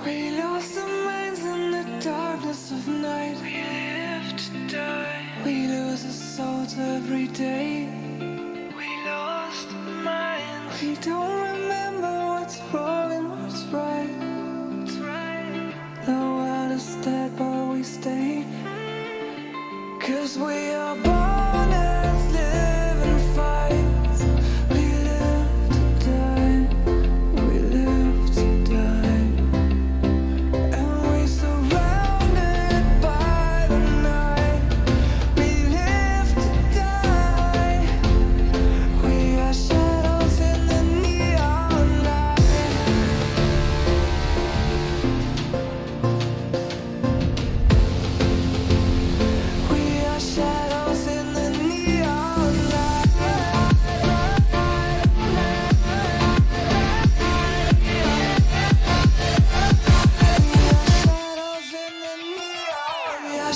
We lost our minds in the darkness of night. We live to die. We lose our souls every day. We lost our minds. We don't remember what's wrong and what's right. What's right. The world is dead, but we stay. 'Cause we are born as living fights. We live to die. We live to die. And we surrounded by the night. We live to die. We are shadows in the neon light. We are shadows in the neon light. Shadows in the neon. We are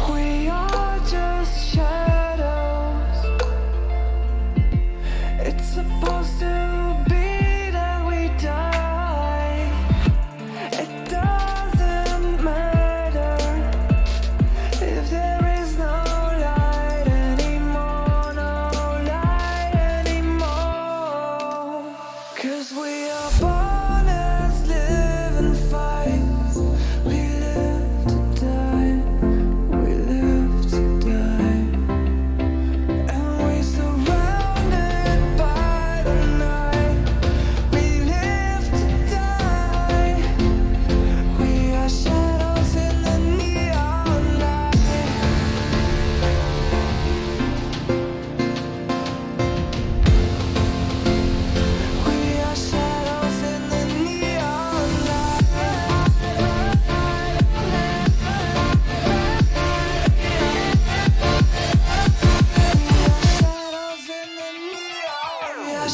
We are just shadows. It's supposed to be that we die. It doesn't matter if there is no light anymore, no light anymore. 'Cause we are born as living fights. We live to die. We live to die. And we surrounded by the night. We live to die. We are shadows in the neon light. We are shadows in the neon light. Shadows in the neon. We are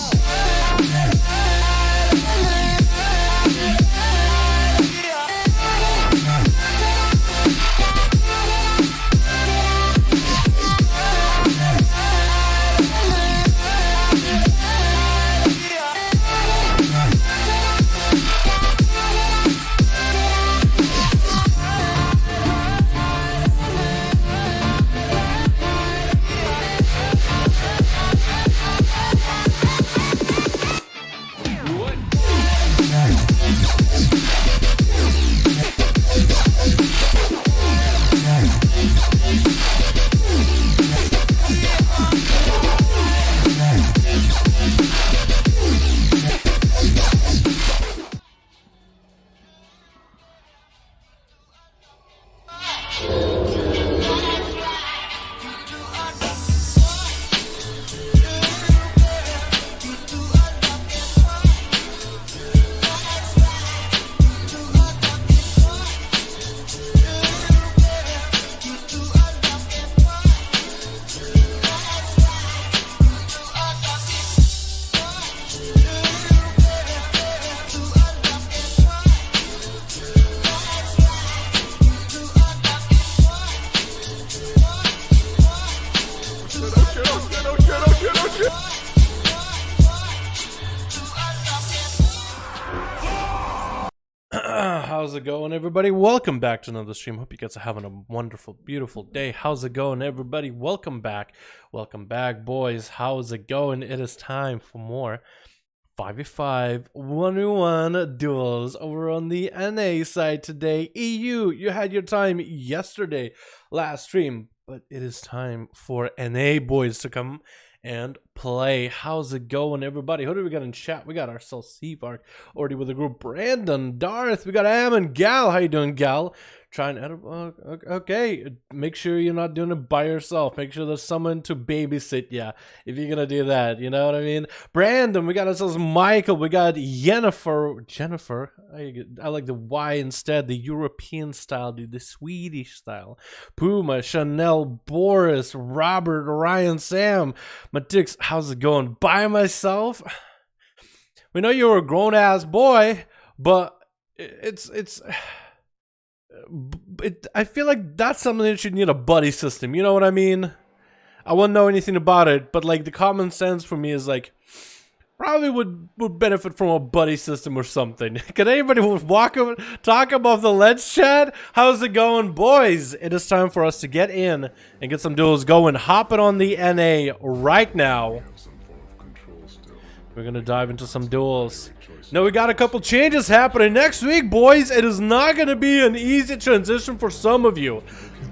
How's it going, everybody? Welcome back to another stream. Hope you guys are having a wonderful, beautiful day. How's it going, everybody? Welcome back. Welcome back, boys. How's it going? It is time for more 5v5 1v1 duels over on the NA side today. EU, you had your time yesterday, last stream, but it is time for NA boys to come and play. How's it going, everybody? Who do we got in chat? We got ourselves Seavark already with the group. Brandon, Darth, we got Am and Gal. How you doing, Gal? Try and edit. Okay, make sure you're not doing it by yourself. Make sure there's someone to babysit you if you're gonna do that. You know what I mean? Brandon, we got ourselves Michael. We got Jennifer. I like the Y instead, the European style, the Swedish style. Puma, Chanel, Boris, Robert, Ryan, Sam, Matix. How's it going? By myself. We know you're a grown ass boy, but I feel like that's something that should need a buddy system. You know what I mean? I wouldn't know anything about it, but like the common sense for me is like probably would benefit from a buddy system or something. Can anybody talk about the Let's Chat? How's it going, boys? It is time for us to get in and get some duels going. Hopping on the NA right now. We're gonna dive into some duels. Now we got a couple changes happening next week, boys. It is not gonna be an easy transition for some of you.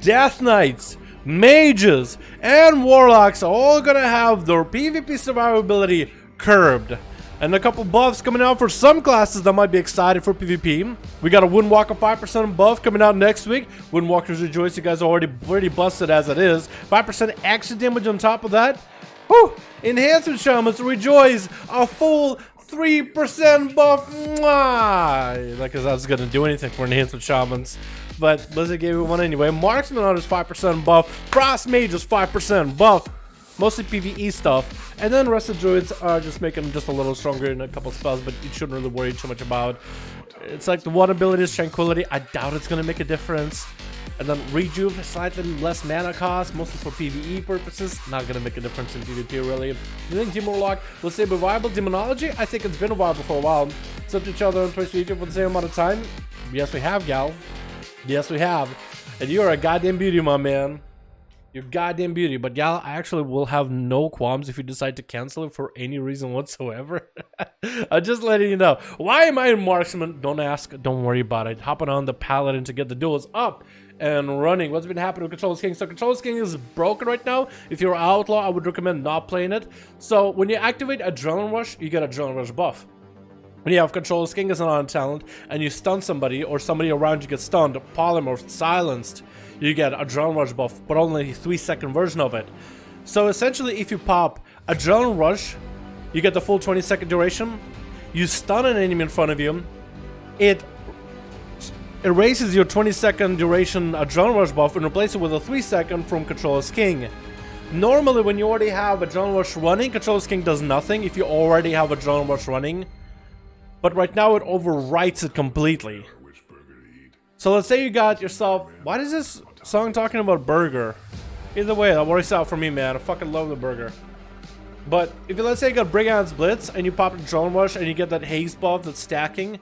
Death Knights, Mages, and Warlocks are all gonna have their PvP survivability curbed. And a couple buffs coming out for some classes that might be excited for PvP. We got a Windwalker 5% buff coming out next week. Windwalkers Rejoice, you guys are already pretty busted as it is. 5% extra damage on top of that. Whew! Enhancement Shamans Rejoice, a full 3% buff. Mwah! Like, I was gonna do anything for Enhancement Shamans, but Blizzard gave me one anyway. Marksman on his 5% buff. Frost Mage is 5% buff. Mostly PvE stuff. And then the rest of the druids are just making them just a little stronger in a couple spells, but you shouldn't really worry too much about. It's like the one ability is Tranquility. I doubt it's gonna make a difference. And then Rejuve, slightly less mana cost, mostly for PvE purposes. Not gonna make a difference in PvP really. And then Demon Lock, will say viable Demonology. I think it's been viable for a while. Except each other on Twitch YouTube for the same amount of time. Yes, we have, Gal. Yes, we have. And you are a goddamn beauty, my man. You're goddamn beauty. But Gal, I actually will have no qualms if you decide to cancel it for any reason whatsoever. I'm just letting you know. Why am I in Marksman? Don't ask. Don't worry about it. Hopping on the Paladin to get the duels up and running. What's been happening with Controller's King? So Controller's King is broken right now. If you're an outlaw, I would recommend not playing it. So when you activate Adrenaline Rush, you get Adrenaline Rush buff. When you have Controller's King as an on-talent and you stun somebody or somebody around you gets stunned, polymorphed, silenced, you get Adrenaline Rush buff, but only a 3-second version of it. So essentially, if you pop Adrenaline Rush, you get the full 20-second duration. You stun an enemy in front of you, it erases your 20-second duration Adrenaline Rush buff and replaces it with a 3-second from Controller's King. Normally, when you already have Adrenaline Rush running, Controller's King does nothing if you already have Adrenaline Rush running. But right now, it overwrites it completely. So let's say you got yourself... Why is this song talking about burger? Either way, that works out for me, man. I fucking love the burger. But if you, let's say you got Brigand's Blitz and you pop a Drone Rush and you get that haste buff that's stacking,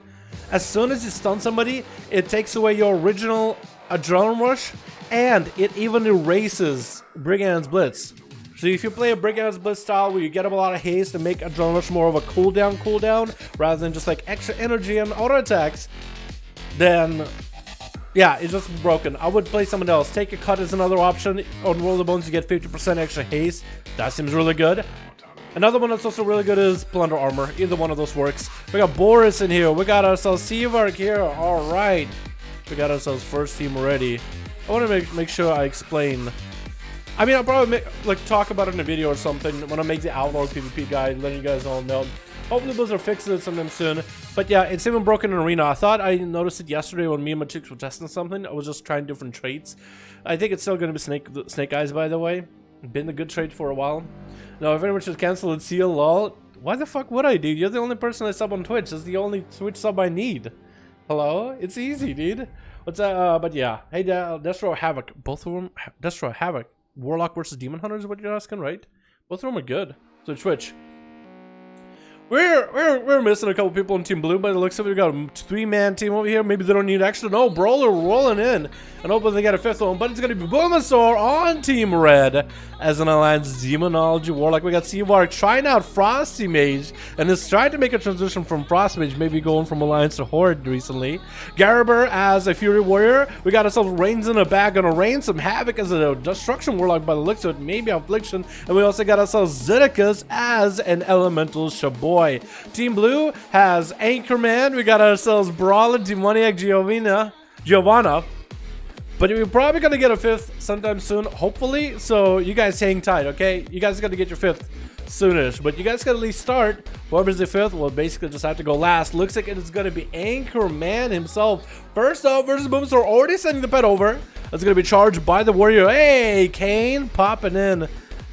as soon as you stun somebody, it takes away your original Adrenaline Rush and it even erases Brigand's Blitz. So if you play a Brigand's Blitz style where you get up a lot of haste and make Adrenaline Rush more of a cooldown rather than just like extra energy and auto attacks, then yeah, it's just broken. I would play someone else. Take a Cut as another option. On Roll the Bones, you get 50% extra haste. That seems really good. Another one that's also really good is Plunder Armor. Either one of those works. We got Boris in here. We got ourselves Seavark here. All right. We got ourselves first team already. I want to make sure I explain. I mean, I'll probably talk about it in a video or something when I make the Outlaw PvP guide, letting you guys all know. Hopefully Blizzard fixes it sometime soon. But yeah, it's even broken in Arena. I thought I noticed it yesterday when me and my chicks were testing something. I was just trying different traits. I think it's still going to be Snake Eyes, by the way. Been a good trait for a while. Now, if anyone should cancel it, see lol. Why the fuck would I, dude? You're the only person I sub on Twitch. That's the only Twitch sub I need. Hello? It's easy, dude. What's that? But yeah. Hey, Destro Havoc. Both of them. Destro Havoc. Warlock versus Demon Hunter is what you're asking, right? Both of them are good. So Twitch. We're missing a couple people on Team Blue, but it looks like we've got a 3-man team over here. Maybe they don't need extra. No, Brawler rolling in. And hopefully they get a 5th one. But it's going to be Bulbasaur on Team Red as an Alliance Demonology Warlock. We got Seavark trying out Frosty Mage. And is trying to make a transition from Frost Mage, maybe going from Alliance to Horde recently. Gariber as a Fury Warrior. We got ourselves Reigns in a bag. Gonna rain some havoc as a Destruction Warlock by the looks of it. Maybe Affliction. And we also got ourselves Zedicus as an Elemental Shaboy. Team Blue has Anchorman. We got ourselves Brawler, Demoniac Giovanna. But we're probably gonna get a 5th sometime soon, hopefully. So you guys hang tight, okay? You guys gotta get your 5th soonish. But you guys gotta at least start. Whoever's the 5th will basically just have to go last. Looks like it is gonna be Anchorman himself. First up versus Bulbasaur, already sending the pet over. That's gonna be charged by the Warrior. Hey, Kane popping in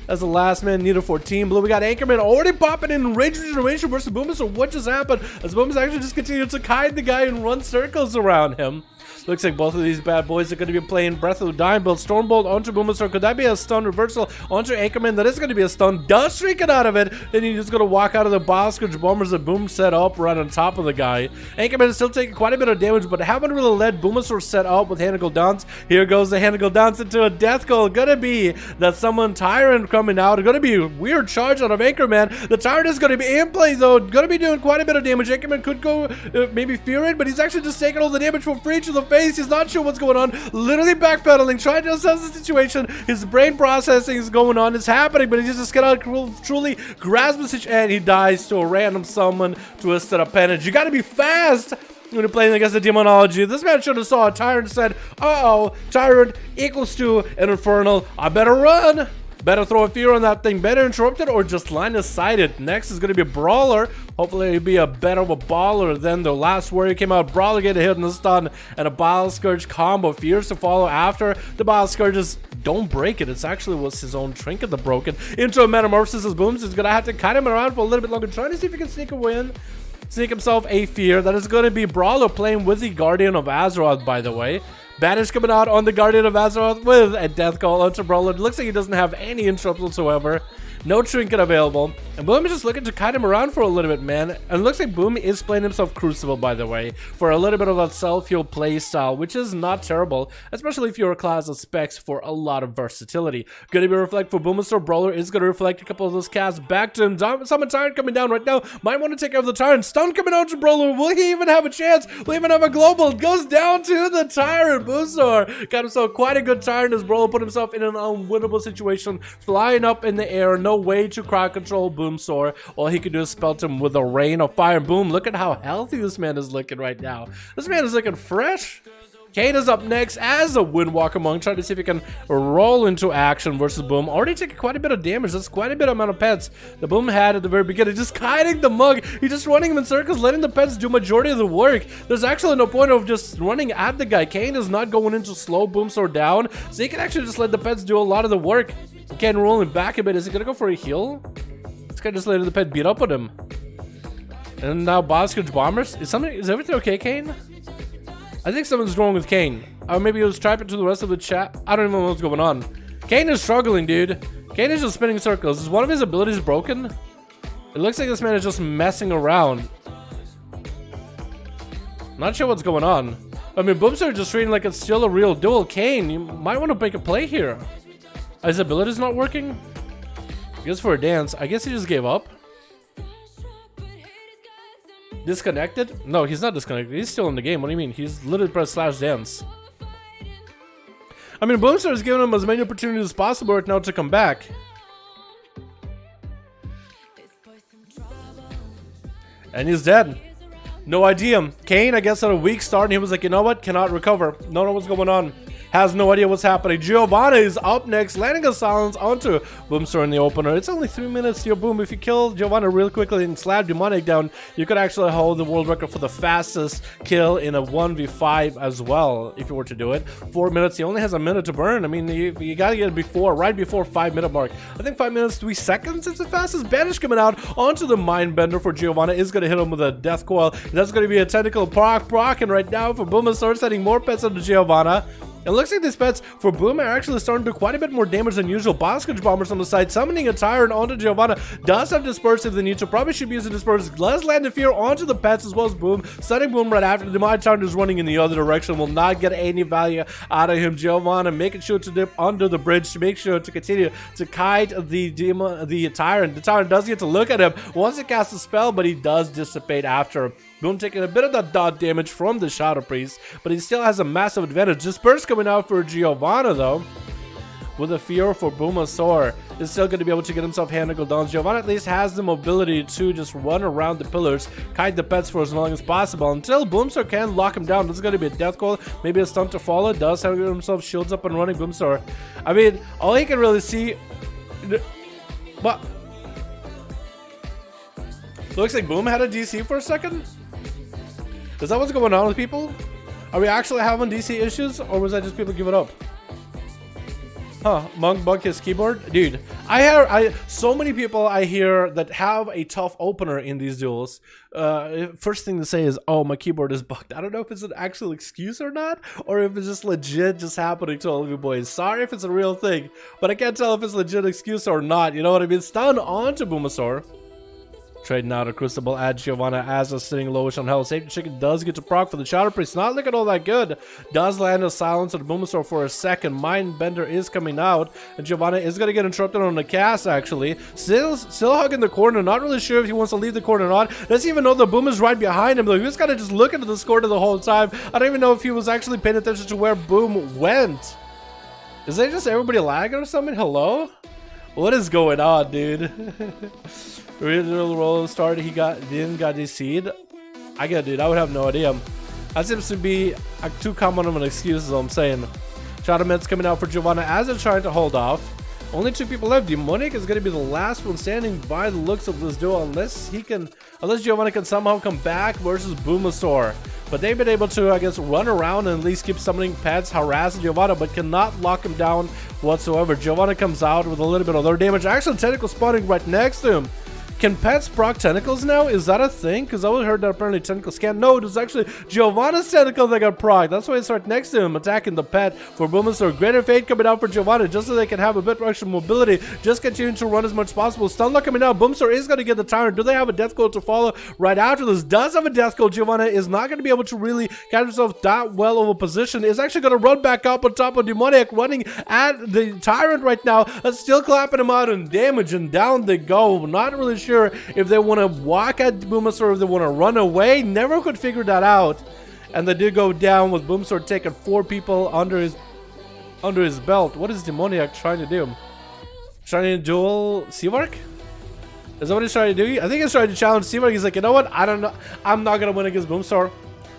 as the last man needed for Team Blue. We got Anchorman already popping in Rage Regeneration versus Bulbasaur. What just happened? As Bulbasaur actually just continued to kite the guy and run circles around him. Looks like both of these bad boys are going to be playing Breath of the Dying build. Stormbolt onto Bulbasaur. Could that be a stun reversal onto Anchorman? That is going to be a stun. Does shrink it out of it. Then he's just going to walk out of the Boscourge Bombers that Boom set up right on top of the guy. Anchorman is still taking quite a bit of damage, but haven't really let Bulbasaur set up with Handigal Dance. Here goes the Handigal Dance into a Death Call. Gonna be that someone Tyrant coming out. Gonna be a weird charge out of Anchorman. The Tyrant is gonna be in play though. Gonna be doing quite a bit of damage. Anchorman could go maybe fear it, but he's actually just taking all the damage for free to the face. He's not sure what's going on. Literally backpedaling, trying to assess the situation. His brain processing is going on. It's happening, but he just cannot truly grasp the situation, and he dies to a random summon to a set of penance. You gotta be fast when you're playing against the Demonology. This man should have saw a Tyrant and said, uh-oh, Tyrant equals to an Infernal. I better run. Better throw a fear on that thing. Better interrupt it or just line of sight it. Next is going to be a Brawler. Hopefully it'll be a better of a baller than the last Warrior came out. Brawler get a hit in the stun and a Bile Scourge combo. Fears to follow after. The Bile Scourges don't break it. It's actually was his own trinket that broke it. Into a Metamorphosis as Booms is going to have to kite him around for a little bit longer. Trying to see if he can sneak a win. Sneak himself a fear. That is going to be Brawler playing with the Guardian of Azeroth, by the way. Banish coming out on the Guardian of Azeroth with a Death Call onto Brawler. It looks like he doesn't have any interrupts whatsoever. No trinket available. And Boom is just looking to kite him around for a little bit, man. And it looks like Boom is playing himself Crucible, by the way, for a little bit of that self-heal play style, which is not terrible, especially if you're a class of specs for a lot of versatility. Gonna be reflect for Bulbasaur. Brawler is gonna reflect a couple of those casts back to him. Summon Tyrant coming down right now. Might want to take care of the Tyrant. Stun coming out to Brawler. Will he even have a chance? Will he even have a global? It goes down to the Tyrant. Bulbasaur got himself quite a good Tyrant as Brawler put himself in an unwinnable situation, flying up in the air. No way to crowd control Bulbasaur. All he could do is spelt him with a rain of fire. Boom, look at how healthy this man is looking right now. This man is looking fresh. Kane is up next as a Windwalker Monk, trying to see if he can roll into action versus Boom. Already taking quite a bit of damage. That's quite a bit amount of pets the Boom had at the very beginning. Just kiting the mug. He's just running him in circles, letting the pets do majority of the work. There's actually no point of just running at the guy. Kane is not going into slow Bulbasaur down, so he can actually just let the pets do a lot of the work. Kane rolling back a bit. Is he gonna go for a heal? This guy just letting the pet beat up on him. And now Boscourge Bombers. Is everything okay, Kane? I think something's wrong with Kane. Or maybe he was typing to the rest of the chat. I don't even know what's going on. Kane is struggling, dude. Kane is just spinning circles. Is one of his abilities broken? It looks like this man is just messing around. Not sure what's going on. I mean, Bulbasaur is just treating like it's still a real duel. Kane, you might want to make a play here. His ability's not working? I guess for a dance. I guess he just gave up. Disconnected? No, he's not disconnected. He's still in the game. What do you mean? He's literally pressed /dance. I mean, Bulbasaur is giving him as many opportunities as possible right now to come back. And he's dead. No idea. Kane, I guess, had a weak start, and he was like, you know what? Cannot recover. Don't know what's going on. Has no idea what's happening. Giovanna is up next, landing a silence onto Bulbasaur in the opener. It's only 3 minutes to your Boom. If you kill Giovanna real quickly and slap Demonic down, you could actually hold the world record for the fastest kill in a 1v5 as well, if you were to do it. 4 minutes, he only has a minute to burn. I mean, you gotta get it right before 5 minute mark. I think 5 minutes, 3 seconds is the fastest. Banish coming out onto the Mind Bender for Giovanna is gonna hit him with a Death Coil. That's gonna be a technical proc, and right now for Bulbasaur, sending more pets into Giovanna. It looks like these pets for Boom are actually starting to do quite a bit more damage than usual. Boskage Bombers on the side, summoning a Tyrant onto Giovanna. Does have Disperse if they need to. Probably should be using Disperse. Let's land the Fear onto the pets as well as Boom. Setting Boom right after. The Demonic Tyrant is running in the other direction. Will not get any value out of him. Giovanna making sure to dip under the bridge to make sure to continue to kite the Tyrant. The Tyrant does get to look at him once it casts a spell, but he does dissipate after. Boom taking a bit of that dot damage from the Shadow Priest, but he still has a massive advantage. Disperse coming out for Giovanna though, with a Fear for Boomasaur. Is still going to be able to get himself handle down. Giovanna at least has the mobility to just run around the pillars, kite the pets for as long as possible until Boomsaur can lock him down. This is going to be a death call, maybe a stun to follow. Does have himself shields up and running. Boomsaur, I mean, all he can really see, but looks like Boom had a DC for a second. Is that what's going on with people? Are we actually having DC issues, or was that just people giving up? Huh, Monk bug his keyboard? Dude, so many people I hear that have a tough opener in these duels. First thing to say is, oh, my keyboard is bugged. I don't know if it's an actual excuse or not, or if it's just legit just happening to all of you boys. Sorry if it's a real thing, but I can't tell if it's a legit excuse or not. You know what I mean? Stun onto Boomasaur. Trading out a Crucible at Giovanna. ASUS sitting lowish on health. Safety Chicken does get to proc for the Shadow Priest. Not looking all that good. Does land a silence on Boomasaur for a second. Mindbender is coming out. And Giovanna is going to get interrupted on the cast, actually. Still hugging the corner. Not really sure if he wants to leave the corner or not. Doesn't even know the Boom is right behind him, though. He was kind of just looking at this corner the whole time. I don't even know if he was actually paying attention to where Boom went. Is that just everybody lagging or something? Hello? What is going on, dude? Original roll started, he didn't got DC'd. I get it, dude. I would have no idea. That seems to be too common of an excuse, is all I'm saying. Shadow Meds coming out for Giovanna as they're trying to hold off. Only 2 people left. Demonic is going to be the last one standing by the looks of this duel, unless Giovanna can somehow come back versus Boomasaur. But they've been able to, I guess, run around and at least keep summoning pets, harass Giovanna, but cannot lock him down whatsoever. Giovanna comes out with a little bit of their damage. Actually, tentacle spawning right next to him. Can pets proc tentacles now? Is that a thing? Because I always heard that apparently tentacles can't. No, it was actually Giovanna's tentacle that got proc. That's why it's right next to him, attacking the pet for Boomasaur. Greater Fate coming out for Giovanna just so they can have a bit of extra mobility. Just continuing to run as much as possible. Stunlock coming out. Boomasaur is going to get the Tyrant. Do they have a death goal to follow right after this? Does have a death goal. Giovanna is not going to be able to really catch himself that well of a position. Is actually going to run back up on top of Demoniac, running at the Tyrant right now. Still clapping him out in damage, and down they go. Not really sure if they want to walk at Boomasaur or if they want to run away. Never could figure that out. And they did go down with Boomasaur taking 4 people under his belt. What is Demoniac trying to do? Trying to duel Seavark? Is that what he's trying to do? I think he's trying to challenge Seavark. He's like, you know what? I don't know. I'm not going to win against Boomasaur,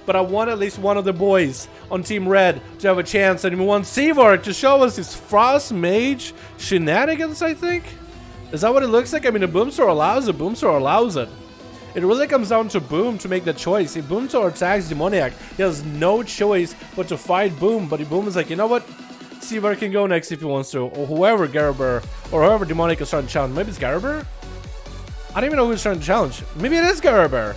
but I want at least one of the boys on Team Red to have a chance. And we want Seavark to show us his Frost Mage shenanigans, I think. Is that what it looks like? I mean, if Boomasaur allows it, Boomasaur allows it. It really comes down to Boom to make the choice. If Boomasaur attacks Demoniac, he has no choice but to fight Boom. But if Boom is like, you know what? Seavark can go next if he wants to. Or whoever, Garibur, or whoever Demoniac is trying to challenge. Maybe it's Garibur? I don't even know who he's trying to challenge. Maybe it is Garibur.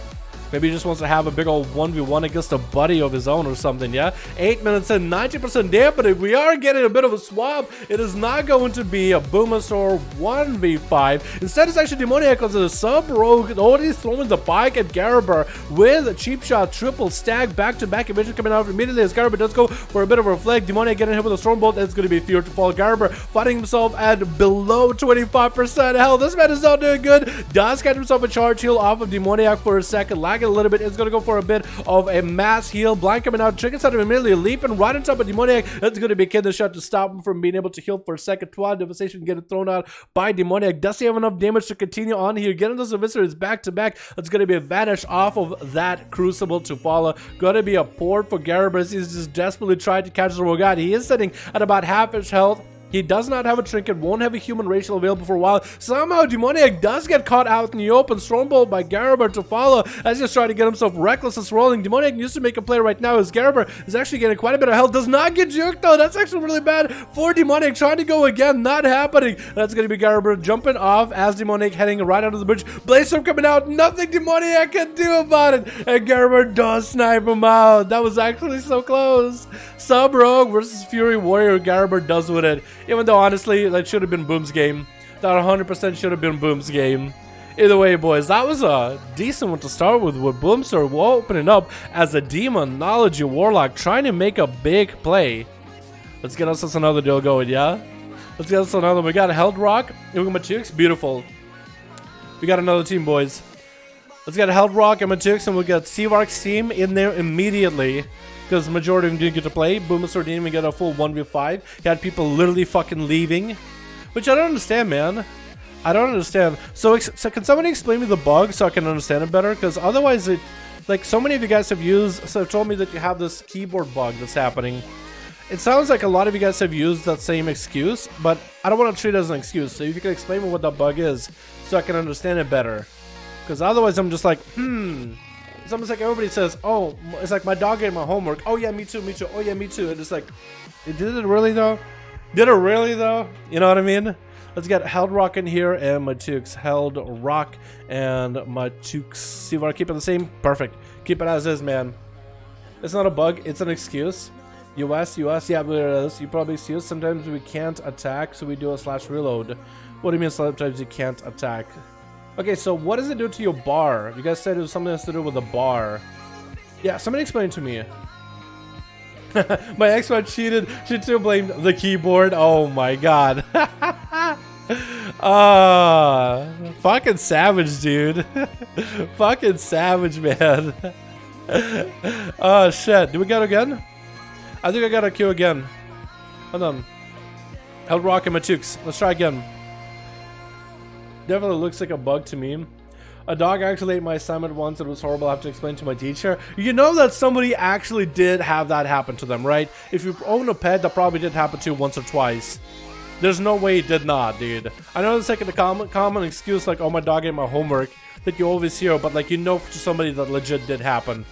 Maybe he just wants to have a big old 1v1 against a buddy of his own or something, yeah? 8 minutes in, 90% damp, but if we are getting a bit of a swap, it is not going to be a Boomasaur 1v5. Instead, it's actually Demoniac as a sub-rogue. Oh, he's throwing the bike at Garibur with a cheap shot, triple stack, back-to-back evasion coming out immediately as Garibur does go for a bit of a reflect. Demoniac getting hit with a Stormbolt, and it's going to be Fear to fall. Garibur fighting himself at below 25% health. This man is not doing good. Does get himself a charge heal off of Demoniac for a second. A little bit. It's going to go for a bit of a mass heal. Blind coming out. Chicken Side immediately leaping right on top of Demoniac. That's going to be Kid shot to stop him from being able to heal for a second. Twad Devastation getting thrown out by Demoniac. Does he have enough damage to continue on here? Getting those Eviscerate back to back. That's going to be a vanish off of that Crucible to follow. Going to be a port for Garibur. He's just desperately trying to catch the rogue out. He is sitting at about half his health. He does not have a trinket, won't have a human racial available for a while. Somehow Demoniac does get caught out in the open, Stormbolt by Garaber to follow as he's trying to get himself reckless as rolling. Demoniac needs to make a play right now as Garaber is actually getting quite a bit of health. Does not get juked though. That's actually really bad for Demoniac. Trying to go again, not happening. That's going to be Garaber jumping off as Demoniac heading right under the bridge. Blaze Storm coming out. Nothing Demoniac can do about it. And Garaber does snipe him out. That was actually so close. Sub Rogue versus Fury Warrior. Garaber does with it. Even though, honestly, that should have been Boom's game. That 100% should have been Boom's game. Either way, boys, that was a decent one to start with Boomster opening up as a Demonology Warlock trying to make a big play. Let's get us another deal going, yeah? Let's get us another one. We got Held Rock. And we got Matux. Beautiful. We got another team, boys. Let's get Held Rock and Matux, and we got Seavark's team in there immediately. Because the majority of them didn't get to play. Boomaster didn't even get a full 1v5. He had people literally fucking leaving. Which I don't understand, man. I don't understand. So can somebody explain me the bug so I can understand it better? Because otherwise, like so many of you guys have told me that you have this keyboard bug that's happening. It sounds like a lot of you guys have used that same excuse, but I don't want to treat it as an excuse. So if you can explain me what that bug is so I can understand it better. Because otherwise I'm just like, It's almost like everybody says, oh, it's like my dog ate my homework. Oh yeah, me too, me too. Oh yeah, me too. And it's like, did it really though? Did it really though? You know what I mean? Let's get Held Rock in here and Matux. Held Rock and Matux. See if I keep it the same? Perfect. Keep it as is, man. It's not a bug, it's an excuse. US, yeah, but it is. You probably excuse. Sometimes we can't attack, so we do a /reload. What do you mean sometimes you can't attack? Okay, so what does it do to your bar? You guys said it was something that's to do with the bar. Yeah, somebody explain to me. My ex-wife cheated. She too blamed the keyboard. Oh my god. Fucking savage, dude. Fucking savage, man. Oh shit. Do we got again? I think I got a queue again. Hold on. Held Rock and Matux. Let's try again. Definitely looks like a bug to me. A dog actually ate my assignment once. It was horrible. I have to explain to my teacher. You know that somebody actually did have that happen to them, right? If you own a pet, that probably did happen to you once or twice. There's no way it did not, dude. I know it's like a common excuse like, oh, my dog ate my homework that you always hear, but like, you know, to somebody that legit did happen.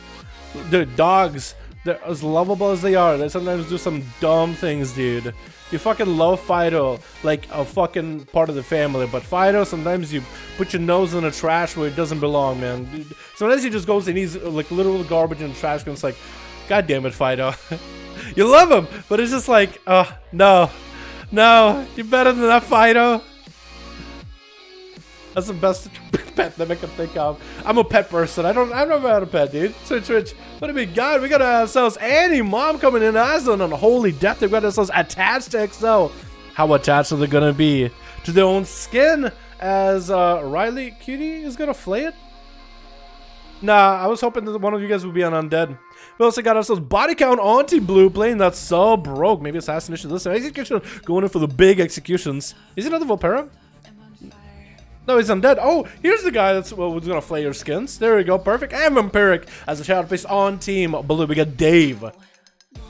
Dude, dogs, they're as lovable as they are. They sometimes do some dumb things, dude. You fucking love Fido like a fucking part of the family, but Fido, sometimes you put your nose in the trash where it doesn't belong, man. Sometimes he just goes and eats like literal garbage in the trash can. It's like, god damn it, Fido. You love him, but it's just like, no, you're better than that, Fido. That's the best pet that I can think of. I'm a pet person. I've never had a pet, dude. Switch. What do we got? We got ourselves Annie Mom coming in as on Holy Death. They've got ourselves attached to XO. How attached are they gonna be to their own skin? As Riley Cutie is gonna flay it. Nah, I was hoping that one of you guys would be on Undead. We also got ourselves Body Count Auntie Blue playing that so broke. Maybe Assassination. Listen, Execution going in for the big executions. Is he another Volpera? No, he's undead. Oh, here's the guy that's who's gonna flay your skins. There we go, perfect. And Vampiric as a shadow face on Team Blue. We got Dave.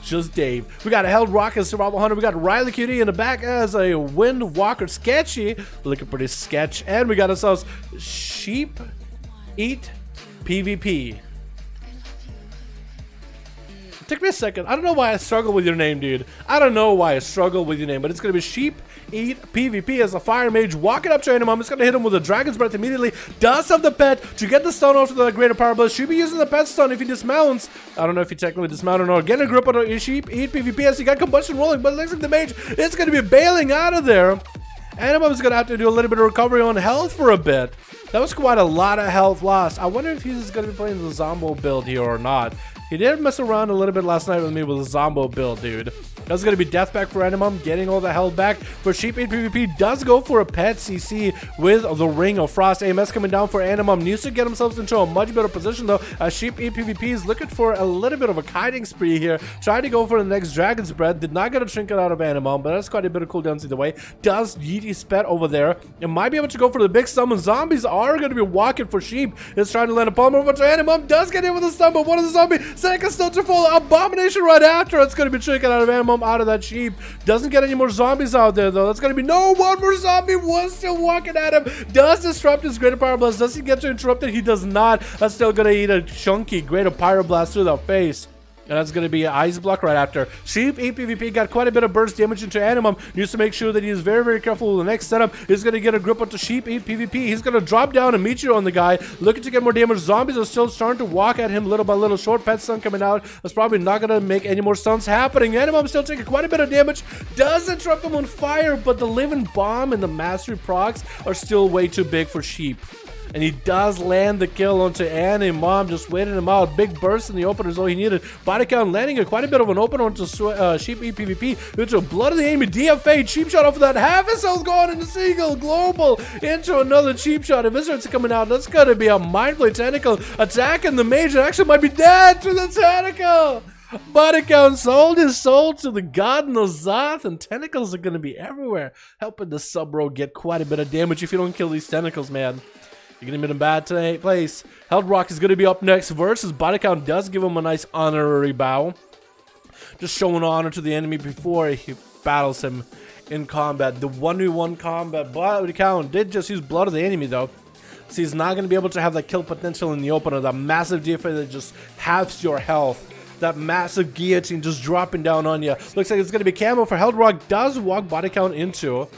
Just Dave. We got a Held Rock as Survival Hunter. We got Riley Cutie in the back as a Wind Walker Sketchy. Looking pretty sketch. And we got ourselves Sheep Eat PvP. Take me a second. I don't know why I struggle with your name, dude. I don't know why I struggle with your name, but it's gonna be Sheep Eat PvP as a Fire Mage walking up to Animum. It's gonna hit him with a Dragon's Breath immediately. Does have the pet to get the stun off to the Greater Power Blast. Should be using the pet stun if he dismounts. I don't know if he technically dismounted or not. Get a grip on your Sheep Eat PvP as he got Combustion rolling, but it looks like the Mage is gonna be bailing out of there. Animum is gonna have to do a little bit of recovery on health for a bit. That was quite a lot of health lost. I wonder if he's gonna be playing the Zombo build here or not. He did mess around a little bit last night with me with a Zombo build, dude. That's going to be death back for Animum, getting all the health back. For Sheep 8 PvP, does go for a pet CC with the Ring of Frost. AMS coming down for Animum. Needs to get himself into a much better position, though. Sheep 8 PvP is looking for a little bit of a kiting spree here. Trying to go for the next Dragon's Breath. Did not get a trinket out of Animum, but that's quite a bit of cooldowns either way. Does yeet his pet over there. And might be able to go for the big summon. Zombies are going to be walking for Sheep. It's trying to land a palm over to Animum. Does get in with a stun, but one of the zombies Second still to follow. Abomination right after. It's going to be tricking out of Animum out of that sheep. Doesn't get any more zombies out there, though. That's going to be no one more zombie. Was still walking at him. Does disrupt his Greater Pyroblast. Does he get to interrupt it? He does not. That's still going to eat a chunky Greater Pyroblast through the face. And that's going to be an Ice Block right after. Sheep EPVP got quite a bit of burst damage into Animum. Needs to make sure that he is very, very careful with the next setup. He's going to get a grip onto Sheep EPVP. He's going to drop down and meet you on the guy. Looking to get more damage. Zombies are still starting to walk at him little by little. Short pet stun coming out. That's probably not going to make any more stuns happening. Animum still taking quite a bit of damage. Does interrupt him on fire, but the Living Bomb and the Mastery procs are still way too big for Sheep. And he does land the kill onto Animum, just waiting him out. Big burst in the opener is all he needed. Body count landing quite a bit of an opener onto Sheep EPVP. Into blood of the enemy. DFA. Cheap shot off of that. Half his health gone into Seagull. Global. Into another cheap shot. Eviscerates coming out. That's going to be a Mindflay Tentacle attacking the mage. It actually might be dead to the Tentacle. Body count sold his soul to the god Nozath, and tentacles are going to be everywhere. Helping the sub-bro get quite a bit of damage if you don't kill these tentacles, man. You're going to be in a bad place. Held Rock is going to be up next versus Body Count does give him a nice honorary bow. Just showing honor to the enemy before he battles him in combat. The 1v1 combat. Body Count did just use blood of the enemy though. So he's not going to be able to have that kill potential in the opener. That massive DFA that just halves your health. That massive guillotine just dropping down on you. Looks like it's going to be camo for Held Rock. Does walk Body Count into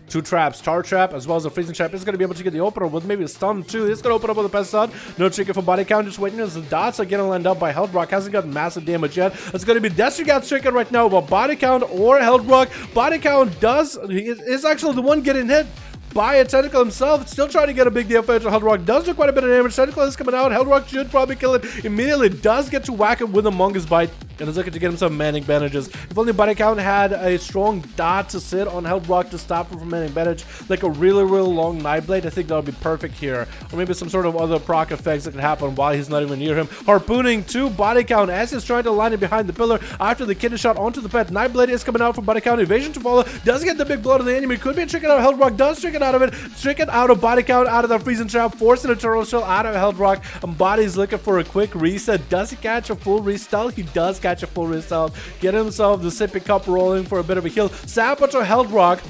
two traps, Tar Trap as well as a Freezing Trap. It's going to be able to get the opener with maybe a stun too. It's going to open up with a pest stun. No trigger for Body Count. Just waiting as the dots are getting lined up by Held Rock. Hasn't got massive damage yet. It's going to be Destiny Gat's trigger right now, but Body Count or Held Rock. Body Count is actually the one getting hit by a Tentacle himself. Still trying to get a big DFA to Held Rock. Does do quite a bit of damage. Tentacle is coming out. Held Rock should probably kill it immediately. Does get to whack it with a Mungus Bite. And is looking to get him some manning bandages. If only Body Count had a strong dot to sit on Held Rock to stop him from manning bandage, like a really long Nightblade, I think that would be perfect here. Or maybe some sort of other proc effects that could happen while he's not even near him. Harpooning to Body Count as he's trying to line it behind the pillar after the kidney shot onto the pet. Nightblade is coming out from Body Count. Evasion to follow. Does get the big blood of the enemy. Could be a trick out of Held Rock. Does trick it out of it. Trick it out of Body Count, out of the Freezing Trap. Forcing a Turtle Shell out of Held Rock. And Body's looking for a quick reset. Does he catch a full restyle? He does catch a full restyle. Get himself the sippy cup rolling for a bit of a heal. Saboteur Held Rock,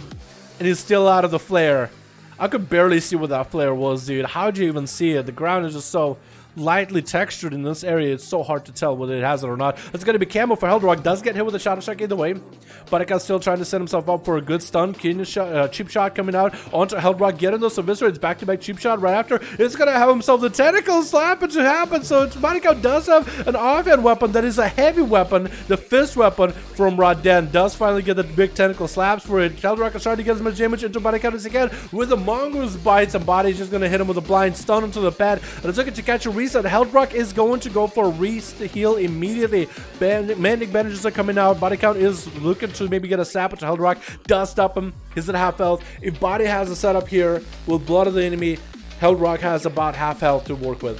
and he's still out of the flare. I could barely see what that flare was, dude. How'd you even see it? The ground is just so lightly textured in this area. It's so hard to tell whether it has it or not. It's going to be camo for Held Rock. Does get hit with a Shadow Strike either way. But still trying to set himself up for a good stun. Cheap shot coming out onto Held Rock. Getting those eviscerates back-to-back cheap shot right after. It's going to have himself the Tentacle slap to happen. So Body Count does have an offhand weapon that is a heavy weapon. The fist weapon from Rodden does finally get the big Tentacle slaps for it. Held Rock is trying to get as much damage into Body Count as he can with the Mongoose Bites, and Body's just going to hit him with a blind stun into the pad. And it's looking to catch a reset. Held Rock is going to go for a heal immediately. Manning bandages are coming out. Body Count is looking to maybe get a sap to Held Rock. Does stop him. He's at half health. If Body has a setup here with blood of the enemy, Held Rock has about half health to work with.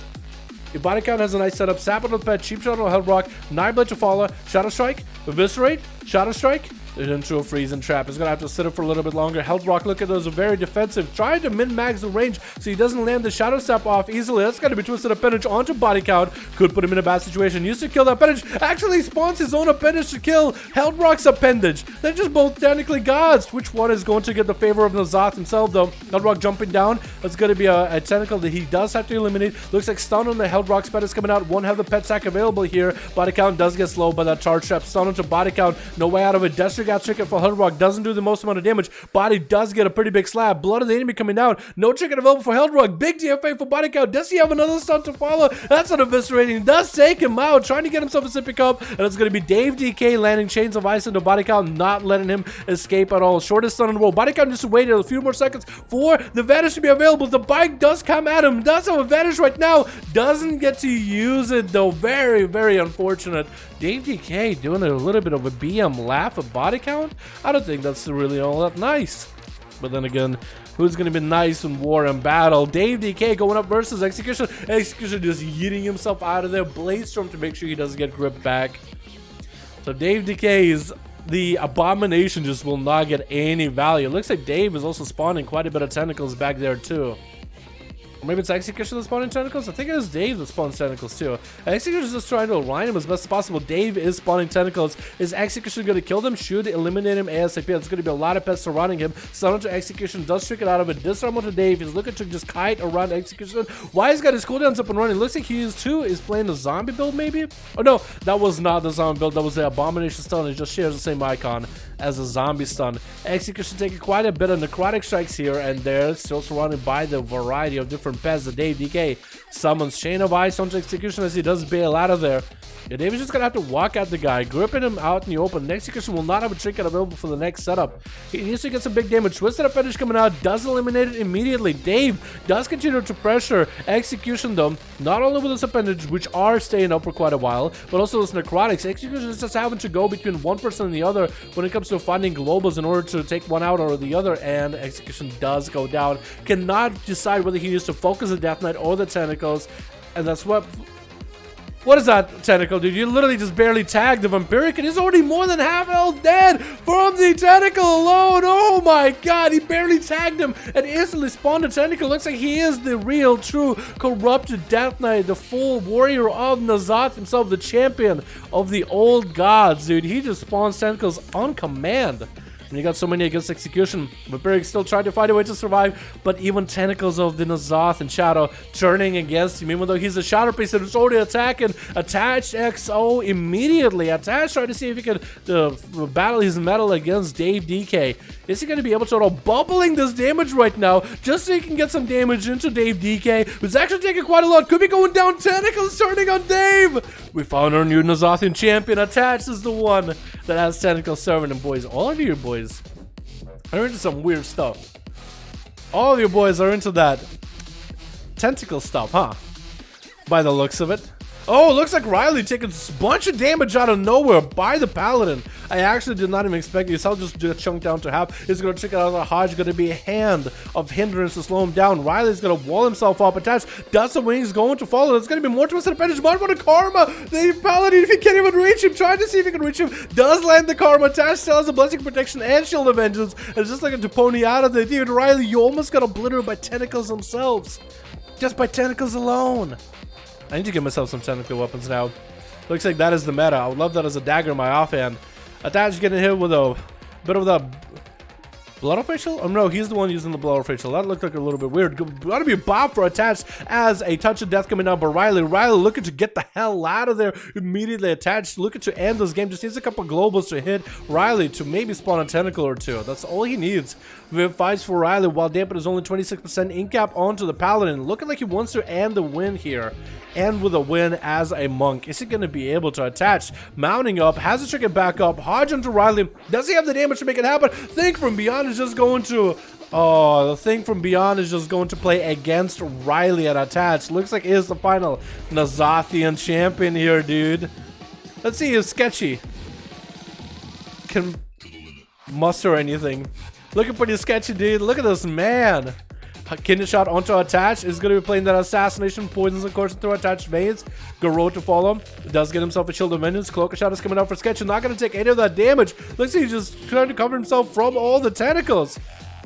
If Body Count has a nice setup, sap on the pet, cheap shot on Held Rock, Nightblade to follow, Shadow Strike, Eviscerate, Shadow Strike, into a Freezing Trap. He's gonna have to sit it for a little bit longer. Held Rock, look at those, very defensive, trying to min-max the range so he doesn't land the Shadow Step off easily. That's gonna be twisted appendage onto Body Count. Could put him in a bad situation. Used to kill that appendage, actually spawns his own appendage to kill Held Rock's appendage. They're just both technically gods. Which one is going to get the favor of Nozath himself though? Held Rock jumping down. That's gonna be a tentacle that he does have to eliminate. Looks like stun on the Held Rock's pet is coming out. Won't have the pet sack available here. Body Count does get slowed by that charge trap. Stun onto Body Count. No way out of it. Destiny got tricked for Held Rock. Doesn't do the most amount of damage. Body does get a pretty big slap. Blood of the enemy coming out. No trigger available for Held Rock. Big DFA for Body Count. Does he have another stun to follow? That's an eviscerating. Does take him out. Trying to get himself a sippy cup. And it's going to be Dave DK landing Chains of Ice into Body Count. Not letting him escape at all. Shortest stun in the world. Body Count just waited a few more seconds for the Vanish to be available. The bike does come at him. Does have a Vanish right now. Doesn't get to use it though. Very unfortunate. Dave DK doing a little bit of a BM laugh at Body Count. I don't think that's really all that nice. But then again, who's going to be nice in war and battle? Dave DK going up versus Execution. Execution just yeeting himself out of there. Blaze Storm to make sure he doesn't get gripped back. So Dave DK's the Abomination just will not get any value. It looks like Dave is also spawning quite a bit of tentacles back there too. Or maybe it's Execution that's spawning tentacles? I think it is Dave that spawns tentacles too. Execution is just trying to align him as best as possible. Dave is spawning tentacles. Is Execution going to kill them? Should eliminate him ASAP. There's going to be a lot of pests surrounding him. Summon to Execution does trick it out of it. Disarm to Dave. He's looking to just kite around Execution. Why he's got his cooldowns up and running? Looks like he is too. Is playing the zombie build maybe? Oh no, that was not the zombie build. That was the Abomination stun. It just shares the same icon as a zombie stun. Execution taking quite a bit of necrotic strikes here and there. Still surrounded by the variety of different pests that Dave DK summons. Chain of Ice onto Execution as he does bail out of there. Yeah, Dave is just gonna have to walk at the guy, gripping him out in the open. Execution will not have a trinket available for the next setup. He needs to get some big damage. Twisted Up finish coming out, does eliminate it immediately. Dave does continue to pressure Execution though, not only with his appendage, which are staying up for quite a while, but also his necrotics. Execution is just having to go between one person and the other when it comes to finding globals in order to take one out or the other, and Execution does go down. Cannot decide whether he needs to focus the Death Knight or the tentacles, and that's what is that tentacle, dude? You literally just barely tagged the Vampiric and he's already more than half health dead from the tentacle alone. Oh my god, he barely tagged him and instantly spawned a tentacle. Looks like he is the real, true, corrupted Death Knight, the full warrior of N'Zoth himself, the champion of the old gods, dude. He just spawns tentacles on command. And you got so many against Execution. Vampiric still trying to find a way to survive, but even tentacles of the N'Zoth and Shadow turning against him, even though he's a Shadow Priest and is already attacking. Attached XO immediately. Attached trying to see if he can battle his metal against Dave DK. Is he going to be able to bubbling this damage right now just so he can get some damage into Dave DK, who's actually taking quite a lot. Could be going down. Tentacles turning on Dave. We found our new N'Zothian champion. Attached is the one that has tentacles serving him, boys. All of you boys are into some weird stuff. All of you boys are into that tentacle stuff, huh? By the looks of it. Oh, looks like Riley taking a bunch of damage out of nowhere by the Paladin. I actually did not even expect this. I'll just chunk down to half. He's going to check it out of the Hodge. Going to be a hand of hindrance to slow him down. Riley's going to wall himself up. Attached. Dust of Wings going to follow. It's going to be more twisted advantage. But what a Karma. The Paladin, if he can't even reach him, trying to see if he can reach him, does land the Karma. Attached still has a Blessing Protection and Shield of Vengeance. And it's just looking to pony out of the dude. Riley, you almost got obliterated by tentacles themselves. Just by tentacles alone. I need to get myself some technical weapons now. Looks like that is the meta. I would love that as a dagger in my offhand. Attached getting hit with a bit of the blood facial? Oh no, he's the one using the blood facial. That looked like a little bit weird. Gotta be a Bob for Attached as a touch of death coming down. But Riley looking to get the hell out of there immediately. Attached looking to end this game. Just needs a couple globals to hit Riley to maybe spawn a tentacle or two. That's all he needs. Fights for Riley while Dampen is only 26% in cap onto the Paladin. Looking like he wants to end the win here. And with a win as a monk. Is he going to be able to attach? Mounting up, has to check it back up. Hodge onto Riley. Does he have the damage to make it happen? Thing from Beyond is just going to... Oh, the Thing from Beyond is just going to play against Riley at Attached. Looks like he is the final N'Zothian champion here, dude. Let's see if Sketchy can muster anything. Looking pretty sketchy, dude. Look at this man. Kidney shot onto Attached is going to be playing that assassination, poisons of course through Attached veins. Garou to follow. Does get himself a shield of vengeance. Cloak shot is coming out for Sketch. Not going to take any of that damage. Looks like he's just trying to cover himself from all the tentacles.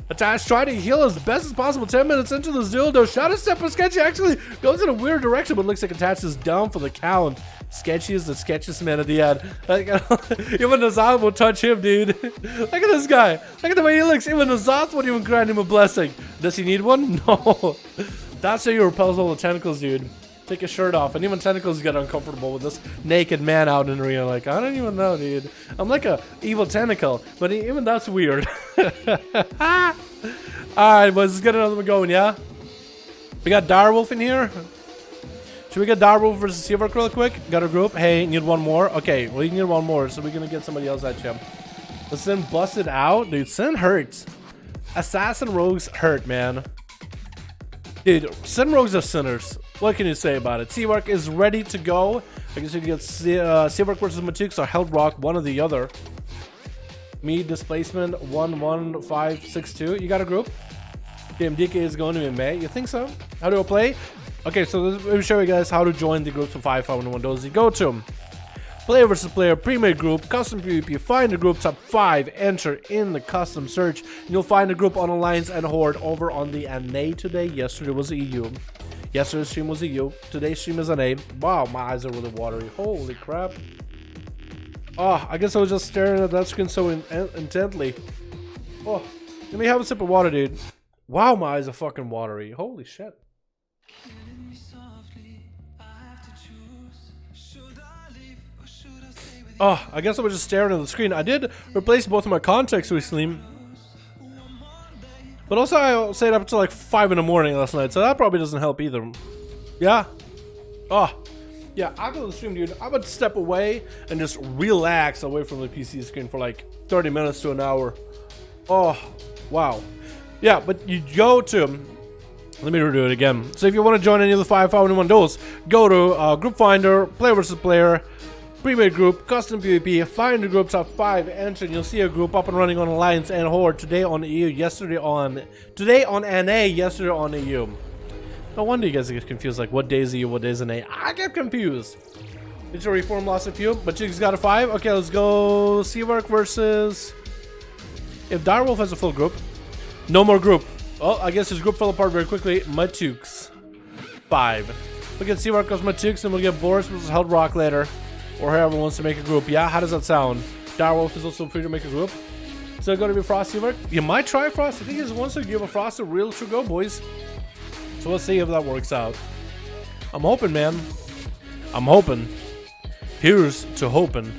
Attached trying to heal as best as possible. 10 minutes into this duel though. Shadow Step for Sketchy actually goes in a weird direction, but looks like Attached is down for the count. Sketchy is the sketchiest man at the end. Like, even N'Zoth will touch him, dude. Look at this guy. Look at the way he looks. Even N'Zoth won't even grant him a blessing. Does he need one? No. That's how you repels all the tentacles, dude. Take his shirt off. And even tentacles get uncomfortable with this naked man out in the arena. Like, I don't even know, dude. I'm like a evil tentacle. But even that's weird. Alright, boys. Let's get another one going, yeah? We got Direwolf in here. Should we get Direwolf versus Seawork real quick? Got a group. Hey, need one more? Okay, we need one more, so we're gonna get somebody else at you. Let's then bust it out. Dude, Sin hurts. Assassin rogues hurt, man. Dude, Sin rogues are sinners. What can you say about it? Seawork is ready to go. I guess you can get Seawork versus Matuk or Held Rock, one or the other. Me, displacement, 11562. You got a group? PM DK is going to be May. You think so? How do I play? Okay, so let me show you guys how to join the group for 5V5 1V1 DUELS. You go to player versus player, pre-made group, custom PvP. Find the group, top 5, enter in the custom search. And you'll find the group on Alliance and Horde over on the NA today. Yesterday was EU. Yesterday's stream was EU. Today's stream is NA. Wow, my eyes are really watery. Holy crap. Oh, I guess I was just staring at that screen so intently. Oh, let me have a sip of water, dude. Wow, my eyes are fucking watery. Holy shit. Oh, I guess I was just staring at the screen. I did replace both of my contacts recently. But also I stayed up until like 5 in the morning last night, so that probably doesn't help either. Yeah. Oh. Yeah, after the stream, dude, I would step away and just relax away from the PC screen for like 30 minutes to an hour. Oh, wow. Yeah, but you go to... Let me redo it again. So if you want to join any of the 5V5 1v1 duels, go to Group Finder, Player versus Player, Pre-made group, custom PvP, find the group, top 5, enter, and you'll see a group up and running on Alliance and Horde. Today on EU, yesterday on NA, yesterday on EU. No wonder you guys get confused, like what day is EU, what day is NA. I get confused. It's a reform lost a few, but you got a 5. Okay, let's go Seawork versus... If Direwolf has a full group. No more group. Oh, I guess his group fell apart very quickly. Matukes. 5. We'll get Seawork goes Matukes, and we'll get Boris versus Held Rock later. Or whoever wants to make a group. Yeah, how does that sound? Direwolf is also free to make a group. So going to be Frost Seawork. You might try Frost. I think he wants to give a Frost a real true go, boys. So let's see if that works out. I'm hoping, man. I'm hoping. Here's to hoping.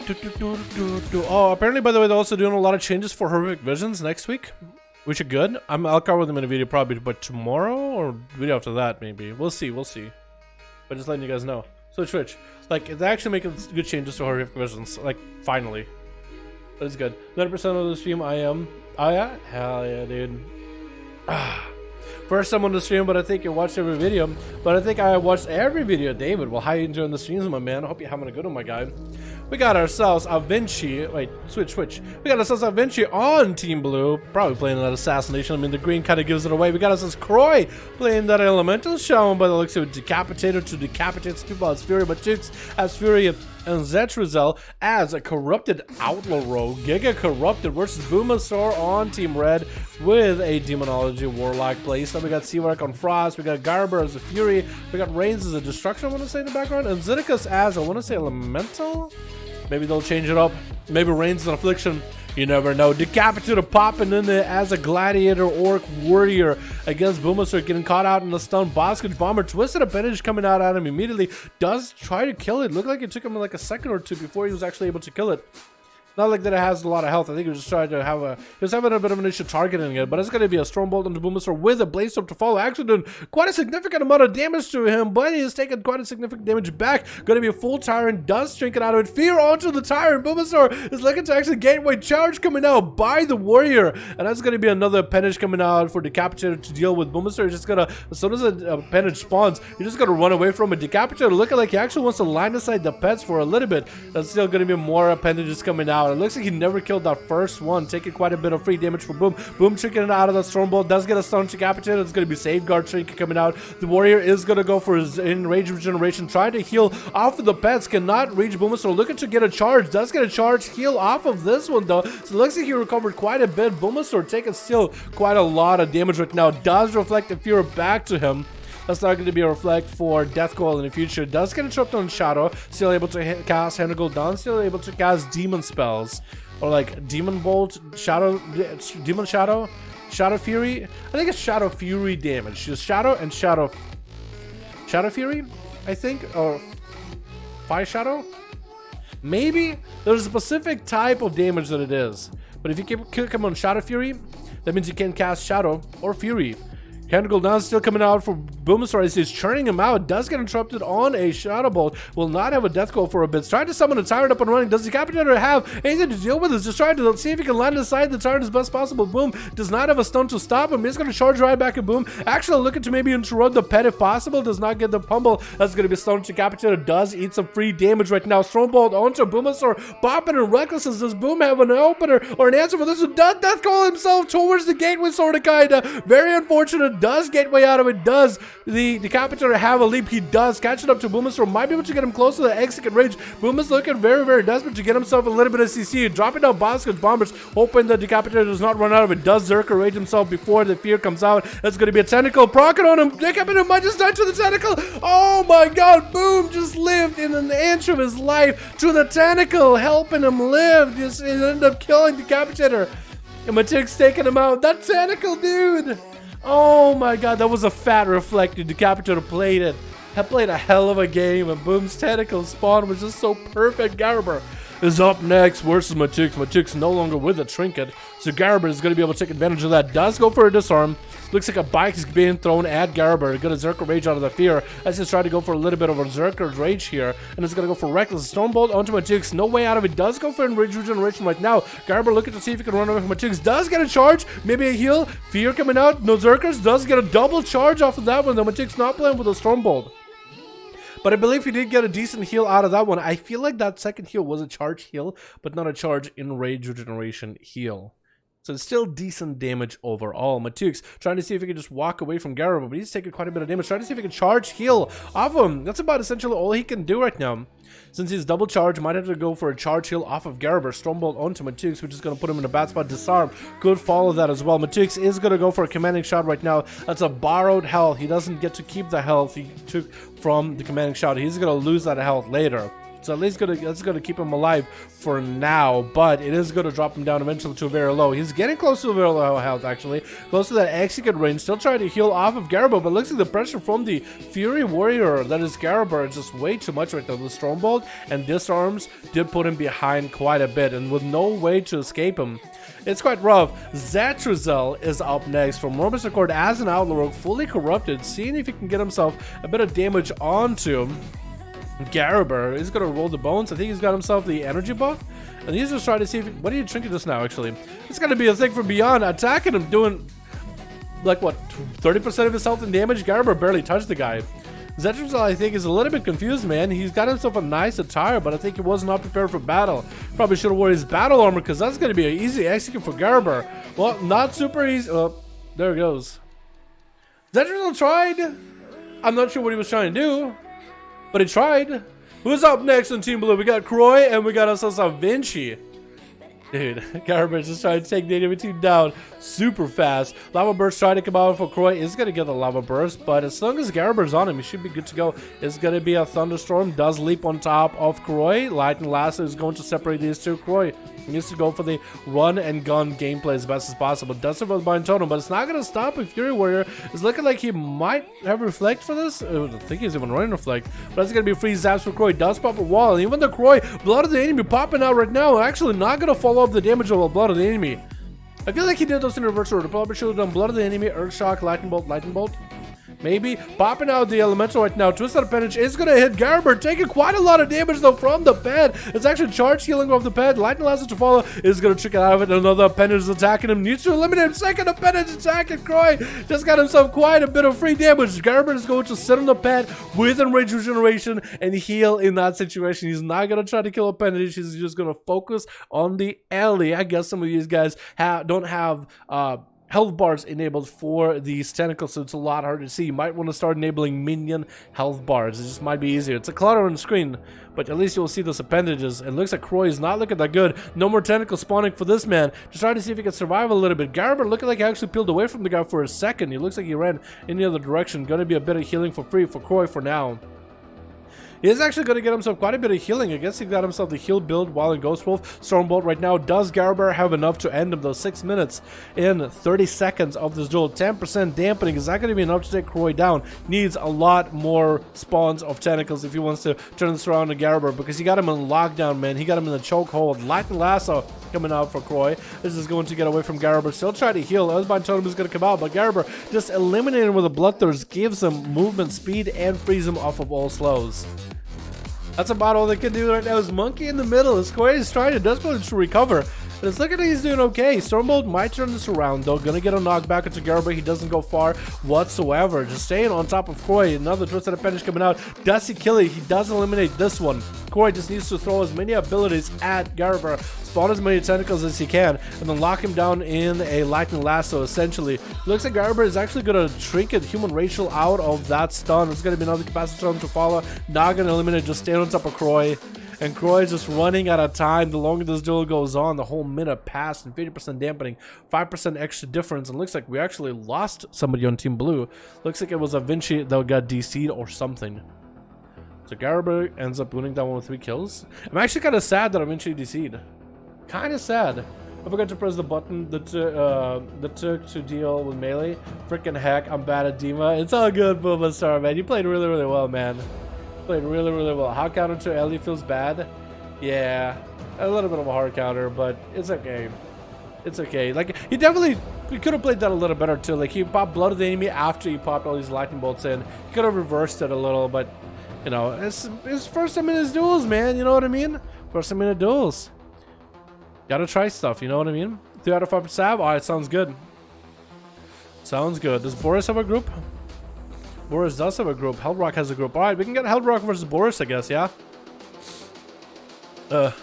Oh, apparently, by the way, they're also doing a lot of changes for Horrific Visions next week, which are good. I'll cover them in a video probably, but tomorrow or video after that, maybe. We'll see. We'll see. But just letting you guys know. So Twitch, like, they're actually making good changes to Horrific Visions, like, finally. But it's good. 90% of the stream I am. Oh yeah? Hell yeah, dude. First time on the stream, but I think you watched every video. But I think I watched every video, David. Well, how you enjoying the streams, my man? I hope you're having a good one, my guy. We got ourselves a Vinci. Wait, switch. We got ourselves a Vinci on Team Blue. Probably playing that Assassination. I mean, the green kind of gives it away. We got ourselves Croy playing that Elemental Shaman by the looks of it. Decapitator to decapitate people as Fury, but Chicks as Fury and Zetrizel as a corrupted outlaw rogue. Giga corrupted versus Boomasaur on Team Red with a Demonology Warlock place. Then we got Seawork on Frost. We got Garber as a Fury. We got Reigns as a Destruction, I want to say, in the background. And Zidicus as, I want to say, Elemental? Maybe they'll change it up. Maybe Reigns is an Affliction. You never know. Decapitator popping in there as a Gladiator Orc Warrior against Boomasaur, getting caught out in the stun. Boskage Bomber, Twisted Appendage coming out at him immediately. Does try to kill it. Looked like it took him like a second or two before he was actually able to kill it. Not like that it has a lot of health. I think he was just trying to have a... He was having a bit of an issue targeting it. But it's going to be a Stormbolt onto Boomasaur with a Blaze Storm to follow. Actually doing quite a significant amount of damage to him. But he has taken quite a significant damage back. Going to be a full Tyrant. Does drink it out of it. Fear onto the Tyrant. Boomasaur is looking to actually Gateway Charge coming out by the Warrior. And that's going to be another appendage coming out for Decapitator to deal with. Boomasaur is just going to... As soon as an appendage spawns, you're just going to run away from it. Decapitator looking like he actually wants to line aside the pets for a little bit. That's still going to be more appendages coming out. It looks like he never killed that first one, taking quite a bit of free damage for Boom. Boom tricking it out of the Stormbolt, does get a stun Decapitator. It's going to be Safeguard Trick coming out. The Warrior is going to go for his Enrage Regeneration, trying to heal off of the pets, cannot reach Boomasaur, looking to get a charge, does get a charge, heal off of this one though, so it looks like he recovered quite a bit. Boomasaur taking still quite a lot of damage right now, does reflect the fear back to him. That's not going to be a reflect for Death Coil in the future. Does get interrupted on Shadow, still able to cast Hand Down, still able to cast Demon spells. Or like Demon Bolt, Shadow, Demon Shadow, Shadow Fury. I think it's Shadow Fury damage. Just Shadow and Shadow Fury, I think, or Fire Shadow. Maybe there's a specific type of damage that it is. But if you kill him on Shadow Fury, that means you can cast Shadow or Fury. Canticle Down still coming out for Boomasaur as he's churning him out. Does get interrupted on a Shadow Bolt. Will not have a Death Coil for a bit. Trying to summon a Tyrant up and running. Does the Decapitator have anything to deal with? Is just trying to see if he can land aside the Tyrant as best possible. Boom does not have a stun to stop him. He's going to charge right back at Boom. Actually looking to maybe interrupt the pet if possible. Does not get the pummel. That's going to be stunned. Decapitator does eat some free damage right now. Stormbolt onto Boomasaur. Bopping and Reckless. Does Boom have an opener or an answer for this? Does Death Coil himself towards the Gateway, sort of kinda. Very unfortunate. Does Gateway out of it, does the Decapitator have a leap? He does. Catch it up to Boomerstone. Might be able to get him close to the execute range. Boomer's looking very, very desperate to get himself a little bit of CC. Dropping down Basket Bombers, hoping the Decapitator does not run out of it. Does Zerker rage himself before the fear comes out? That's going to be a tentacle. Proccing on him. Decapitator might just die to the tentacle. Oh my god. Boom. Just lived in an inch of his life to the tentacle, helping him live. Just ended up killing the Decapitator. And Matik's taking him out. That tentacle, dude. Oh my god, that was a fat reflected. Decapitator played it. Had played a hell of a game, and Boom's tentacle spawn was just so perfect. Garber is up next versus Matix. Matix no longer with a trinket, so Garber is going to be able to take advantage of that. Does go for a disarm. Looks like a bike is being thrown at Garber. Got a Zerker Rage out of the fear. As he's trying to go for a little bit of a Zerker Rage here. And it's going to go for Reckless. Stormbolt onto Matix. No way out of it. Does go for Enrage Regeneration right now. Garber looking to see if he can run away from Matix. Does get a charge. Maybe a heal. Fear coming out. No Zerkers. Does get a double charge off of that one. The Matix not playing with a Stormbolt. But I believe he did get a decent heal out of that one. I feel like that second heal was a charge heal, but not a charge Enrage Regeneration heal. So it's still decent damage overall. Matux trying to see if he can just walk away from Garber, but he's taking quite a bit of damage. Trying to see if he can charge heal off him. That's about essentially all he can do right now. Since he's double charged, might have to go for a charge heal off of Garber. Stormbolt onto Matux, which is going to put him in a bad spot. Disarm could follow that as well. Matux is going to go for a commanding shot right now. That's a borrowed health. He doesn't get to keep the health he took from the commanding shot. He's going to lose that health later. So at least that's going to keep him alive for now, but it is going to drop him down eventually to a very low. He's getting close to a very low health, actually. Close to that execute range. Still trying to heal off of Garber, but looks like the pressure from the Fury Warrior that is Garber is just way too much right now. The Stormbolt and Disarms did put him behind quite a bit, and with no way to escape him. It's quite rough. Zatrazel is up next from Morbus Record as an Outlaw Rogue, fully corrupted, seeing if he can get himself a bit of damage onto Garber. He's gonna roll the bones. I think he's got himself the energy buff, and he's just trying to see if what are you drinking just now? Actually, it's gonna be a thing from beyond attacking him, doing like what 30% of his health and damage. Garber barely touched the guy. Zetrazel, I think, is a little bit confused, man. He's got himself a nice attire, but I think he was not prepared for battle. Probably should have worn his battle armor, because that's gonna be an easy execute for Garber. Well, not super easy. Oh, there it goes. Zetrazel tried. I'm not sure what he was trying to do, but he tried. Who's up next on Team Blue? We got Croy and we got ourselves a Vinci. Dude, Garber is just trying to take the enemy team down super fast. Lava Burst trying to come out for Croy. Is going to get the Lava Burst, but as long as Garber's on him, he should be good to go. It's going to be a Thunderstorm. Does leap on top of Croy. Lightning Lasso is going to separate these two. Croy needs to go for the run and gun gameplay as best as possible. Does survive the Bind Totem, but it's not going to stop if Fury Warrior is looking like he might have Reflect for this. I think he's even running Reflect, but that's going to be free zaps for Croy. Does pop a wall, and even the Croy, Blood of the Enemy popping out right now, actually not going to follow up the damage of the Blood of the Enemy. I feel like he did those in reverse order. Probably should have done Blood of the Enemy, Earth Shock, Lightning Bolt. Maybe popping out the elemental right now. Twisted Appendage is going to hit Garber, taking quite a lot of damage though from the pad. It's actually charge healing off the pad. Lightning Lasso to follow is going to trick it out of it. Another appendage is attacking him. Needs to eliminate him. Second appendage attacking Croy. Just got himself quite a bit of free damage. Garber is going to sit on the pad with Enrage Regeneration and heal in that situation. He's not going to try to kill appendage. He's just going to focus on the alley. I guess some of these guys don't have health bars enabled for these tentacles, so it's a lot harder to see. You might want to start enabling minion health bars. It just might be easier. It's a clutter on the screen, but at least you'll see those appendages. It looks like Croy is not looking that good. No more tentacles spawning for this man. Just trying to see if he can survive a little bit. Garber looking like he actually peeled away from the guy for a second. He looks like he ran in the other direction. Going to be a bit of healing for free for Croy for now. He is actually going to get himself quite a bit of healing. I guess he got himself the heal build while in Ghost Wolf. Stormbolt right now. Does Garber have enough to end him those 6 minutes in 30 seconds of this duel? 10% dampening. Is that going to be enough to take Croy down? Needs a lot more spawns of tentacles if he wants to turn this around to Garber, because he got him in lockdown, man. He got him in the chokehold. Lightning Lasso coming out for Croy. This is going to get away from Garber. Still try to heal. Earthbind Totem is going to come out, but Garber just eliminating him with a Bloodthirst gives him movement speed and frees him off of all slows. That's about all they can do right now. Is Monkey in the middle. As Croy is trying to desperately to recover. But it's looking like he's doing okay. Stormbolt might turn this around though. Gonna get a knockback into Gerber. He doesn't go far whatsoever. Just staying on top of Koi. Another Twisted Appendage coming out. Does he kill it? He does eliminate this one. Koi just needs to throw as many abilities at Gerber, spawn as many tentacles as he can, and then lock him down in a lightning lasso. Essentially, looks like Gerber is actually gonna trinket human Rachel out of that stun. It's gonna be another capacitor to follow. Not gonna eliminate. Just stay on top of Croy. And Croy is just running out of time. The longer this duel goes on, the whole minute passed, and 50% dampening, 5% extra difference. And looks like we actually lost somebody on Team Blue. Looks like it was a Vinci that got DC'd or something. So Gerber ends up winning that one with 3 kills. I'm actually kind of sad that I Vinci DC'd. Kind of sad. I forgot to press the button that took to deal with melee. Freaking heck, I'm bad at Dima. It's all good, Booba Star, man. You played really, really well, man. Played really, really well. How counter to Ellie feels bad? Yeah, a little bit of a hard counter, but it's okay. It's okay. Like, he could have played that a little better too. Like, he popped blood of the enemy after he popped all these lightning bolts in. He could have reversed it a little, but you know, it's his first time in his duels, man. You know what I mean? First time in the duels. Gotta try stuff. You know what I mean? 3 out of 5 for Sav. All right, sounds good. Sounds good. Does Boris have a group? Boris does have a group. Hellrock has a group. Alright, we can get Hellrock versus Boris, I guess, yeah? Let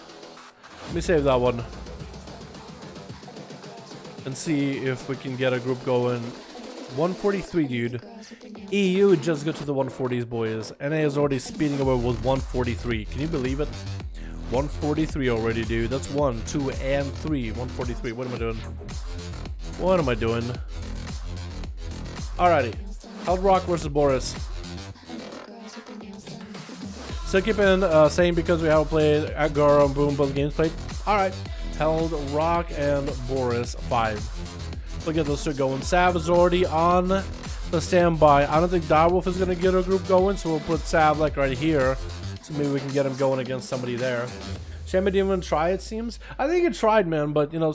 me save that one. And see if we can get a group going. 143, dude. EU just got to the 140s, boys. NA is already speeding away with 143. Can you believe it? 143 already, dude. That's 1, 2, and 3. 143. What am I doing? What am I doing? Alrighty. Hellrock versus Boris. So keeping saying because we haven't played Agora and Boom, both games played. Alright. Hellrock and Boris 5. Look at those two going. Sav is already on the standby. I don't think Direwolf is going to get a group going, so we'll put Sav like right here. So maybe we can get him going against somebody there. Shame I didn't even try, it seems. I think it tried, man, but you know,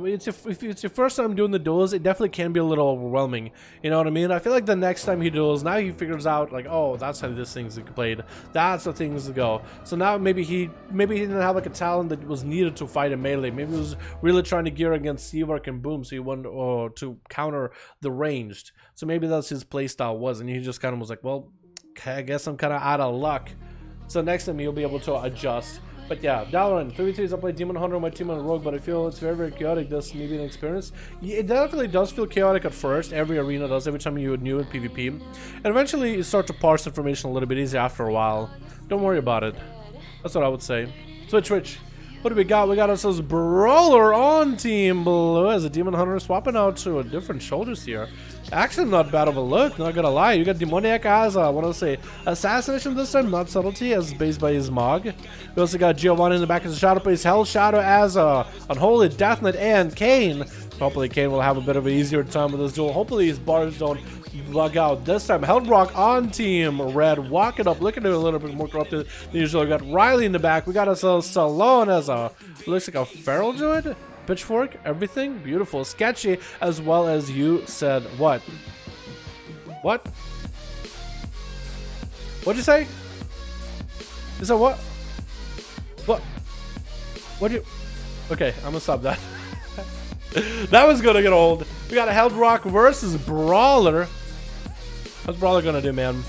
if it's your first time doing the duels, it definitely can be a little overwhelming. You know what I mean? I feel like the next time he duels, now he figures out like, oh, that's how this thing's played. That's the things to go. So now maybe he didn't have like a talent that was needed to fight a melee. Maybe he was really trying to gear against Seavark and Boom, so he wanted to counter the ranged. So maybe that's his playstyle was, and he just kind of was like, well, okay, I guess I'm kind of out of luck. So next time he'll be able to adjust. But yeah, Dalaran, 3v3s, I play Demon Hunter on my team on Rogue, but I feel it's very, very chaotic. This maybe an experience. It definitely does feel chaotic at first. Every arena does, every time you new in PvP. And eventually you start to parse information a little bit easier after a while. Don't worry about it. That's what I would say. Switch. What do we got? We got ourselves Brawler on Team Blue as a Demon Hunter swapping out to a different shoulders here. Actually, not bad of a look, not gonna lie. You got Demoniac as I want to say Assassination this time, not Subtlety, as based by his Mog. We also got Giovanni in the back as a Shadow Plays Hell Shadow as a Unholy Death Knight and Kane. Hopefully, Kane will have a bit of an easier time with this duel. Hopefully, his bars don't bug out this time. Hellrock on Team Red, walking up, looking to a little bit more corrupted than usual. We got Riley in the back. We got ourselves Salon as a looks like a feral druid. Pitchfork, everything beautiful, sketchy, as well as you said. What? What'd you say? You said what? What'd you? Okay, I'm gonna stop that. That was gonna get old. We got a Hellrock versus Brawler. What's Brawler gonna do, man?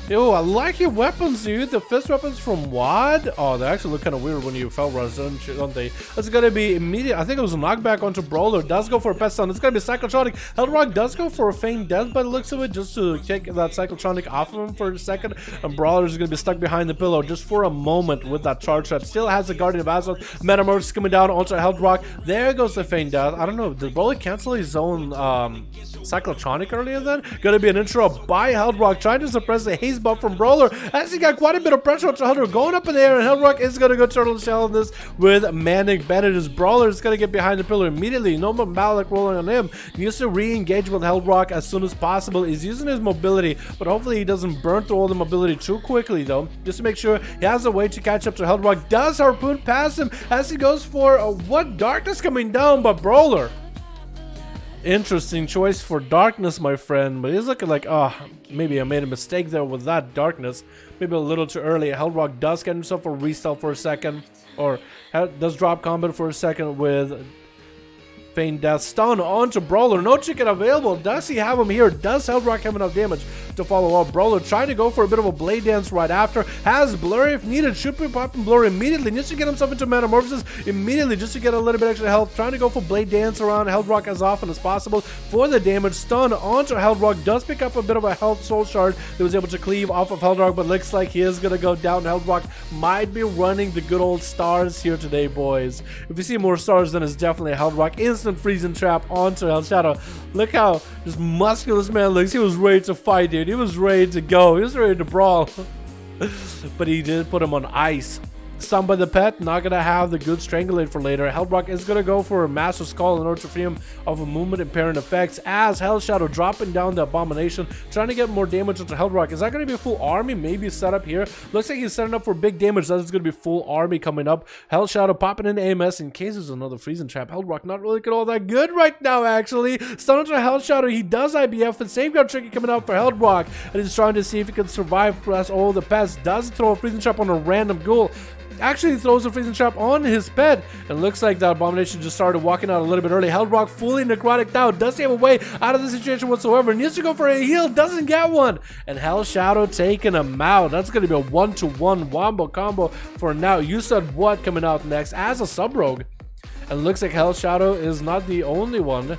Yo, I like your weapons, dude. The fist weapons from WAD. Oh, they actually look kind of weird when you fell rush, don't they? It's gonna be immediate. I think it was a knockback onto Brawler. Does go for a pet stun. It's gonna be Cyclotronic. Hellrock does go for a feigned death by the looks of it, just to take that Cyclotronic off of him for a second. And Brawler is gonna be stuck behind the pillow just for a moment with that charge trap. Still has the Guardian of Azeroth. Metamorph coming down onto Hellrock. There goes the feigned death. I don't know. Did Brawler cancel his own Cyclotronic earlier then? Gonna be an intro by Hellrock trying to suppress the haze buff from Brawler as he got quite a bit of pressure onto Hellrock going up in the air, and Hellrock is gonna go turtle shell in this with Manic Bandit. His Brawler is gonna get behind the pillar immediately. No more Malik rolling on him. He needs to re-engage with Hellrock as soon as possible. He's using his mobility, but hopefully he doesn't burn through all the mobility too quickly though, just to make sure he has a way to catch up to Hellrock. Does Harpoon pass him as he goes for what? Darkness coming down, but Brawler Interesting choice for darkness, my friend, but he's looking like, oh, maybe I made a mistake there with that darkness. Maybe a little too early. Hellrock does get himself a restyle for a second, or does drop combat for a second with Feign Death. Stun onto Brawler. No chicken available. Does he have him here? Does Hellrock have enough damage to follow up? Brawler trying to go for a bit of a blade dance right after. Has Blurry if needed. Should be popping Blurry immediately. Needs to get himself into Metamorphosis immediately just to get a little bit extra health. Trying to go for blade dance around Hellrock as often as possible for the damage. Stun onto Hellrock. Does pick up a bit of a health soul shard that was able to cleave off of Hellrock, but looks like he is going to go down. Hellrock might be running the good old stars here today, boys. If you see more stars, then it's definitely Hellrock. Instant freezing trap onto El Shadow. Look how this musculous man looks. He was ready to fight, dude. He was ready to go. He was ready to brawl. But he did put him on ice. Stunned by the pet, not gonna have the good strangulate for later. Hellrock is gonna go for a Master Skull in order to free him of a movement impairing effects as Hell Shadow dropping down the Abomination, trying to get more damage onto Hellrock. Is that gonna be a full army? Maybe set up here. Looks like he's setting up for big damage. That's gonna be full army coming up. Hell Shadow popping in AMS in case there's another freezing trap. Hellrock not really all that good right now, actually. Stun onto Hell Shadow. He does IBF. The safeguard tricky coming out for Hellrock, and he's trying to see if he can survive plus all the pets. Does throw a freezing trap on a random ghoul. Actually throws a freezing trap on his pet, and looks like the Abomination just started walking out a little bit early. Hellrock fully necrotic down. Does he have a way out of the situation whatsoever? Needs to go for a heal. Doesn't get one. And Hell Shadow taking him out. That's going to be a 1-to-1 wombo combo for now. You said what coming out next as a sub-rogue. And looks like Hell Shadow is not the only one.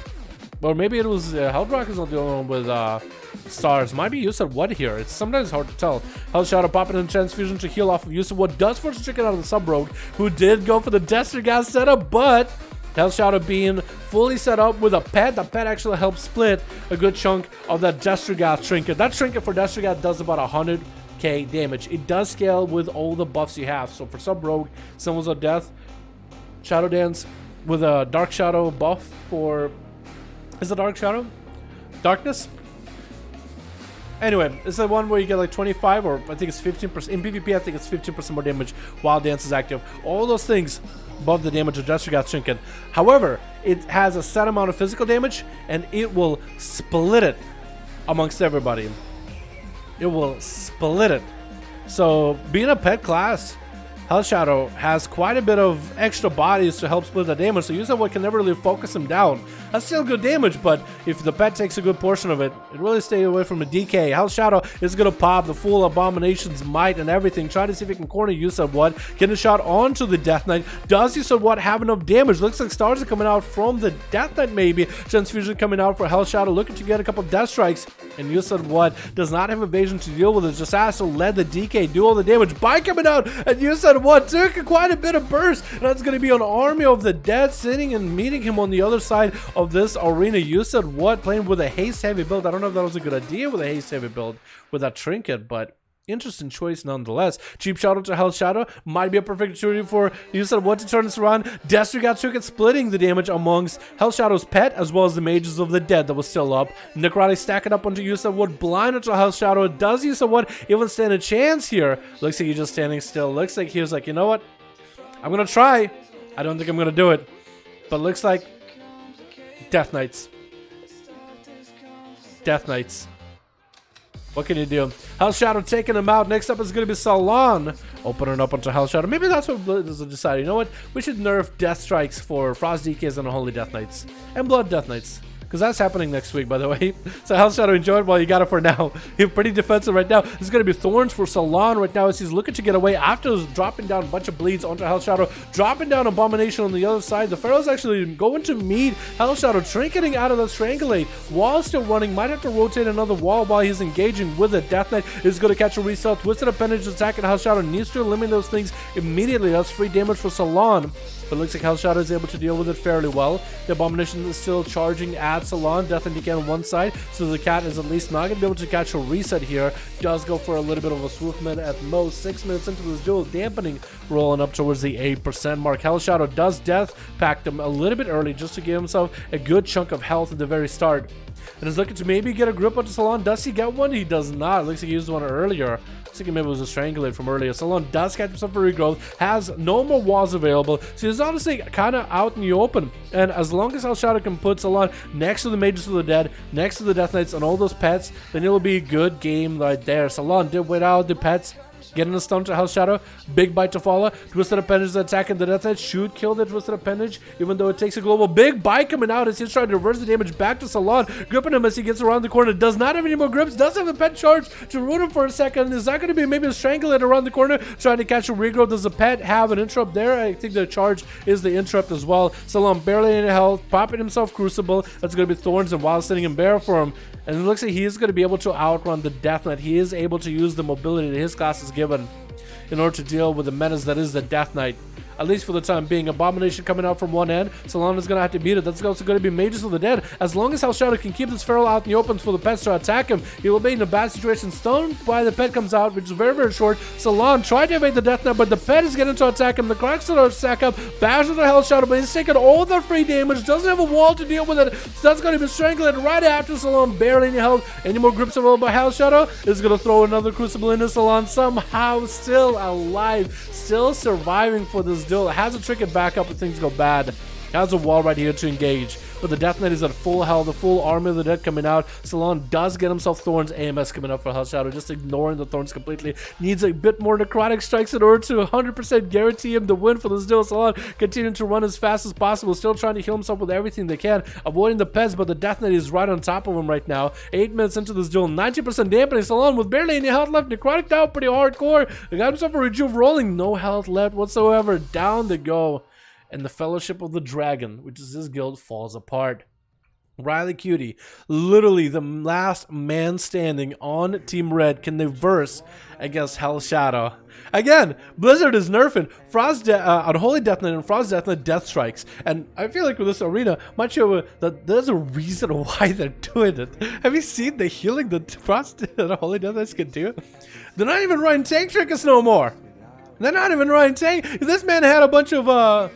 Or maybe it was Hellrock is not the only one with stars. Might be Use of what here. It's sometimes hard to tell. Hell Shadow popping in transfusion to heal off of Use of what. Does force a chicken out of the sub rogue, who did go for the Destergas setup, but Hell Shadow being fully set up with a pet. The pet actually helps split a good chunk of that Destergas trinket. That trinket for Destergas does about 100k damage. It does scale with all the buffs you have. So for sub rogue, Symbols of Death, Shadow Dance with a Dark Shadow buff for. Is it Dark Shadow? Darkness? Anyway, it's the one where you get like 25 or I think it's 15%. In PvP, I think it's 15% more damage while Dance is active. All those things above the damage of Destergas Trinket. However, it has a set amount of physical damage and it will split it amongst everybody. It will split it. So, being a pet class, Hell Shadow has quite a bit of extra bodies to help split the damage, so Use of what can never really focus him down. That's still good damage, but if the pet takes a good portion of it, it really stays away from a DK. Hell Shadow is going to pop the full Abomination's might and everything, try to see if he can corner Use of what, get a shot onto the Death Knight. Does Use of what have enough damage? Looks like stars are coming out from the Death Knight maybe. Transfusion coming out for Hell Shadow, looking to get a couple Death Strikes, and Use of what does not have evasion to deal with it, just has to let the DK do all the damage. By coming out, and Use of what took quite a bit of burst, and that's going to be an army of the dead sitting and meeting him on the other side of this arena. You said what, playing with a haste heavy build. I don't know if that was a good idea with a haste heavy build with that trinket, but interesting choice nonetheless. Cheap shout out to Hell Shadow, might be a perfect opportunity for You said what to turn this around. Destergas Trinket splitting the damage amongst Hell Shadow's pet as well as the mages of the dead that was still up. Necrotic stacking up onto You said what, blind onto Hell Shadow. Does You said what even stand a chance here? Looks like he's just standing still. Looks like he was like, you know what, I'm gonna try. I don't think I'm gonna do it, but looks like Death Knights. Death Knights. What can you do? Hell Shadow taking him out. Next up is going to be Salon. Opening up onto Hell Shadow. Maybe that's what Blizzard decided. You know what? We should nerf Death Strikes for Frost DKs and Unholy Death Knights. And Blood Death Knights. Because that's happening next week, by the way. So Hell Shadow, enjoy it while you got it for now. He's pretty defensive right now. This is going to be Thorns for Salon right now as he's looking to get away after dropping down a bunch of bleeds onto Hell Shadow. Dropping down Abomination on the other side. The Pharaoh's actually going to meet Hell Shadow, trinketing out of the Strangulate. Wall still running. Might have to rotate another wall while he's engaging with a Death Knight. Is going to catch a resell. Twisted Appendage attack, and Hell Shadow needs to eliminate those things immediately. That's free damage for Salon. But it looks like Hell Shadow is able to deal with it fairly well. The Abomination is still charging at Salon. Death and DK on one side, so the cat is at least not going to be able to catch a reset here. Does go for a little bit of a swoopment at most. 6 minutes into this duel, dampening, rolling up towards the 8% mark. Hell Shadow does death pack them a little bit early just to give himself a good chunk of health at the very start. And is looking to maybe get a grip onto Salon. Does he get one? He does not. It looks like he used one earlier. I think maybe it was a strangulate from earlier. Salon does catch himself a regrowth, has no more walls available, so he's honestly kind of out in the open. And as long as El Shadow can put Salon next to the Mages of the Dead, next to the Death Knights, and all those pets, then it'll be a good game right there. Salon did wait out the pets, getting a stun to Hell Shadow, big bite to follow, Twisted Appendage attacking the Death Knight, should kill the Twisted Appendage, even though it takes a global. Big bite coming out as he's trying to reverse the damage back to Salon, gripping him as he gets around the corner, does not have any more grips, does have the pet charge to root him for a second. Is that going to be maybe a strangulate around the corner, trying to catch a regrowth? Does the pet have an interrupt there? I think the charge is the interrupt as well. Salon barely in health, popping himself Crucible, that's going to be Thorns and Wild Sitting in Bear for him. And it looks like he is going to be able to outrun the Death Knight. He is able to use the mobility that his class is given in order to deal with the menace that is the Death Knight. At least for the time being. Abomination coming out from one end. Salon is going to have to beat it. That's also going to be Mages of the Dead. As long as Hell Shadow can keep this Feral out in the open for the pets to attack him, he will be in a bad situation. Stunned by the pet comes out, which is very, very short. Salon tried to evade the Death Knight, but the pet is getting to attack him. The Cracks are attack up, bashes the Hell Shadow, but he's taking all the free damage, doesn't have a wall to deal with it. So that's going to be strangulated right after Salon, barely any health. Any more grips available by Hell Shadow is going to throw another Crucible into Salon. Somehow still alive, still surviving for this duel. It has a trick back up if things go bad. Has a wall right here to engage, but the Death Knight is at full health, the full Army of the Dead coming out. Salon does get himself Thorns, AMS coming up for Hell Shadow, just ignoring the Thorns completely. Needs a bit more necrotic strikes in order to 100% guarantee him the win for this duel. Salon continuing to run as fast as possible, still trying to heal himself with everything they can, avoiding the pets, but the Death Knight is right on top of him right now. 8 minutes into this duel, 90% dampening. Salon with barely any health left, necrotic down pretty hardcore. He got himself a rejuve rolling, no health left whatsoever. Down they go. And the Fellowship of the Dragon, which is his guild, falls apart. Riley Cutie, literally the last man standing on Team Red, can they verse against Hell Shadow. Again, Blizzard is nerfing Frost Unholy Death Knight and Frost Death Knight Death Strikes. And I feel like with this arena, might show that there's a reason why they're doing it. Have you seen the healing that Frost and Unholy Death Knights can do? They're not even running tank triggers no more. They're not even running tank. This man had a bunch of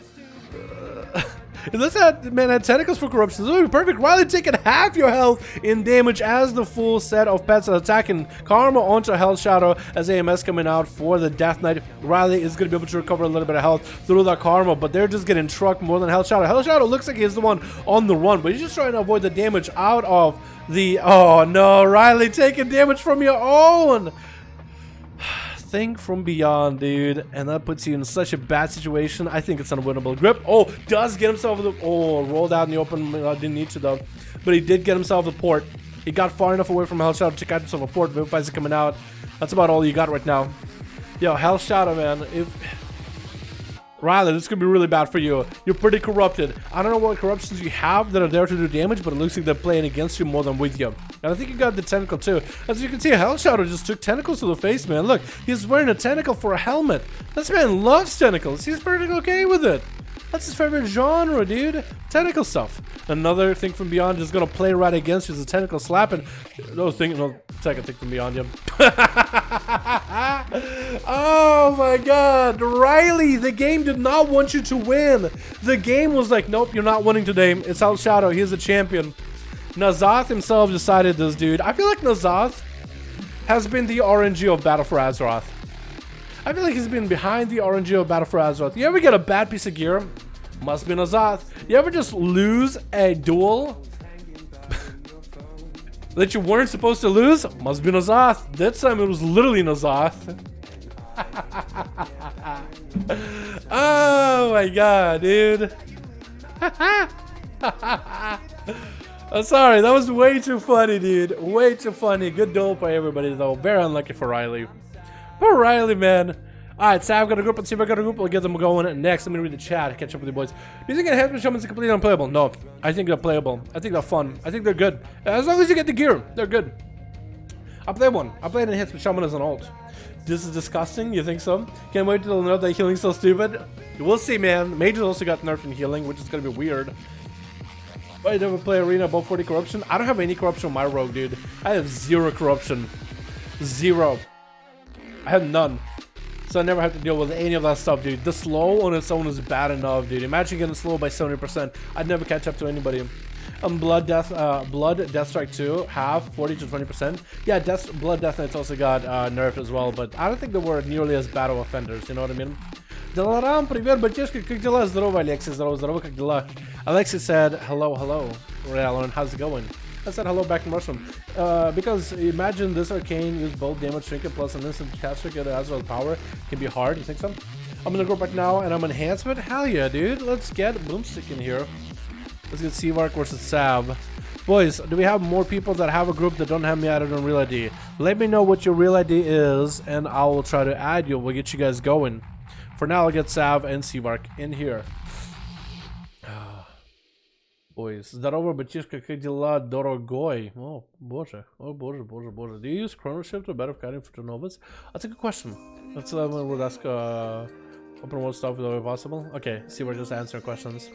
if this man had tentacles for corruption, this would be perfect. Riley taking half your health in damage as the full set of pets are attacking Karma onto Hell Shadow as AMS coming out for the Death Knight. Riley is going to be able to recover a little bit of health through that Karma, but they're just getting trucked more than Hell Shadow. Hell Shadow looks like he's the one on the run, but he's just trying to avoid the damage out of the... Oh no, Riley taking damage from your own! Think from beyond, dude, and that puts you in such a bad situation. I think it's unwinnable. Grip, oh, does get himself the, oh, rolled out in the open. Didn't need to though, but he did get himself the port. He got far enough away from Hell Shadow to catch himself a port. Vivify's coming out. That's about all you got right now. Yo, Hell Shadow, man. Riley, this could be really bad for you. You're pretty corrupted. I don't know what corruptions you have that are there to do damage, but it looks like they're playing against you more than with you. And I think you got the tentacle too. As you can see, Hell Shadow just took tentacles to the face, man. Look, he's wearing a tentacle for a helmet. This man loves tentacles. He's pretty okay with it. That's his favorite genre, dude. Tentacle stuff. Another thing from beyond is gonna play right against you. Is a tentacle slapping. Second thing from beyond you. Oh my god, Riley, the game did not want you to win. The game was like, nope, you're not winning today. It's Hell Shadow, he's the champion. Nazoth himself decided this, dude. I feel like Nazoth has been the RNG of Battle for Azeroth. I feel like he's been behind the RNG of Battle for Azeroth. You ever get a bad piece of gear? Must be Nazoth. You ever just lose a duel that you weren't supposed to lose? Must be Nazoth. This time it was literally Nazoth. Oh my god, dude. I'm sorry, that was way too funny, dude. Way too funny. Good duel for everybody, though. Very unlucky for Riley. Poor Riley, man. Alright, so I've got a group. Let's see if I got a group. We'll get them going. Next, let me read the chat. Catch up with you boys. Do you think enhancement summons are completely unplayable? No. I think they're playable. I think they're fun. I think they're good. As long as you get the gear, they're good. I play one. I played enhancement shaman as an alt. This is disgusting. You think so? Can't wait till they'll know that healing's so stupid. We'll see, man. Mages also got nerfed in healing, which is gonna be weird. I never play arena above 40 corruption. I don't have any corruption on my rogue, dude. I have 0 corruption. 0. I have none. So I never have to deal with any of that stuff, dude. The slow on its own is bad enough, dude. Imagine getting slow by 70%. I'd never catch up to anybody. Blood Death Strike 2 half 40 to 20%. Yeah, Blood Death Knight's also got nerfed as well, but I don't think they were nearly as bad of offenders, you know what I mean? Dalaran, привет, братишка, как дела? Здорово, Alexis, здорово, как дела? Alexis said, hello, Realon, how's it going? I said hello back in Russian. Because imagine this arcane use both damage trinket plus an instant cast trick at Azeroth power. Can be hard, you think so? I'm gonna go back now and I'm enhancement. Hell yeah, dude. Let's get Boomstick in here. Let's get Seavark versus Sav. Boys, do we have more people that have a group that don't have me added on Real ID? Let me know what your Real ID is and I will try to add you. We'll get you guys going. For now, I'll get Sav and Seavark in here. Boys, здорово, братишка, как дела, дорогой? Oh, боже. Do you use Chrono Shift or better guiding for Novas? That's a good question. That's what I would ask. I'll promote stuff whenever possible. Okay, Seavark just answering questions.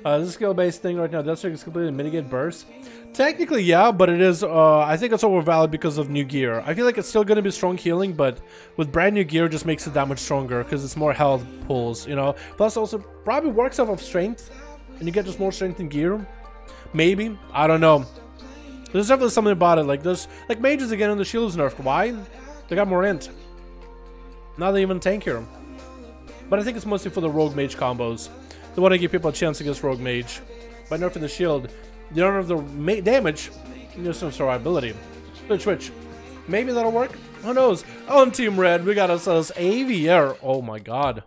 This is a skill-based thing right now. Death Strike is completely mitigate burst. Technically, yeah, but it is. I think it's overvalued because of new gear. I feel like it's still going to be strong healing, but with brand new gear, just makes it that much stronger because it's more health pulls, you know. Plus, also probably works off of strength, and you get just more strength in gear. Maybe, I don't know. There's definitely something about it. Like there's like mages again, and the shield is nerfed. Why? They got more int. Now they even tankier. But I think it's mostly for the rogue mage combos. They want to give people a chance against rogue mage. By nerfing the shield, you don't have the damage, you just have survivability. Switch. Maybe that'll work. Who knows? On Team Red, we got ourselves AVR. Oh my god.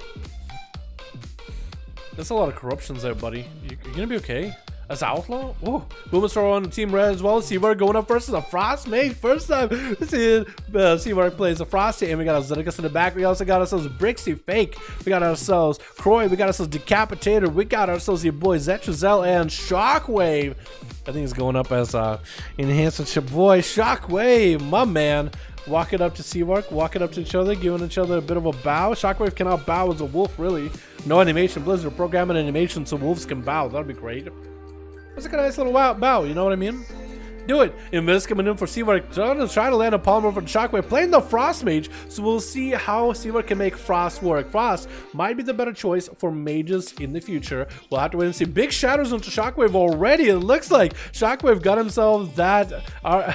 That's a lot of corruptions there, buddy. You're gonna be okay. As Outlaw? Oh, Boomerstore on Team Red as well. Seavark going up versus a Frost mate. First time Seavark plays a Frosty, and we got Zenekas in the back. We also got ourselves Brixie Fake. We got ourselves Croy. We got ourselves Decapitator. We got ourselves your boy Zetrazel and Shockwave. I think he's going up as enhancement your boy Shockwave, my man. Walking up to Seavark, walking up to each other, giving each other a bit of a bow. Shockwave cannot bow as a wolf, really. No animation. Blizzard program an animation so wolves can bow. That'd be great. That's like a nice little bow, you know what I mean? Do it. Invis coming in for Seavark, trying to land a Polymer for the Shockwave, playing the Frost Mage, so we'll see how Seavark can make Frost work. Frost might be the better choice for mages in the future. We'll have to wait and see. Big shadows into Shockwave already. It looks like Shockwave got himself that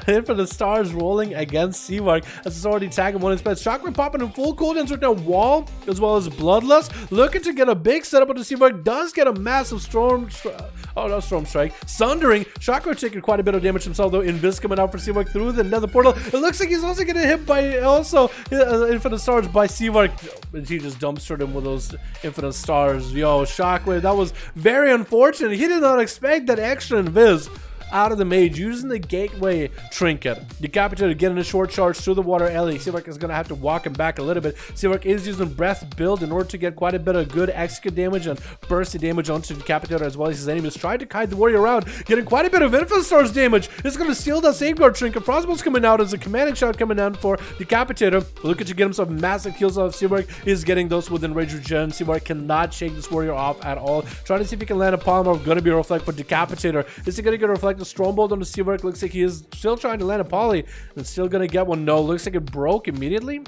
Infinite Stars rolling against Seavark, as it's already tagging one inspect. Shockwave popping in full cooldowns right now. Wall, as well as Bloodlust, looking to get a big setup onto Seavark. Does get a massive Storm Strike. Sundering. Shockwave taking quite a bit of damage himself, though. Invis coming out for Seavark through the nether portal. It looks like he's also getting hit by also Infinite Stars by Seavark. He just dumpstered him with those Infinite Stars. Yo, Shockwave, that was very unfortunate. He did not expect that extra Invis out of the mage, using the gateway trinket. Decapitator getting a short charge through the water alley. Seavark is going to have to walk him back a little bit. Seavark is using breath build in order to get quite a bit of good execute damage and bursty damage onto Decapitator, as well as his enemies. Tried to kite the warrior around, getting quite a bit of Infinite Stars damage. It's going to steal that safeguard trinket. Frostbolt's coming out as a commanding shot coming down for Decapitator. Looking to get himself massive kills off. Seavark is getting those within Rage Regen. Seavark cannot shake this warrior off at all. Trying to see if he can land a Polymer. Going to be a reflect for Decapitator. Is he going to get a reflect? The Strongbolt on the Seavark. Looks like he is still trying to land a poly and still gonna get one. No, looks like it broke immediately.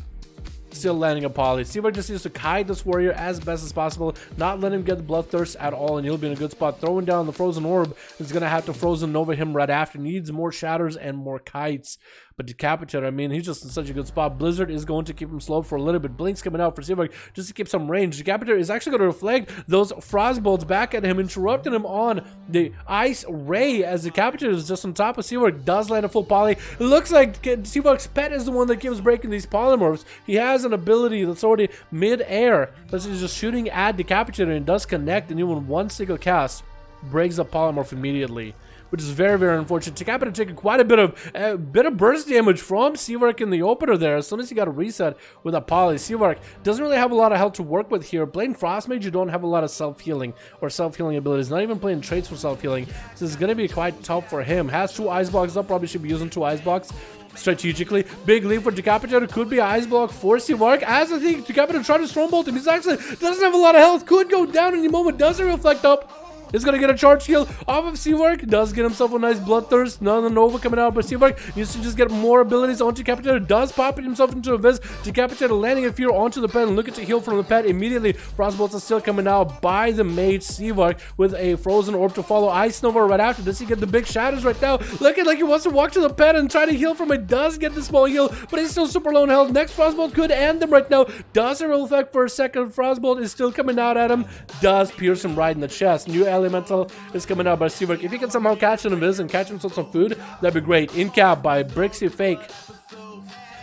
Still landing a poly. Seavark just needs to kite this warrior as best as possible, not let him get the bloodthirst at all, and he'll be in a good spot. Throwing down the frozen orb is gonna have to frozen over him right after. Needs more shatters and more kites. But Decapitator, I mean, he's just in such a good spot. Blizzard is going to keep him slow for a little bit. Blink's coming out for Seavark just to keep some range. Decapitator is actually going to reflect those frost bolts back at him, interrupting him on the ice ray, as Decapitator is just on top of Seavark. Does land a full poly. It looks like Seavark's pet is the one that keeps breaking these polymorphs. He has an ability that's already mid-air, but he's just shooting at Decapitator and does connect, and even one single cast breaks the polymorph immediately, which is very, very unfortunate. Decapitator taking quite a bit of burst damage from Seavark in the opener there. As soon as he got a reset with a poly, Seavark doesn't really have a lot of health to work with here. Playing Frostmage, you don't have a lot of self-healing or self-healing abilities. Not even playing traits for self-healing. So it's going to be quite tough for him. Has 2 ice blocks up. Probably should be using 2 ice blocks strategically. Big lead for Decapitator. Could be an ice block for Seavark, as I think Decapitator tried to Strongbolt him. He's actually doesn't have a lot of health. Could go down any moment. Doesn't reflect up. Is gonna get a charge heal off of Seawork. Does get himself a nice bloodthirst. None of the Nova coming out, but Seawork needs to just get more abilities onto Decapitator. Does pop it himself into a Viz. Decapitator landing a fear onto the pet and looking to heal from the pet immediately. Frostbolts are still coming out by the mage Seawork with a frozen orb to follow. Ice Nova right after. Does he get the big shadows right now? Looking like he wants to walk to the pet and try to heal from it. Does get the small heal, but he's still super low in health. Next Frostbolt could end him right now. Does a real effect for a second. Frostbolt is still coming out at him. Does pierce him right in the chest. New elemental is coming out by Seawork. If he can somehow catch an Invis and catch himself some food, that'd be great. In cap by Brixie Fake.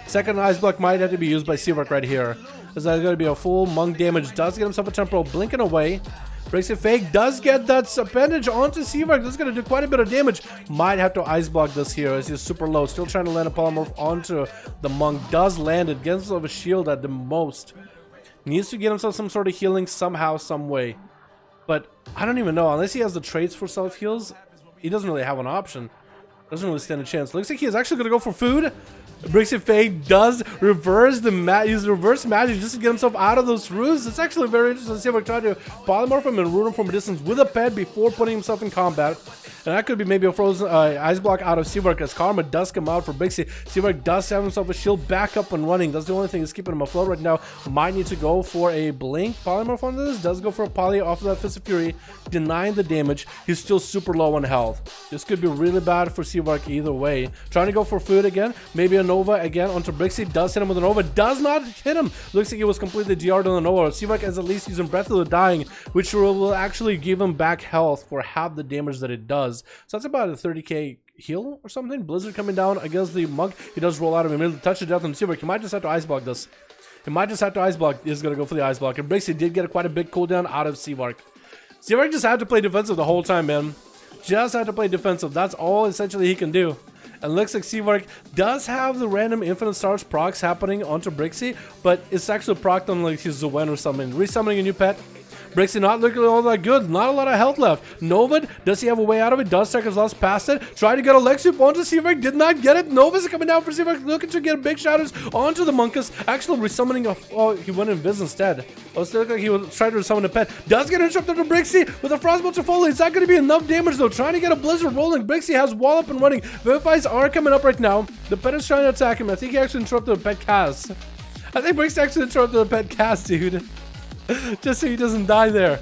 Second ice block might have to be used by Seawork right here. Is that going to be a full monk damage? Does get himself a temporal blinking away. Brixie Fake does get that appendage onto Seawork. This is going to do quite a bit of damage. Might have to ice block this here as he's super low. Still trying to land a polymorph onto the monk. Does land it. Gets himself a shield at the most. Needs to get himself some sort of healing somehow, some way. But I don't even know. Unless he has the traits for self-heals, he doesn't really have an option. Doesn't really stand a chance. Looks like he is actually going to go for food. Brixie Fake does reverse the use reverse magic just to get himself out of those roofs. It's actually very interesting to see if I try to polymorph him and root him from a distance with a pet before putting himself in combat. And that could be maybe a frozen ice block out of Seawork as Karma does come out for Brixie. Seawork does have himself a shield back up and running. That's the only thing that's keeping him afloat right now. Might need to go for a blink polymorph on this. Does go for a poly off of that Fist of Fury, denying the damage. He's still super low on health. This could be really bad for Seawork either way. Trying to go for food again. Maybe a Nova again onto Brixie. Does hit him with a Nova. Does not hit him. Looks like he was completely DR'd on the Nova. Seawork is at least using Breath of the Dying, which will actually give him back health for half the damage that it does. So that's about a 30k heal or something. Blizzard coming down against the monk. He does roll out of him. Touch of death on Seawork. He might just have to ice block this. He might just have to ice block. He's going to go for the ice block. And Brixie did get quite a big cooldown out of Seawork. Seawork just had to play defensive the whole time, man. Just had to play defensive. That's all essentially he can do. And looks like Seawork does have the random Infinite Stars procs happening onto Brixie, but it's actually procced on like his Zowen or something. Resummoning a new pet. Brixie not looking all that good. Not a lot of health left. Novid, does he have a way out of it? Does seconds lost past it. Try to get a leg sweep onto Seawork. Did not get it. Nova's coming down for Seawork. Looking to get big shadows onto the Monkus. Actually resummoning a... Oh, he went in Viz instead. Oh, it looked like he was trying to resummon a pet. Does get interrupted to Brixie with a Frostbolt to follow. It's not going to be enough damage though. Trying to get a Blizzard rolling. Brixie has wall up and running. Verifies are coming up right now. The pet is trying to attack him. I think he actually interrupted the pet cast. I think Brixie actually interrupted the pet cast, dude. Just so he doesn't die there.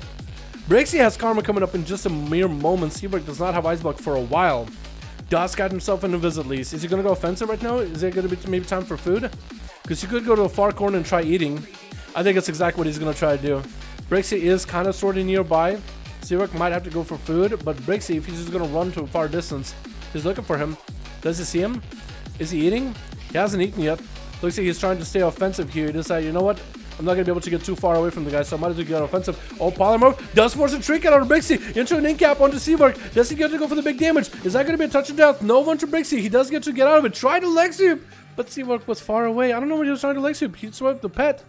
Brixie has Karma coming up in just a mere moment. Seawork does not have Ice Block for a while. Does got himself in a Viz at least. Is he going to go offensive right now? Is it going to be maybe time for food? Because he could go to a far corner and try eating. I think that's exactly what he's going to try to do. Brixie is kind of sort of nearby. Seawork might have to go for food, but Brixie, if he's just going to run to a far distance, he's looking for him. Does he see him? Is he eating? He hasn't eaten yet. Looks like he's trying to stay offensive here. He decided, you know what? I'm not going to be able to get too far away from the guy, so I might as well get offensive. Oh, Polymorph does force a trinket out of Brixie into an in-cap onto Seawork. Does he get to go for the big damage? Is that going to be a touch of death? No one to Brixie. He does get to get out of it. Try to leg sweep, but Seawork was far away. I don't know what he was trying to leg sweep. He swept the pet.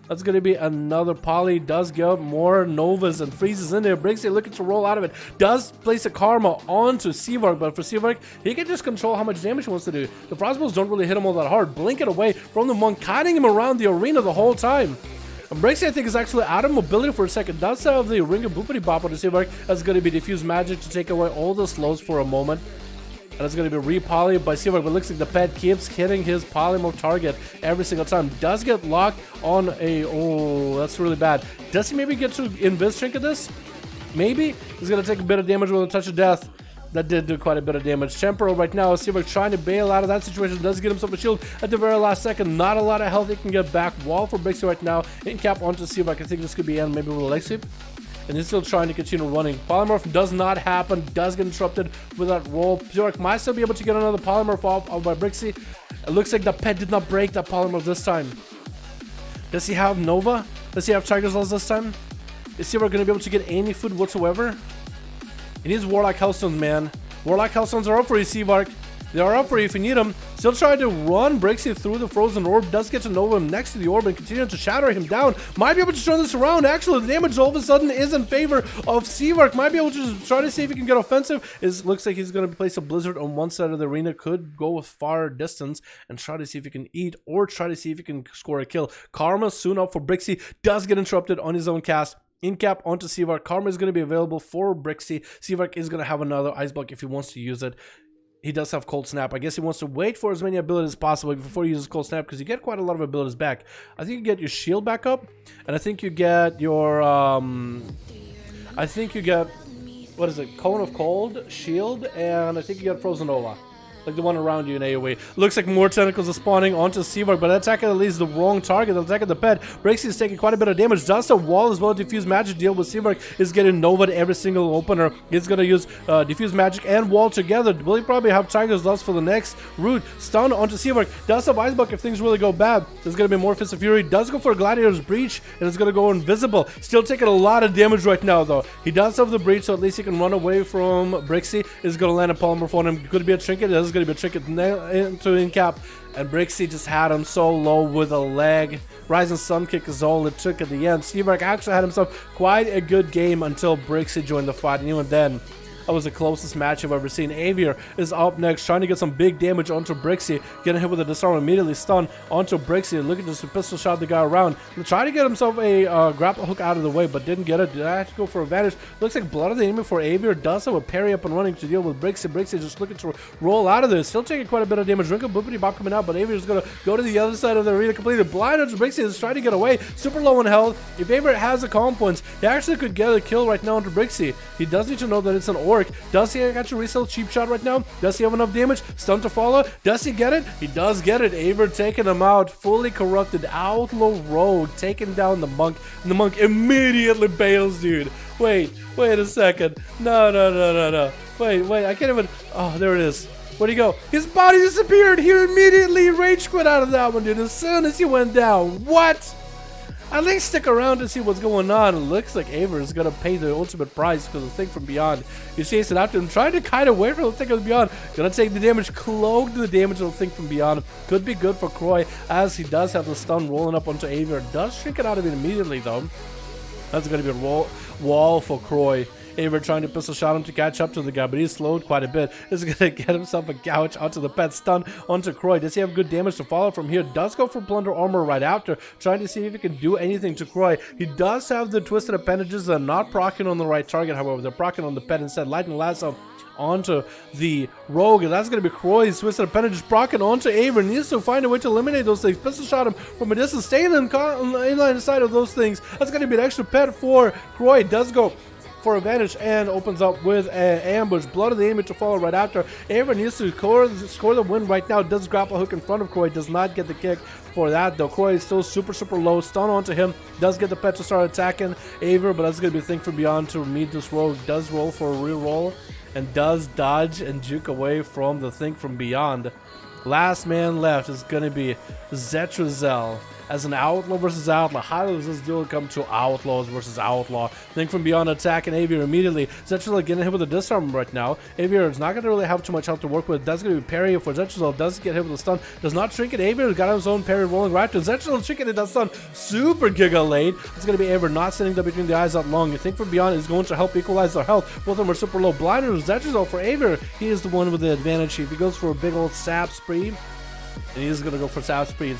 That's going to be another poly. Does get more Novas and freezes in there. Brixie looking to roll out of it. Does place a Karma onto Seawork, but for Seawork, he can just control how much damage he wants to do. The Frostbolts don't really hit him all that hard. Blink it away from the monk, kiting him around the arena the whole time. And Brixie, I think, is actually out of mobility for a second. Does have the Ring of Boopity Bop on the Seawork. That's going to be Diffuse Magic to take away all the slows for a moment. And it's going to be re-poly by Seawork, but it looks like the pet keeps hitting his polymorph target every single time. Does get locked on a... Oh, that's really bad. Does he maybe get to Invis Trinket this? Maybe. He's going to take a bit of damage with a touch of death. That did do quite a bit of damage. Temporal right now. Seawork trying to bail out of that situation. Does get himself a shield at the very last second. Not a lot of health he can get back. Wall for Brixie right now. In cap onto Seawork. I think this could be end maybe with a leg sweep. And he's still trying to continue running. Polymorph does not happen. Does get interrupted with that roll. Seawork might still be able to get another polymorph off by Brixie. It looks like the pet did not break that polymorph this time. Does he have Nova? Does he have Tiger's Laws this time? Is Seawork going to be able to get any food whatsoever? He needs Warlock Hellstones, man. Warlock Hellstones are up for you, Seawork. They are up for you if you need them. Still trying to run Brixie through the frozen orb. Does get to Nova him next to the orb and continue to shatter him down. Might be able to turn this around. Actually, the damage all of a sudden is in favor of Seawork. Might be able to just try to see if he can get offensive. Looks like he's going to place a Blizzard on one side of the arena. Could go with far distance and try to see if he can eat or try to see if he can score a kill. Karma soon up for Brixie. Does get interrupted on his own cast. In cap onto Seavark. Karma is going to be available for Brixie. Seavark is going to have another ice block if he wants to use it. He does have Cold Snap. I guess he wants to wait for as many abilities as possible before he uses Cold Snap, because you get quite a lot of abilities back. I think you get your shield back up, and I think you get your I think you get, what is it, Cone of Cold, Shield, and I think you get Frozen Ola. Like the one around you in AoE. Looks like more tentacles are spawning onto Seavark, but attacking at least the wrong target. Attacking the pet. Brixie is taking quite a bit of damage. Does a wall as well. Diffuse magic deal with Seavark is getting Nova to every single opener. He's gonna use diffuse magic and wall together. Will he probably have Tiger's Lust for the next route? Stun onto Seavark. Does have Ice Block if things really go bad. There's gonna be more Fist of Fury. Does go for a Gladiator's Breach, and it's gonna go invisible. Still taking a lot of damage right now though. He does have the Breach, so at least he can run away from Brixie. Is gonna land a Polymorph on him. Could be a Trinket. This is gonna be a Trinket into in cap, and Brixie just had him so low with a leg. Rising Sun Kick is all it took at the end. Seavark actually had himself quite a good game until Brixie joined the fight, and even then, that was the closest match I've ever seen. Avier is up next, trying to get some big damage onto Brixie. Getting hit with a disarm, immediately stun onto Brixie. Looking to pistol shot the guy around. Try to get himself a grapple hook out of the way, but didn't get it. Did I have to go for advantage? Looks like Blood of the Enemy for Avier. Does have a parry up and running to deal with Brixie. Brixie just looking to roll out of this. Still taking quite a bit of damage. Wrinkle Boopity Bop coming out, but Avier is going to go to the other side of the arena completely blind onto Brixie. Is trying to get away. Super low in health. If Avier has the calm points, he actually could get a kill right now onto Brixie. He does need to know that it's an orc. Does he catch a resale cheap shot right now? Does he have enough damage? Stun to follow? Does he get it? He does get it. Aver taking him out. Fully corrupted outlaw rogue taking down the monk, and the monk immediately bails, dude. Wait a second. No. Wait, I can't even. Oh, there it is. Where'd he go? His body disappeared. He immediately rage quit out of that one, dude, as soon as he went down. What? At least stick around to see what's going on. It looks like Aver is going to pay the ultimate price because the thing from beyond is chasing after him, trying to kite away from the thing from beyond. Going to take the damage, cloak the damage of the thing from beyond. Could be good for Croy, as he does have the stun rolling up onto Aver. Does shrink it out of it immediately, though. That's going to be a wall for Croy. Aver trying to pistol shot him to catch up to the guy, but he's slowed quite a bit. Is going to get himself a gouge onto the pet, stun onto Croy. Does he have good damage to follow from here? Does go for Plunder Armor right after, trying to see if he can do anything to Croy. He does have the Twisted Appendages that are not proccing on the right target, however. They're proccing on the pet instead. Lightning Lasso onto the rogue, and that's going to be Croy's Twisted Appendages proccing onto Aver. Needs to find a way to eliminate those things. Pistol shot him from a distance, staying in line side of those things. That's going to be an extra pet for Croy. Does go for advantage and opens up with an ambush. Blood of the Enemy to follow right after. Aver needs to score the win right now. Does grapple hook in front of Croy. Does not get the kick for that though. Croy is still super low. Stun onto him. Does get the pet to start attacking Aver, but that's going to be a thing from beyond to meet this rogue. Does roll for a reroll and does dodge and juke away from the thing from beyond. Last man left is going to be Zetrazel. As an outlaw versus outlaw, how does this duel come to outlaws versus outlaw? Think from beyond attacking Avier immediately. Zetrazel getting hit with a disarm right now. Avier is not going to really have too much health to work with. That's going to be parry for Zetrazel. Does get hit with a stun. Does not shrink it. Avier got his own parry rolling right to Zetrazel. Shrink it. That stun super giga late. It's going to be Avier not sitting there between the eyes that long. You think from beyond is going to help equalize their health. Both of them are super low. Blinder Zetrazel for Avier. He is the one with the advantage. If he goes for a big old sap spree, and he's going to go for sap spree.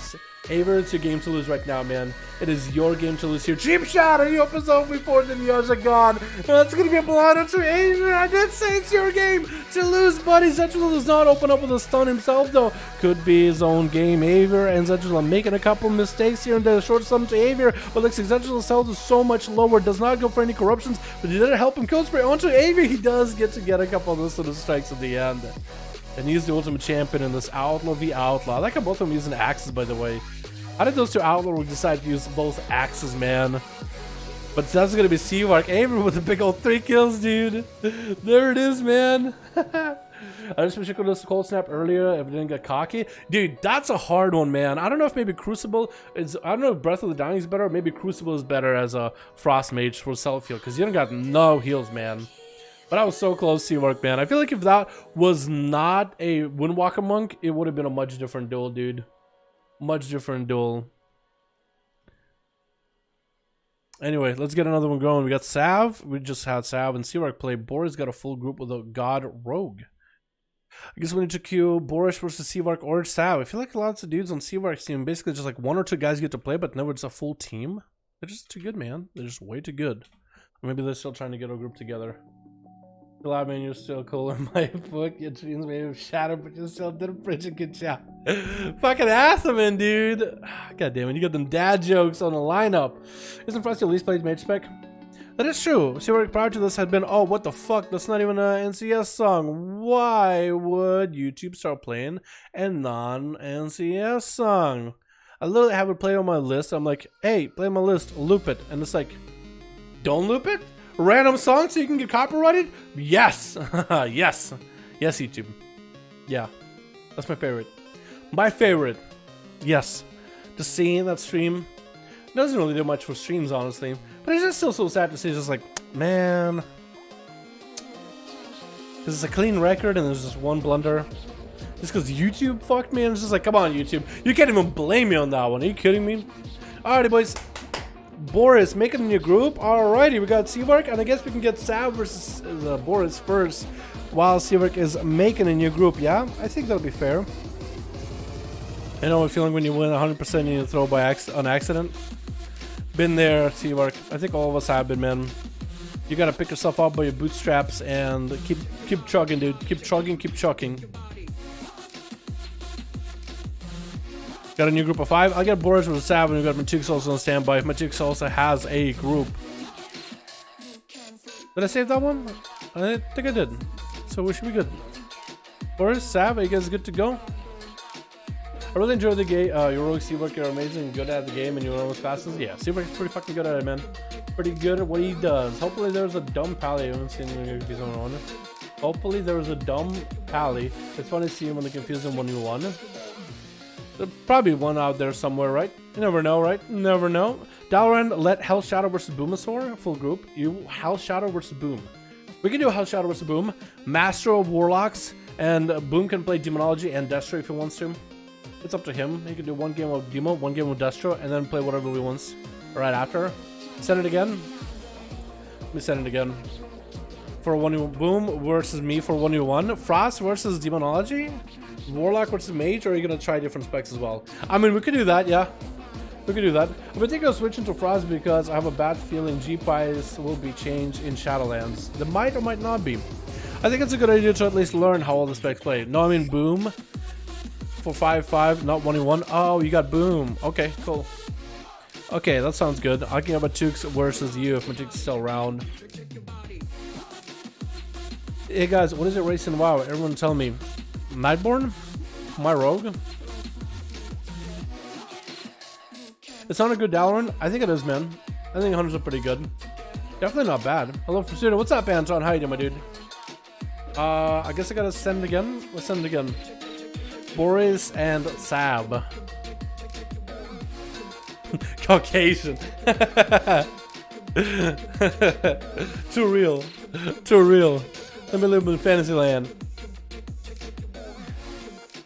Aver, it's your game to lose right now, man. It is your game to lose here. Cheap shot, and he opens up before the yards are gone. That's going to be a blind to Aver. I did say it's your game to lose, buddy. Zetrazel does not open up with a stun himself, though. Could be his own game. Aver and Zetrazel making a couple mistakes here and there. Short stun to Aver, but looks like Zetrazal's health is so much lower. Does not go for any corruptions, but he didn't help him kill spray onto Aver. He does get to get a couple of those sort of strikes at the end. And he's the ultimate champion in this Outlaw v Outlaw. I like how both of them using axes, by the way. How did those two Outlaws decide to use both axes, man? But that's going to be Seavark. Aver with a big old 3 kills, dude. There it is, man. I just wish I could have Cold Snap earlier if I didn't get cocky. Dude, that's a hard one, man. I don't know if maybe Crucible is... I don't know if Breath of the Dying is better, or maybe Crucible is better as a Frost Mage for self-heal, because you don't got no heals, man. But I was so close, Seavark, man. I feel like if that was not a Windwalker Monk, it would have been a much different duel, dude. Much different duel. Anyway, let's get another one going. We got Sav. We just had Sav and Seavark play. Boris got a full group with a God Rogue. I guess we need to queue Boris versus Seavark or Sav. I feel like lots of dudes on Seavark's team, basically just like 1 or 2 guys get to play, but never it's a full team. They're just too good, man. They're just way too good. Or maybe they're still trying to get a group together. Glad, man, you're still cool in my book. Your dreams made of shadow, but you still did a pretty good job. Fucking awesome, man, dude. God damn it, you got them dad jokes on the lineup. Isn't Frosty at least played Mage Spec? That is true. Seawork prior to this had been, oh, what the fuck? That's not even an NCS song. Why would YouTube start playing a non-NCS song? I literally have it played on my list. I'm like, hey, play my list, loop it. And it's like, don't loop it? Random song so you can get copyrighted? Yes. Yes. Yes, YouTube. Yeah. That's my favorite. My favorite. Yes. Just seeing that stream doesn't really do much for streams, honestly. But it's just still so sad to see. It's just like, man. Because it's a clean record and there's just one blunder. Just because YouTube fucked me, and it's just like, come on, YouTube. You can't even blame me on that one. Are you kidding me? Alrighty, boys. Boris, make it in your group. Alrighty, we got Seawork, and I guess we can get Sav versus Boris first, while Seawork is making a new group. Yeah, I think that'll be fair. I know what feeling when you win 100% and you throw by on accident. Been there, Seawork. I think all of us have been, man. You gotta pick yourself up by your bootstraps and keep chugging, dude. Keep chugging, keep chucking. Got a new group of 5. I'll get Boris with Sav, and we've got Matuk also on standby. If Matuk also has a group. Did I save that one? I think I did. So we should be good. Boris, Sav, are you guys good to go? I really enjoyed the game. Your rogue Seawork, you're amazing, good at the game, and you're almost fastest. Yeah, Seawork's pretty fucking good at it, man. Pretty good at what he does. Hopefully there's a dumb pally. I haven't seen him confuse on one. Hopefully there was a dumb pally. It's funny to see him when they confuse him when you won. There's probably one out there somewhere, right? You never know, right? You never know. Dalaran, let Hell Shadow versus Boomasaur, full group. You Hell Shadow versus Boom. We can do Hell Shadow versus Boom. Master of Warlocks, and Boom can play Demonology and Destro if he wants to. It's up to him. He can do one game of Demo, one game of Destro, and then play whatever he wants right after. Send it again. Let me send it again. For 1v1 Boom versus me for 1v1. Frost versus Demonology. Warlock versus Mage, or are you gonna try different specs as well? I mean, we could do that, yeah. We could do that. But I think I'll switch into Frost because I have a bad feeling GPIs will be changed in Shadowlands. They might or might not be. I think it's a good idea to at least learn how all the specs play. No, I mean Boom for 5v5, not 1v1. Oh, you got Boom. Okay, cool. Okay, that sounds good. I can have Matuk's versus you if Matuk's still around. Hey guys, what is it racing WoW? Everyone tell me. Nightborn? My rogue? It's not a good Dalaran? I think it is, man. I think hunters are pretty good. Definitely not bad. Hello from student. What's up, Anton? How you doing, my dude? I guess I gotta send it again. Let's send it again. Boris and Sab. Caucasian. Too real. Too real. Let me live in Fantasyland.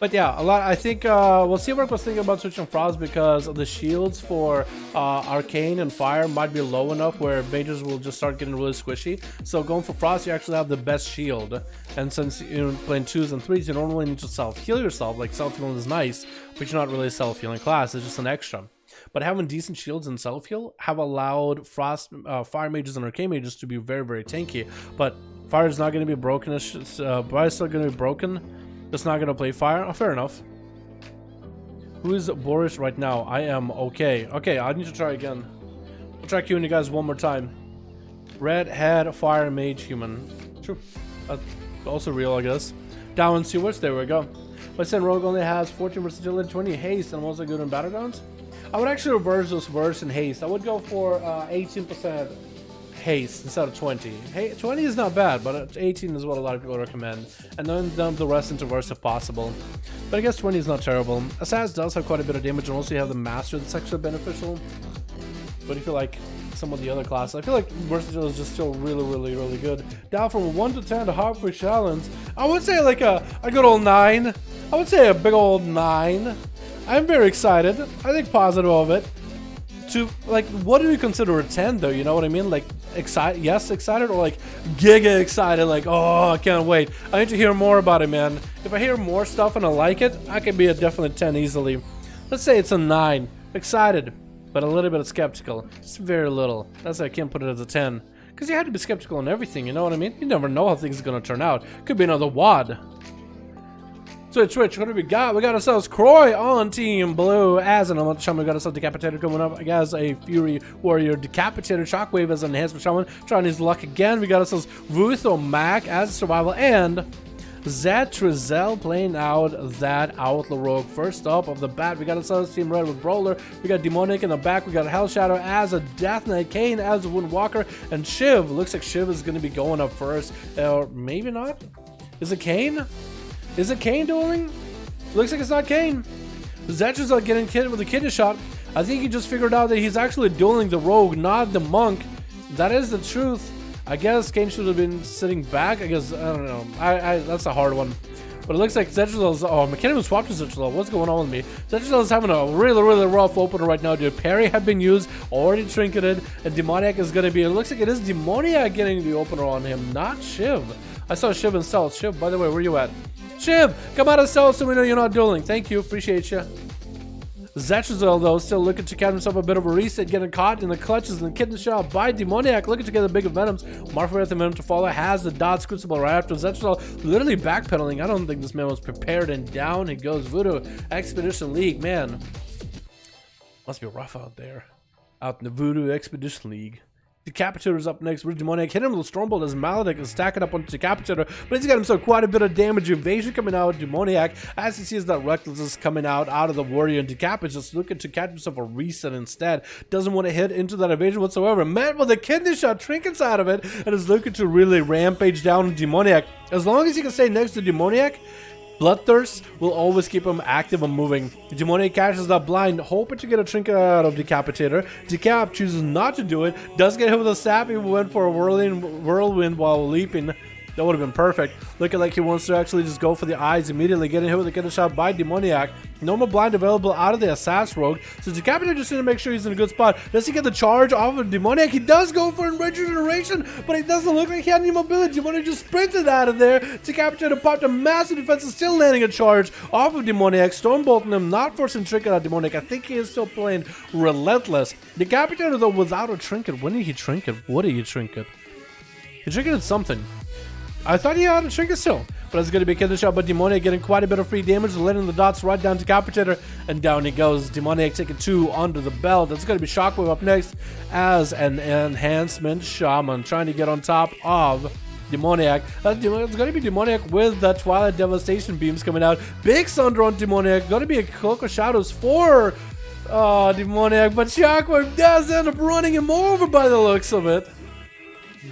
But yeah, a lot. I think Seawork was thinking about switching Frost because the shields for Arcane and Fire might be low enough where mages will just start getting really squishy. So going for Frost, you actually have the best shield. And since you're playing 2s and 3s, you don't really need to self-heal yourself. Like, self-healing is nice, but you're not really a self-healing class. It's just an extra. But having decent shields and self-heal have allowed Frost, Fire mages and Arcane mages to be very, very tanky. But Fire is not going to be broken. Fire is still going to be broken. It's not gonna play Fire. Oh, fair enough. Who is Boris right now? I am okay. Okay, I need to try again. I'll try queuing you guys one more time. Red Head Fire Mage Human. True. That's also real, I guess. Down in Sewers. There we go. My Sen Rogue only has 14 versatility, 20 haste, and also good in battlegrounds. I would actually reverse those verse in haste. I would go for 18% haste instead of 20. Hey, 20 is not bad, but 18 is what a lot of people recommend, and then dump the rest into verse if possible. But I guess 20 is not terrible. ASUS does have quite a bit of damage, and also you have the master that's actually beneficial. But if you like some of the other classes, I feel like versatile is just still really, really, really good. Down from 1 to 10 to halfway challenge. I would say like a good old 9. I would say a big old 9. I'm very excited. I think positive of it. To like, what do you consider a 10 though? You know what I mean? Like, excited, yes, excited, or like giga excited, like, oh, I can't wait. I need to hear more about it, man. If I hear more stuff and I like it, I could be a definite 10 easily. Let's say it's a 9. Excited. but a little bit of skeptical. Just very little. That's why I can't put it as a 10. Because you have to be skeptical on everything, you know what I mean? You never know how things are going to turn out. Could be another WAD. Switch, what do we got? We got ourselves Croy on Team Blue. As an Elemental Shaman, we got ourselves Decapitator coming up. As a Fury Warrior Decapitator. Shockwave as an Enhancement Shaman. Trying his luck again. We got ourselves Ruth Mac as Survival. And Zetrizel playing out that Outlaw Rogue. First up of the bat, we got ourselves Team Red with Brawler. We got Demonic in the back. We got Hell Shadow as a Death Knight. Kane as a Windwalker. And Shiv. Looks like Shiv is going to be going up first. Or maybe not. Is it Kane? Is it Kane dueling? Looks like it's not Kane. Zetrizel getting hit with a kidney shot. I think he just figured out that he's actually dueling the Rogue, not the Monk. That is the truth. I guess Kane should have been sitting back. I guess, I don't know. That's a hard one. But it looks like Zetrizel's... Oh, I can't even swap to Zetrizel. What's going on with me? Zetrizel is having a really rough opener right now, dude. Parry have been used, already trinketed, and Demoniac is going to be... It looks like it is Demoniac getting the opener on him, not Shiv. I saw Shiv and Stealth. Shiv, by the way, where you at? Shiv, come out of Stealth so we know you're not dueling. Thank you, appreciate you. Zetrizel, though, still looking to get himself a bit of a reset, getting caught in the clutches and kidney shot by Demoniac, looking to get the big Venoms. Marfa with the Venom to follow, has the Dodge Crucible right after. Zetrizel literally backpedaling. I don't think this man was prepared, and down he goes. Voodoo Expedition League, man. Must be rough out there. Out in the Voodoo Expedition League. Decapitator's up next with Demoniac. Hit him with a Stormbolt as Maledic is stacking up on Decapitator, but he's got himself quite a bit of damage. Evasion coming out with Demoniac as he sees that Reckless is coming out of the Warrior, and Decap is just looking to catch himself a reset instead. Doesn't want to hit into that evasion whatsoever. Met with a kidney shot, trinkets out of it, and is looking to really rampage down Demoniac. As long as he can stay next to Demoniac, Bloodthirst will always keep him active and moving. Demoniac catches that blind, hoping to get a trinket out of Decapitator. Decap chooses not to do it, does get hit with a sap. He went for a whirlwind while leaping. That would have been perfect. Looking like he wants to actually just go for the eyes immediately, getting hit with a kidney shot by Demoniac. Normal blind available out of the Assassin Rogue. So Decapitator just need to make sure he's in a good spot. Does he get the charge off of Demoniac? He does go for regeneration, but it doesn't look like he had any mobility. Demoniac just sprinted out of there. Decapitator popped a massive defense and still landing a charge off of Demoniac. Stormbolting him, not forcing trinket out of Demoniac. I think he is still playing relentless. Decapitator, though, without a trinket. When did he trinket? What did he trinket? He trinketed something. I thought he had a trinket still, but it's going to be a kidney shot, but Demoniac getting quite a bit of free damage, letting the dots right down to Decapitator, and down he goes. Demoniac taking 2 under the belt. That's going to be Shockwave up next as an Enhancement Shaman, trying to get on top of Demoniac. It's going to be Demoniac with the Twilight Devastation beams coming out. Big Thunder on Demoniac. Going to be a Cloak of Shadows for Demoniac, but Shockwave does end up running him over by the looks of it.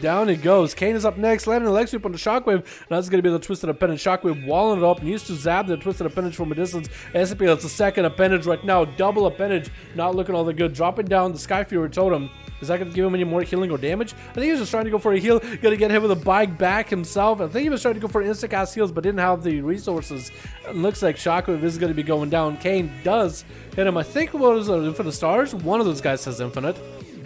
Down it goes. Kane is up next, landing a leg sweep on the Shockwave. And that's going to be the Twisted Appendage. Shockwave walling it up. Needs to zap the Twisted Appendage from a distance. SP, that's the second appendage right now. Double appendage. Not looking all that good. Dropping down the Sky Fury Totem. Is that going to give him any more healing or damage? I think he was just trying to go for a heal. Going to get hit with a bike back himself. I think he was trying to go for instant cast heals, but didn't have the resources. It looks like Shockwave is going to be going down. Kane does hit him. I think it was Infinite Stars. One of those guys says Infinite.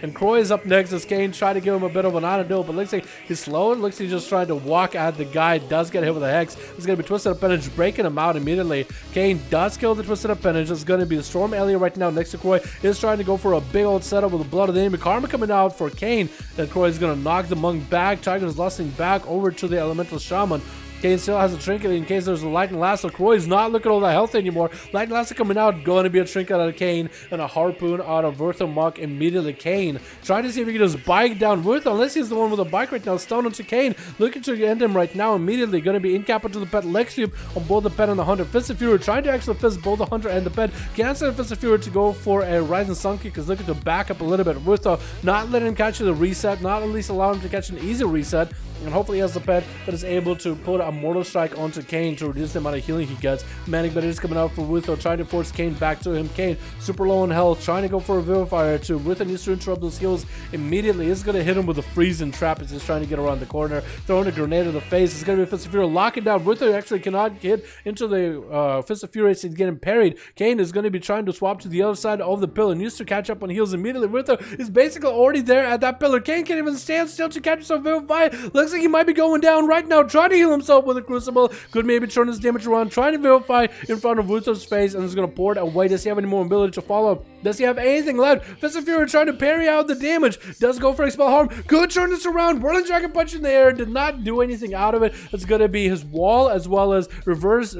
And Croy is up next as Kane trying to give him a bit of an antidote, but looks like he's slow. It looks like he's just trying to walk at the guy. Does get hit with a Hex. It's going to be Twisted Appendage breaking him out immediately. Kane does kill the Twisted Appendage. It's going to be the Storm Alien right now next to Croy. Is trying to go for a big old setup with the blood of the enemy. Karma coming out for Kane. And Croy is going to knock the monk back. Tiger is lusting back over to the Elemental Shaman. Kane still has a trinket in case there's a Lightning Lasso. Croy's not looking all that healthy anymore. Lightning Lasso coming out, going to be a trinket out of Kane, and a harpoon out of Vertha Muck immediately. Kane trying to see if he can just bike down Vertha, unless he's the one with a bike right now. Stone onto Kane, looking to end him right now immediately. Going to be incapable to the pet. Leg sweep on both the pet and the hunter. Fist of Fury trying to actually fist both the hunter and the pet. Cancel the Fist of Fury to go for a Rising Sun Kick, because looking to back up a little bit. Vertha not letting him catch the reset, not at least allowing him to catch an easy reset. And hopefully he has the pet that is able to put a Mortal Strike onto Kane to reduce the amount of healing he gets. Manic Bandit is coming out for Wutho, trying to force Kane back to him. Kane, super low on health, trying to go for a Vivifier too. Wutho needs to interrupt those heals immediately. He's going to hit him with a freezing trap as he's trying to get around the corner. Throwing a grenade in the face. It's going to be a Fist of Fury. Locking down. Wutho actually cannot get into the Fist of Fury. He's getting parried. Kane is going to be trying to swap to the other side of the pillar. Needs to catch up on heals immediately. Wutho is basically already there at that pillar. Kane can't even stand still to catch himself Vivify. Looks Looks like he might be going down right now, trying to heal himself with a Crucible. Could maybe turn his damage around, trying to verify in front of Vutho's face, and is going to pour it away. Does he have any more ability to follow? Does he have anything left? Fist of Fury trying to parry out the damage. Does go for Expel Harm. Could turn this around. Whirling Dragon Punch in the air. Did not do anything out of it. It's going to be his wall as well as reverse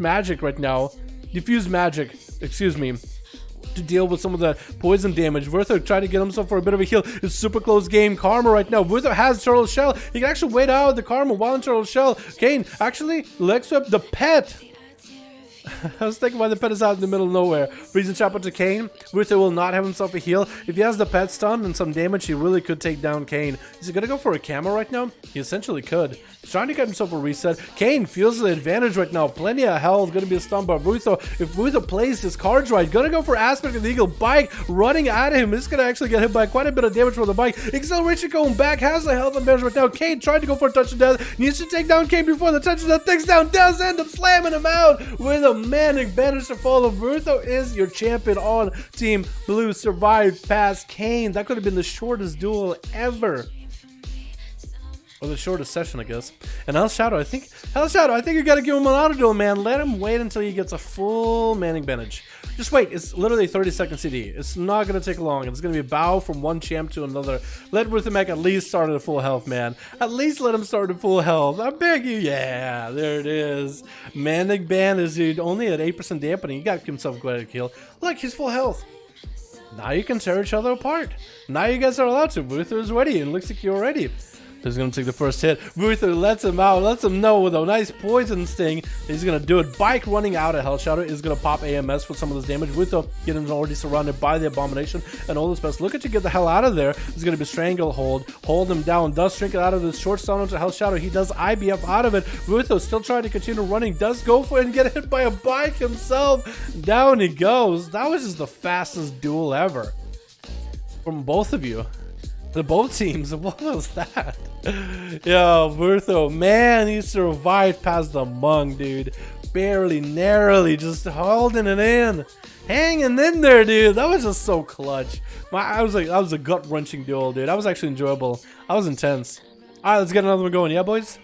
magic right now. Diffuse magic, excuse me, to deal with some of the poison damage. Vutho trying to get himself for a bit of a heal. It's super close game. Karma right now. Vutho has Turtle Shell. He can actually wait out the Karma while in Turtle Shell. Kane actually leg sweep the pet. I was thinking why the pet is out in the middle of nowhere. Freezing Chopper to Kane. Vutho will not have himself a heal. If he has the pet stun and some damage, he really could take down Kane. Is he gonna go for a camo right now? He essentially could. He's trying to get himself a reset. Kane feels the advantage right now. Plenty of health. Gonna be a stun by Vutho. If Vutho plays his cards right, gonna go for Aspect of the Eagle. Bike running at him. This is gonna actually get hit by quite a bit of damage from the bike. Acceleration going back. Has the health advantage right now. Kane trying to go for a touch of death. Needs to take down Kane before the touch of death takes down. Does end up slamming him out with a man advantage to follow. Vutho is your champion on Team Blue. Survived past Kane. That could have been the shortest duel ever. Or the shortest session, I guess. And Hell Shadow, I think you gotta give him an auto duel, man. Let him wait until he gets a full manning advantage. Just wait. It's literally 30-second CD. It's not gonna take long. It's gonna be a bow from one champ to another. Let Ruthimek at least start at full health, man. At least let him start at full health. I beg you. Yeah, there it is. Manning ban is only at 8% dampening. He got himself quite a kill. Look, he's full health. Now you can tear each other apart. Now you guys are allowed to. Vutho is ready. It looks like you're ready. He's going to take the first hit. Vutho lets him out, lets him know with a nice poison sting. He's going to do it. Bike running out of Hell Shadow is going to pop AMS for some of this damage. Vutho getting already surrounded by the Abomination and all this best. Look at you get the hell out of there. He's going to be Stranglehold. Hold him down. Does shrink it out of this short stun onto Hell Shadow. He does IBF out of it. Vutho still trying to continue running. Does go for it and get hit by a bike himself. Down he goes. That was just the fastest duel ever. From both of you. The both teams. What was that? Yo, Vutho, man, he survived past the Mung, dude. Barely, narrowly, just holding it in. Hanging in there, dude. That was just so clutch. That was a gut-wrenching duel, dude. That was actually enjoyable. That was intense. Alright, let's get another one going. Yeah, boys?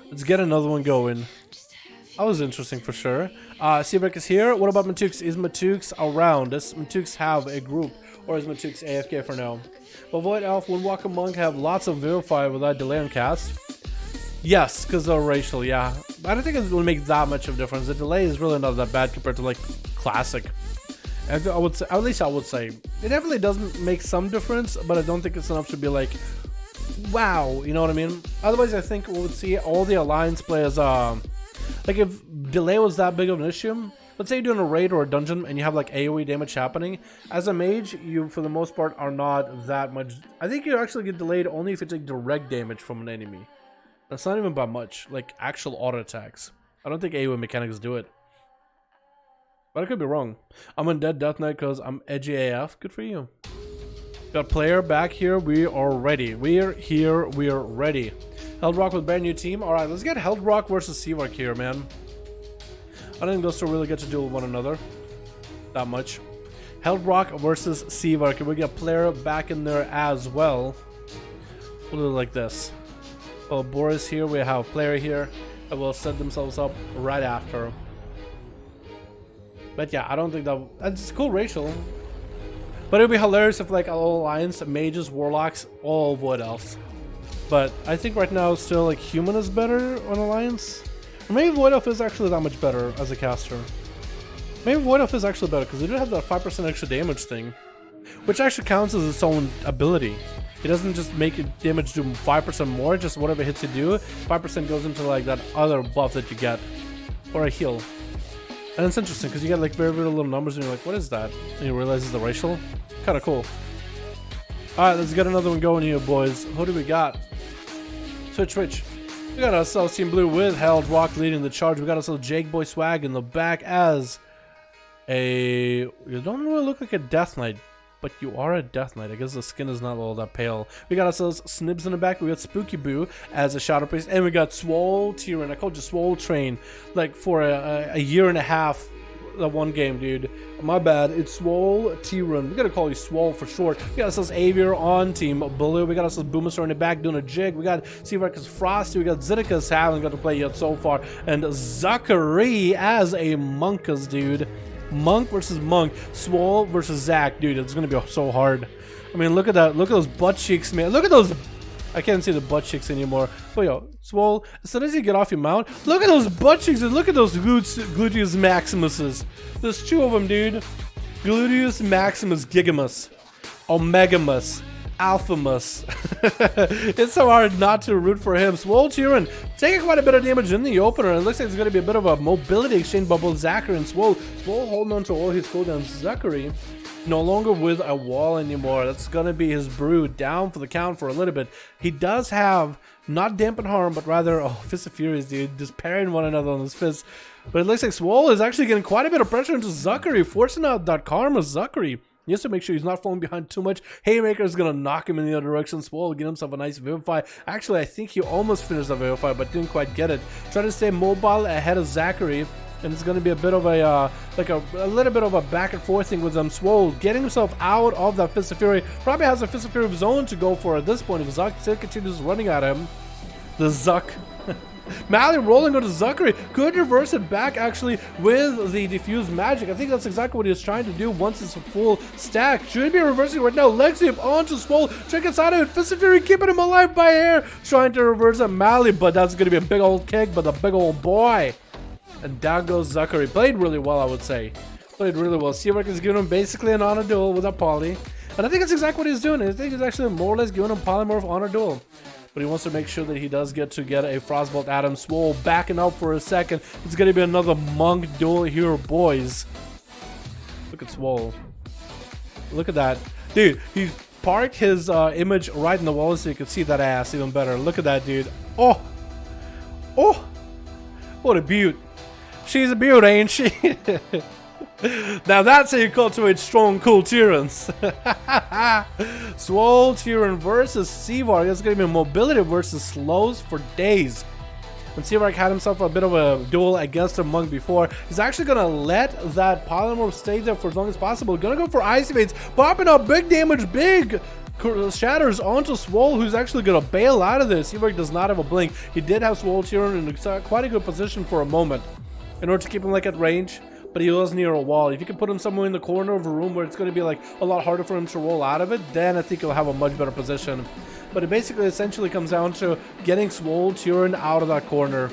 Let's get another one going. That was interesting for sure. Seabrick is here. What about Matux? Is Matux around? Does Matux have a group? Or is Matux AFK for now? Will Void Elf, Windwalker Monk have lots of Verify without delay on cast? Yes, because they're racial, yeah. I don't think it will make that much of a difference. The delay is really not that bad compared to like Classic. I would say, at least I would say. It definitely doesn't make some difference, but I don't think it's enough to be like, wow, you know what I mean? Otherwise, I think we would see all the Alliance players, like if delay was that big of an issue, let's say you're doing a raid or a dungeon and you have like AoE damage happening. As a mage, you for the most part are not that much. I think you actually get delayed only if you take direct damage from an enemy. That's not even by much, like actual auto attacks. I don't think AoE mechanics do it. But I could be wrong. I'm on Dead Death Knight because I'm edgy AF. Good for you. Got player back here. We are ready. We're here. We are ready. Heldrock with brand new team. Alright, let's get Heldrock versus Seavark here, man. I don't think those two really get to duel one another that much. Heldrock versus Seavark. We get player back in there as well. We'll do it like this. Well, Boris here. We have player here. And will set themselves up right after. But yeah, I don't think that's cool racial. But it'd be hilarious if like all Alliance, mages, warlocks, all Void Elves. But I think right now still like human is better on Alliance. Or maybe Void Elf is actually that much better as a caster. Maybe Void Elf is actually better because they do have that 5% extra damage thing. Which actually counts as its own ability. It doesn't just make it damage do 5% more, just whatever hits you do, 5% goes into like that other buff that you get. Or a heal. And it's interesting because you get like very, very little numbers and you're like, what is that? And you realize it's the racial. Kind of cool. Alright, let's get another one going here, boys. Who do we got? Switch. We got ourselves Team Blue with Heldrock leading the charge. We got ourselves Jake Boy Swag in the back as a... You don't really look like a Death Knight, but you are a Death Knight. I guess the skin is not all that pale. We got ourselves Snibs in the back. We got Spooky Boo as a Shadow Priest. And we got Swole Tyrion. I called you Swole Train like for a year and a half the one game, dude. My bad. It's Swole T-Run. We gotta call you Swole for short. We got ourselves Avier on Team Blue. We got ourselves Boomer in the back doing a jig. We got Seavarkus Frosty. We got Zitikus haven't got to play yet so far. And Zachary as a Monkus, dude. Monk versus Monk. Swole versus Zach, dude. It's gonna be so hard. I mean, look at that. Look at those butt cheeks, man. Look at those. I can't see the butt cheeks anymore. But yo, Swole, as soon as you get off your mount, look at those butt cheeks and look at those gluteus maximuses. There's two of them, dude. Gluteus maximus gigamus. Omegamus. Alphamus. It's so hard not to root for him. Swole Tyrion taking quite a bit of damage in the opener. It looks like it's going to be a bit of a mobility exchange by both Zachary and Swole. Swole holding on to all his cooldowns. Zachary no longer with a wall anymore. That's going to be his brew down for the count for a little bit. He does have not dampen harm, but rather Fist of Furies, dude, just parrying one another on his fists. But it looks like Swole is actually getting quite a bit of pressure into Zachary, forcing out that karma. Zachary, he has to make sure he's not falling behind too much. Haymaker is going to knock him in the other direction. Swole will get himself a nice Vivify. Actually, I think he almost finished the Vivify, but didn't quite get it. Trying to stay mobile ahead of Zachary. And it's going to be a bit of a, a little bit of a back and forth thing with them. Swole getting himself out of that Fist of Fury. Probably has a Fist of Fury of his own to go for at this point. If Zuck still continues running at him. The Zuck. Mally rolling onto Zachary. Could reverse it back actually with the diffused magic. I think that's exactly what he was trying to do once it's a full stack. Should be reversing right now. Lexi onto Swole. Check inside of it. Fist of Fury keeping him alive by hair. Trying to reverse it. Mally, but that's going to be a big old kick, but a big old boy. And down goes Zachary. Played really well, I would say. Played really well. Seawork is giving him basically an honor duel with a poly. And I think that's exactly what he's doing. I think he's actually more or less giving him polymorph honor duel. But he wants to make sure that he does get a Frostbolt Atom. Swole backing up for a second. It's going to be another Monk duel here, boys. Look at Swole. Look at that. Dude, he parked his image right in the wall so you can see that ass even better. Look at that, dude. Oh. Oh. What a beaut. She's a beaut, ain't she? Now that's how you cultivate strong, cool Tyrants. Swole Tyran versus Seavark. That's going to be mobility versus slows for days. And Seavark had himself a bit of a duel against a Monk before. He's actually going to let that polymorph stay there for as long as possible. Going to go for Ice Evades. Popping up big damage, big shatters onto Swole, who's actually going to bail out of this. Seavark does not have a blink. He did have Swole Tyran in quite a good position for a moment in order to keep him like at range. But he was near a wall. If you can put him somewhere in the corner of a room where it's going to be like a lot harder for him to roll out of it, then I think he'll have a much better position. But it basically essentially comes down to getting Swole Tyran out of that corner.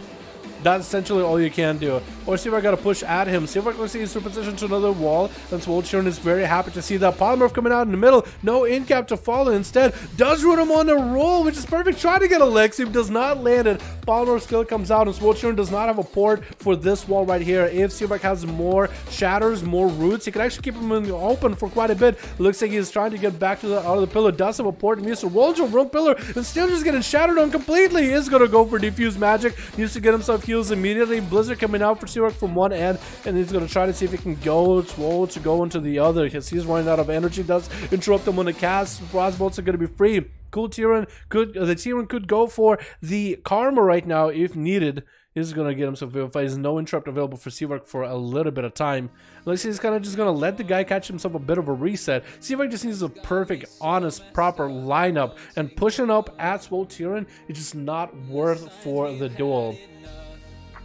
That's essentially all you can do. Or Seavark got to push at him. Seavark looks like he's positioned to another wall. And Swole Tyran is very happy to see that polymorph coming out in the middle. No in cap to follow. Instead, does root him on the roll, which is perfect. Try to get a Lexi, does not land it. Polymorph skill comes out, and Swole Tyran does not have a port for this wall right here. If Seavark has more shatters, more roots, he can actually keep him in the open for quite a bit. Looks like he's trying to get back to out of the pillar. Does have a port, and needs to roll to a room pillar, and still just getting shattered on completely. He is going to go for diffuse magic. Needs to get himself heals immediately. Blizzard coming out for Seavark from one end, and he's going to try to see if he can go Swole to go into the other because he's running out of energy. Does interrupt him when the cast. Frostbolts are going to be free. Cool Tyran could the Tyran could go for the karma right now if needed. He's going to get himself Vivify. There's no interrupt available for Seavark for a little bit of time. Looks like he's kind of just going to let the guy catch himself a bit of a reset. Seavark just needs a perfect, honest, proper lineup, and pushing up at Swole Tyran is just not worth for the duel.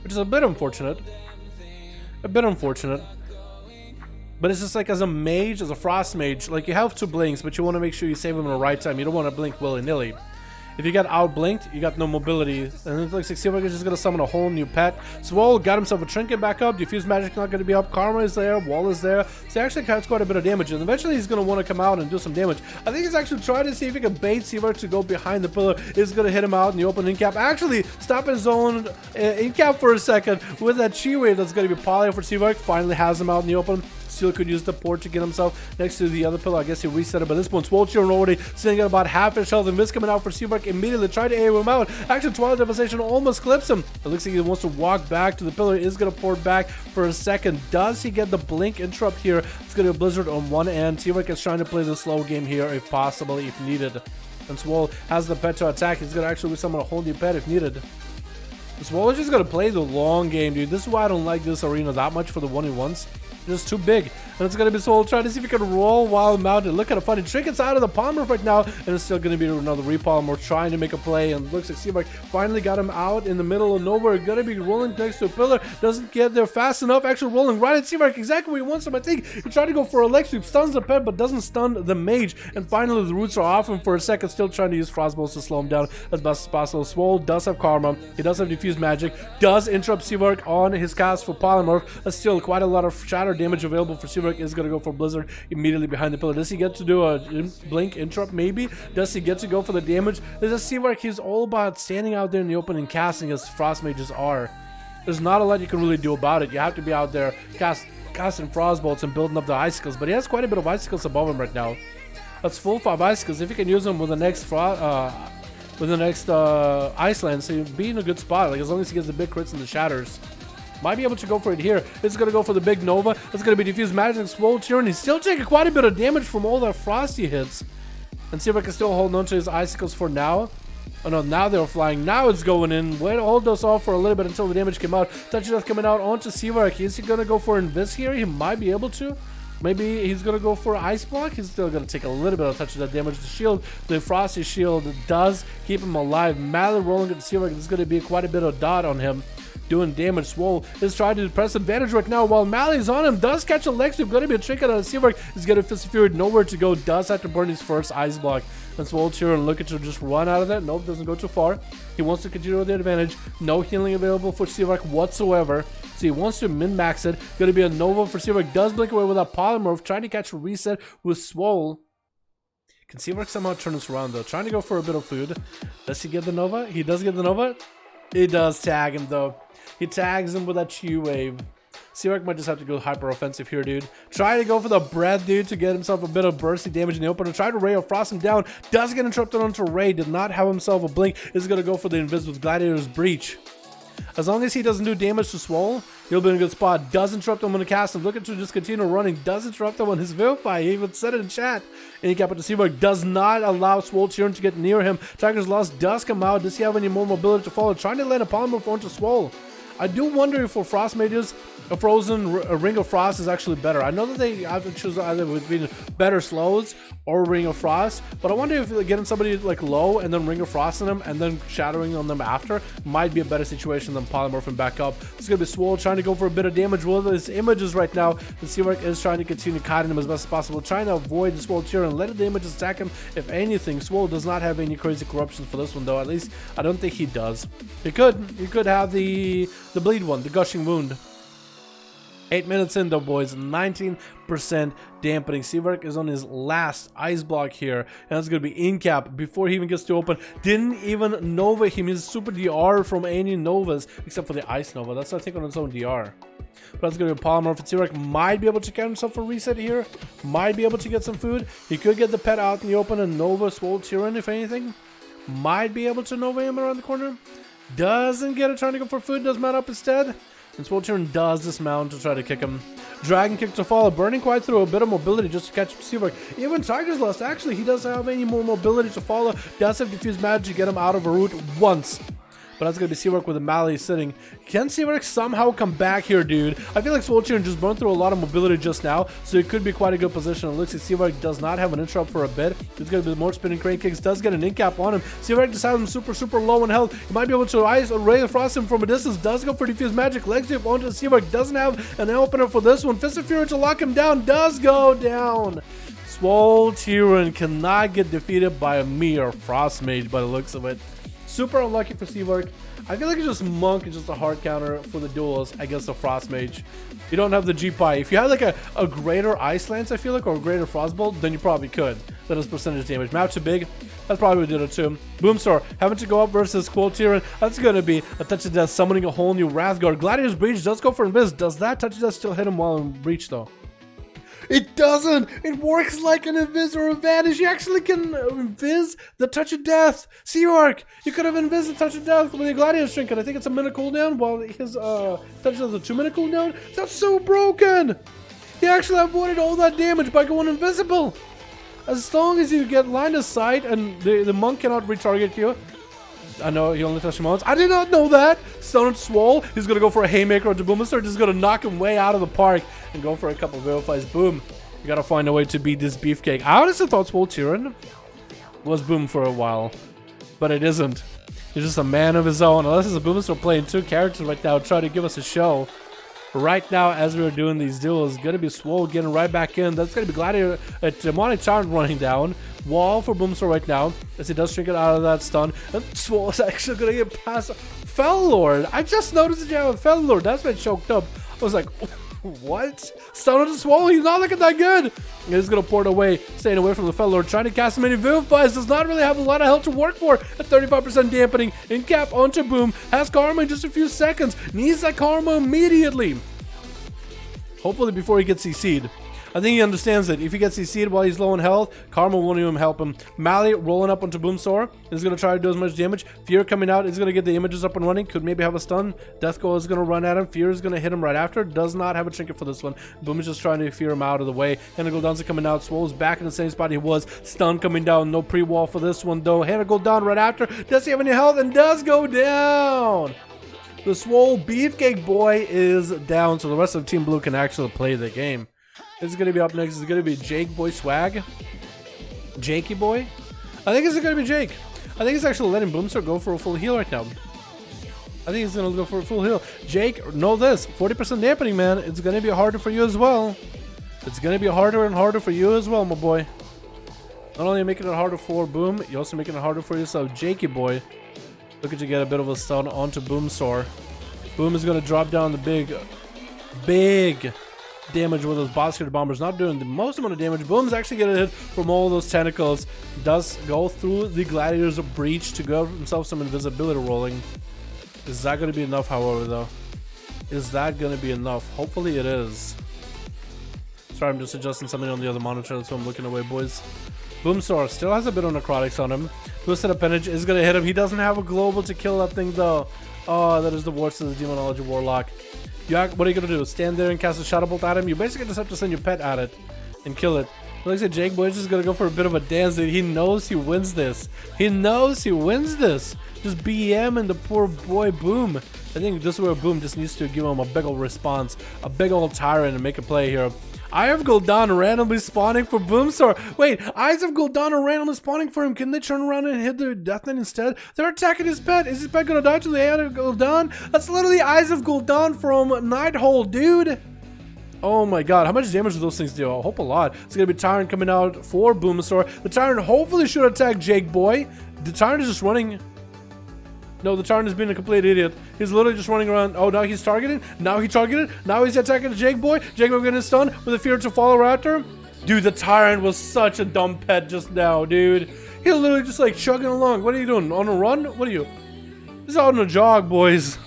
Which is a bit unfortunate. A bit unfortunate. But it's just like as a mage, as a frost mage, like you have two blinks, but you want to make sure you save them in the right time. You don't want to blink willy-nilly. If you got outblinked, you got no mobility. And it looks like Seavark is just going to summon a whole new pet. Swole got himself a trinket back up. Diffuse magic not going to be up. Karma is there. Wall is there. So he actually cuts quite a bit of damage. And eventually he's going to want to come out and do some damage. I think he's actually trying to see if he can bait Seavark to go behind the pillar. He's going to hit him out in the open in-cap. Actually, stop his own in-cap for a second with that chi wave that's going to be poly for Seavark. Finally has him out in the open. Still could use the port to get himself next to the other pillar. I guess he reset it, but this point, Swole Tyran already sitting at about half his health, and Mist coming out for Seavark immediately. Tried to AO him out. Actually, Twilight Devastation almost clips him. It looks like he wants to walk back to the pillar. Is going to port back for a second. Does he get the blink interrupt here? It's going to be a Blizzard on one end. Seavark is trying to play the slow game here if possible, if needed. And Swole has the pet to attack. He's going to actually summon a whole new pet if needed. Swole is just going to play the long game, dude. This is why I don't like this arena that much for the 1v1s. just too big. And it's going to be Swole trying to see if he can roll while mounted. Look at a funny trick. It's out of the polymorph right now. And it's still going to be another repolymorph trying to make a play. And looks like Seamark finally got him out in the middle of nowhere. Going to be rolling next to a pillar. Doesn't get there fast enough. Actually rolling right at Seamark. Exactly where he wants him. I think he tried to go for a leg sweep. Stuns the pet, but doesn't stun the mage. And finally the roots are off him for a second. Still trying to use frostbolts to slow him down as best as possible. Swole does have karma. He does have diffuse magic. Does interrupt Seamark on his cast for polymorph. That's still quite a lot of shatter damage available for Seamark. Is going to go for Blizzard immediately behind the pillar. Does he get to do a blink interrupt? Maybe. Does he get to go for the damage? Does it seem like he's all about standing out there in the open and casting as frost mages are? There's not a lot you can really do about it. You have to be out there casting frostbolts and building up the icicles, but he has quite a bit of icicles above him right now. That's full 5 icicles. If he can use them with the next Iceland, so he'd be in a good spot. Like as long as he gets the big crits and the shatters. Might be able to go for it here. It's going to go for the big Nova. It's going to be diffused magic, Swole Tyranny. He's still taking quite a bit of damage from all the frosty hits. And see if I can still hold on to his icicles for now. Oh no, now they're flying. Now it's going in. Wait, hold those off for a little bit until the damage came out. Touch of Death coming out onto Seamark. Is he going to go for Invis here? He might be able to. Maybe he's going to go for Ice Block. He's still going to take a little bit of touch of that damage. The shield, the Frosty Shield does keep him alive. Mally rolling at Seamark. There's going to be quite a bit of dot on him. Doing damage. Swole is trying to press advantage right now while Mally's on him. Does catch a leg sweep. Going to be a trick out of Seamark. He's getting Fist of Fury. Nowhere to go. Does have to burn his first Ice Block. And Swole Tyranny looking to just run out of that. Nope, doesn't go too far. He wants to continue with the advantage. No healing available for Seamark whatsoever. So he wants to min-max it. Going to be a Nova for Seamark. Does blink away with a polymorph. Trying to catch a reset with Swole. Can Seamark somehow turn this around though? Trying to go for a bit of food. Does he get the Nova? He does get the Nova. He does tag him though. He tags him with that Chi wave. Seamark might just have to go hyper offensive here, dude. Try to go for the breath, dude, to get himself a bit of bursty damage in the opener. Try to Ray of Frost him down. Does get interrupted onto Ray. Did not have himself a blink. Is going to go for the Invis with Gladiator's Breach. As long as he doesn't do damage to Swole, he'll be in a good spot. Does interrupt him on the cast. I'm looking to just continue running. Does interrupt him on his Vilify. He even said it in chat. Any cap to Seamark does not allow Swole Tyranny to get near him. Tiger's Lost does come out. Does he have any more mobility to follow? Trying to land a polymorph onto Swole. I do wonder if for Frost Mages, a Ring of Frost is actually better. I know that they have to choose either between better slows or Ring of Frost, but I wonder if getting somebody like low and then Ring of Frost in them and then shattering on them after might be a better situation than polymorphing back up. It's going to be Swole trying to go for a bit of damage with his images right now. The Seamark is trying to continue kiting him as best as possible, trying to avoid the Swole Tyranny and let the images attack him. If anything, Swole does not have any crazy corruptions for this one though. At least I don't think he does. He could have the bleed one, the gushing wound. 8 minutes in though, boys. 19% dampening. Seamark is on his last ice block here, and that's going to be in cap before he even gets to open. Didn't even Nova him. He's super DR from any Novas except for the Ice Nova. That's I think on its own DR. But that's going to be a polymorph. Seamark might be able to get himself a reset here. Might be able to get some food. He could get the pet out in the open and Nova Swole Tyranny if anything. Might be able to Nova him around the corner. Doesn't get it, trying to go for food. Does mount up instead. And Swole Tyranny does dismount to try to kick him. Dragon kick to follow. Burning quite through a bit of mobility just to catch Seamark. Even Tiger's Lust, actually, he doesn't have any more mobility to follow. Does have diffuse magic to get him out of a route once. But that's going to be Seamark with the Mally sitting. Can Seamark somehow come back here, dude? I feel like Swole Tyranny just burned through a lot of mobility just now, so it could be quite a good position. It looks like Seamark does not have an interrupt for a bit. It's going to be more spinning crane kicks. Does get an in cap on him. Seamark just has him super low in health. He might be able to Ray the Frost him from a distance. Does go for diffuse magic. Leg sweep onto Seamark. Doesn't have an opener for this one. Fist of Fury to lock him down. Does go down. Swole Tyranny cannot get defeated by a mere Frost Mage by the looks of it. Super unlucky for Seamark. I feel like it's just Monk is just a hard counter for the duels against the Frost Mage. You don't have the G-Pie. If you had like a greater Ice Lance, I feel like, or a greater Frostbolt, then you probably could. That is percentage damage. Map too big. That's probably what did it too. Boomstar having to go up versus Swole Tyranny. That's going to be a touch of death, summoning a whole new Wrathguard. Gladiator's Breach does go for Invis. Does that touch of death still hit him while in Breach though? It doesn't! It works like an Invis or a Vanish. You actually can Invis the Touch of Death. Seamark, you could have Invis the Touch of Death with the Gladiator's Trinket. I think it's a minute cooldown while his Touch of Death is a 2-minute cooldown. That's so broken! He actually avoided all that damage by going invisible. As long as you get line of sight and the Monk cannot retarget you. I know he only touched him once. I did not know that. Stone Swole. He's going to go for a Haymaker onto Boomister. Just going to knock him way out of the park. and go for a couple of verifies. Boom. You gotta find a way to beat this beefcake. I honestly thought Swole Tyrann was Boom for a while, but it isn't. He's just a man of his own. Unless it's a Boom, so playing two characters right now, trying to give us a show. Right now, as we're doing these duels, gonna be Swole getting right back in. That's gonna be Gladiator, Demonic Tyrant running down. Wall for Boomstar right now, as he does shrink it out of that stun. And Swole is actually gonna get past Fell Lord. I just noticed that you have a Fell Lord. That's been choked up. I was like, what? Stun on the Swole? He's not looking that good. He's gonna port away, staying away from the Fell Lord, trying to cast as many Vivifies. Does not really have a lot of health to work for. At 35% dampening, in cap onto Boom. Has Karma in just a few seconds. Needs that Karma immediately. Hopefully before he gets CC'd. I think he understands that if he gets CC'd while he's low on health, Karma won't even help him. Mally rolling up onto Boomstar is going to try to do as much damage. Fear coming out is going to get the images up and running. Could maybe have a stun. Death Goal is going to run at him. Fear is going to hit him right after. Does not have a trinket for this one. Boom is just trying to fear him out of the way. Hannah Gul'dan's coming out. Swole's back in the same spot he was. Stun coming down. No pre-wall for this one though. Hannah Gul'dan right after. Does he have any health? And does go down. The Swole Beefcake boy is down, so the rest of Team Blue can actually play the game. This is going to be up next. Is going to be Jake Boy Swag. Jakey Boy. I think it's going to be Jake. I think he's actually letting Boomstar go for a full heal right now. I think he's going to go for a full heal. Jake, know this. 40% dampening, man. It's going to be harder for you as well. It's going to be harder and harder for you as well, my boy. Not only making it harder for Boom, you're also making it harder for yourself. Jakey Boy. Looking to get a bit of a stun onto Boomstar. Boom is going to drop down the big damage with those Basket Bombers. Not doing the most amount of damage. Boom's actually getting hit from all those tentacles. Does go through the Gladiator's breach to give himself some invisibility rolling. Is that going to be enough, however, though? Is that going to be enough? Hopefully it is. Sorry, I'm just adjusting something on the other monitor. That's why I'm looking away, boys. Boomstar still has a bit of necrotics on him. Twisted Appendage is going to hit him. He doesn't have a global to kill that thing, though. Oh, that is the worst of the Demonology Warlock. What are you going to do? Stand there and cast a Shadow Bolt at him? You basically just have to send your pet at it and kill it. Like I said, Jake Boy is just going to go for a bit of a dance. He knows he wins this. He knows he wins this. Just BM and the poor boy Boom. I think this is where Boom just needs to give him a big old response. A big old tyrant and make a play here. Eye of Gul'dan randomly spawning for Boomstar. Wait, Eyes of Gul'dan are randomly spawning for him. Can they turn around and hit their Death Knight instead? They're attacking his pet. Is his pet gonna die to the Eye of Gul'dan? That's literally Eyes of Gul'dan from Nighthole, dude. Oh my god, how much damage do those things do? I hope a lot. It's gonna be Tyrant coming out for Boomstar. The Tyrant hopefully should attack Jake Boy. The Tyrant is just running. No, the Tyrant has been a complete idiot. He's literally just running around. Oh, now he's targeting. Now he targeted. Now he's attacking the Jake Boy. Jake Boy getting stunned with a fear to follow after. Dude, the Tyrant was such a dumb pet just now, dude. He's literally just like chugging along. What are you doing? On a run? What are you? This is out on a jog, boys.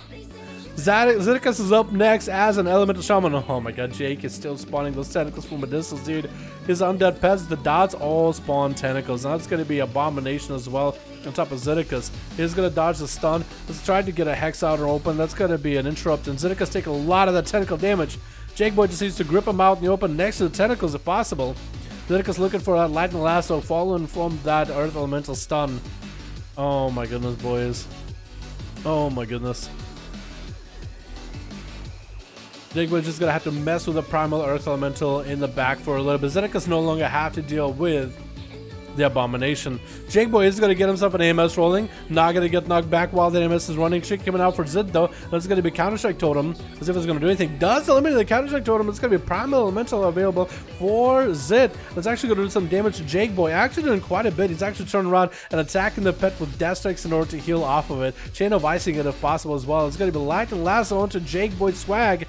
Zedicus is up next as an Elemental Shaman. Oh my god, Jake is still spawning those tentacles from a distance, dude. His undead pets, the dots all spawn tentacles. And that's going to be Abomination as well on top of Zedicus. He's going to dodge the stun. Let's try to get a Hex out or open. That's going to be an interrupt. And Zedicus take a lot of that tentacle damage. Jake Boy just needs to grip him out in the open next to the tentacles if possible. Zedicus looking for that Lightning Lasso following from that Earth Elemental stun. Oh my goodness, boys. Oh my goodness. Jake Boy just gonna have to mess with the Primal Earth Elemental in the back for a little bit. Zedicus no longer have to deal with the Abomination. Jake Boy is gonna get himself an AMS rolling. Not gonna get knocked back while the AMS is running. Shit coming out for Zid though. That's gonna be Counter-Strike Totem. As if it's gonna do anything. Does eliminate the Counter-Strike Totem. It's gonna be Primal Elemental available for Zid. That's actually gonna do some damage to Jake Boy. Actually doing quite a bit. He's actually turning around and attacking the pet with Death Strikes in order to heal off of it. Chain of Icing it if possible as well. It's gonna be Lightning Lasso onto Jake Boy Swag.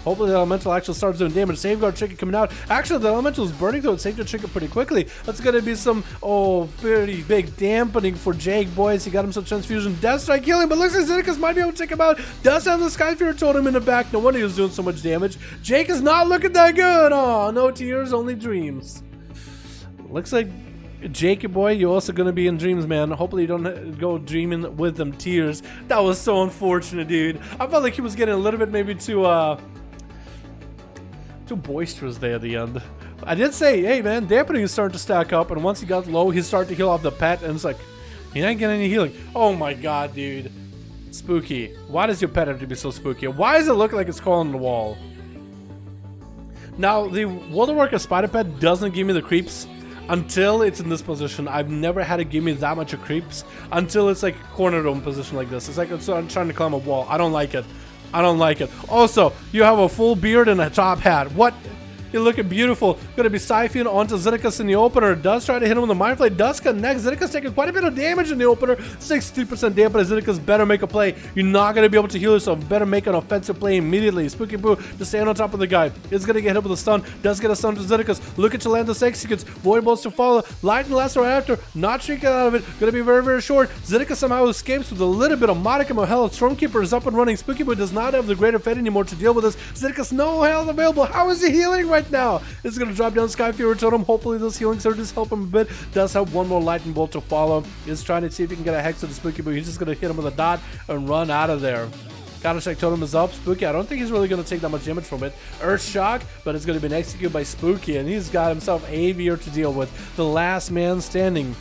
Hopefully the Elemental actually starts doing damage. Safeguard Trinket coming out. Actually, the Elemental is burning through its Safeguard Trinket pretty quickly. That's going to be some, pretty big dampening for Jake, boys. He got himself Transfusion. Death Strike healing, but looks like Zedicus might be able to take him out. Does have the Skyfear Totem in the back. No wonder he was doing so much damage. Jake is not looking that good. Oh, no tears, only dreams. Looks like Jake, boy, you're also going to be in dreams, man. Hopefully you don't go dreaming with them tears. That was so unfortunate, dude. I felt like he was getting a little bit maybe too boisterous there at the end. I did say, hey man, dampening is starting to stack up, and once he got low, he started to heal off the pet, and it's like, he ain't getting any healing. Oh my god, dude. Spooky. Why does your pet have to be so spooky? Why does it look like it's crawling on the wall? Now, the World of Warcraft spider pet doesn't give me the creeps until it's in this position. I've never had it give me that much of creeps until it's like a corner dome position like this. It's like I'm trying to climb a wall. I don't like it. I don't like it. Also, you have a full beard and a top hat. What? You're looking beautiful. Gonna be siphoning onto Zidicus in the opener. Does try to hit him with the Mind Flay. Does connect. Zidicus taking quite a bit of damage in the opener. 63% damage. Zidicus better make a play. You're not gonna be able to heal yourself. Better make an offensive play immediately. Spooky Boo to stand on top of the guy. Is gonna get hit with a stun. Does get a stun to Zidicus. Looking to land the executes. Void Bolts to follow. Lightning Lasso after. Not shrinking out of it. Gonna be very, very short. Zidicus somehow escapes with a little bit of modicum of health. Stormkeeper is up and running. Spooky Boo does not have the greater fate anymore to deal with this. Zidicus no health available. How is he healing right now? It's gonna drop down Sky Fury Totem. Hopefully those healing surges help him a bit. Does have one more lightning bolt to follow. Is trying to see if he can get a hex to the Spooky Boo. He's just gonna hit him with a dot and run out of there. Counter Strike Totem is up. Spooky, I don't think he's really gonna take that much damage from it. Earth Shock, but it's gonna be executed by Spooky, and he's got himself Avier to deal with. The last man standing.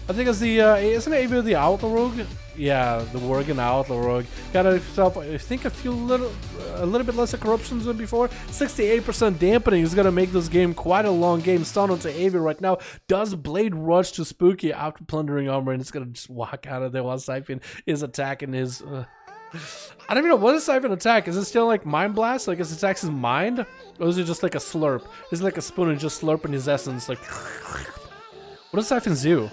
I think it's the isn't Avier the Outlaw Rogue? Yeah, the Worgen Outlaw Rogue. Got himself, I think, a little bit less of corruptions than before. 68% dampening is gonna make this game quite a long game. Stun onto Avier right now. Does Blade Rush to Spooky after plundering armor, and it's gonna just walk out of there while Siphon is attacking his. I don't even know, what is Siphon attack? Is it still like Mind Blast? Like, it attacks his mind, or is it just like a slurp? Is it like a spoon and just slurping his essence? Like, what does Siphons do?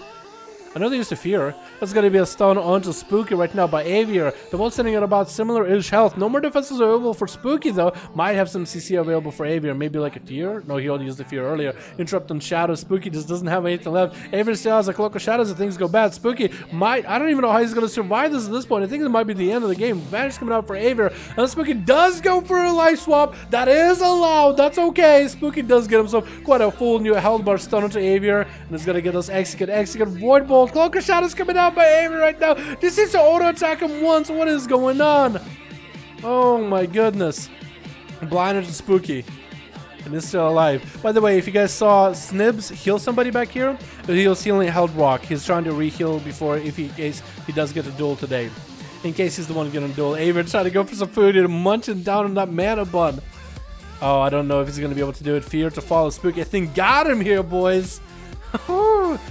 I know they used to fear. That's going to be a stun onto Spooky right now by Avier. They're both sitting at about similar-ish health. No more defenses available for Spooky, though. Might have some CC available for Avier. Maybe like a fear? No, he already used the fear earlier. Interrupt on Shadow. Spooky just doesn't have anything left. Avier still has a Cloak of Shadows if things go bad. Spooky might... I don't even know how he's going to survive this at this point. I think it might be the end of the game. Vanish coming out for Avier. And Spooky does go for a life swap. That is allowed. That's okay. Spooky does get himself quite a full new health bar stun onto Avier. And it's going to get us execute. Void Bolt. Cloak of Shadows coming out by Avier right now. This seems to auto attack him once. What is going on? Oh my goodness. Blinded to Spooky. And is still alive. By the way, if you guys saw Snibs heal somebody back here, he was healing Held Rock. He's trying to re-heal before, in case he does get a duel today. In case he's the one getting a duel. Avier trying to go for some food and munching down on that mana bun. Oh, I don't know if he's going to be able to do it. Fear to follow Spooky. I think got him here, boys.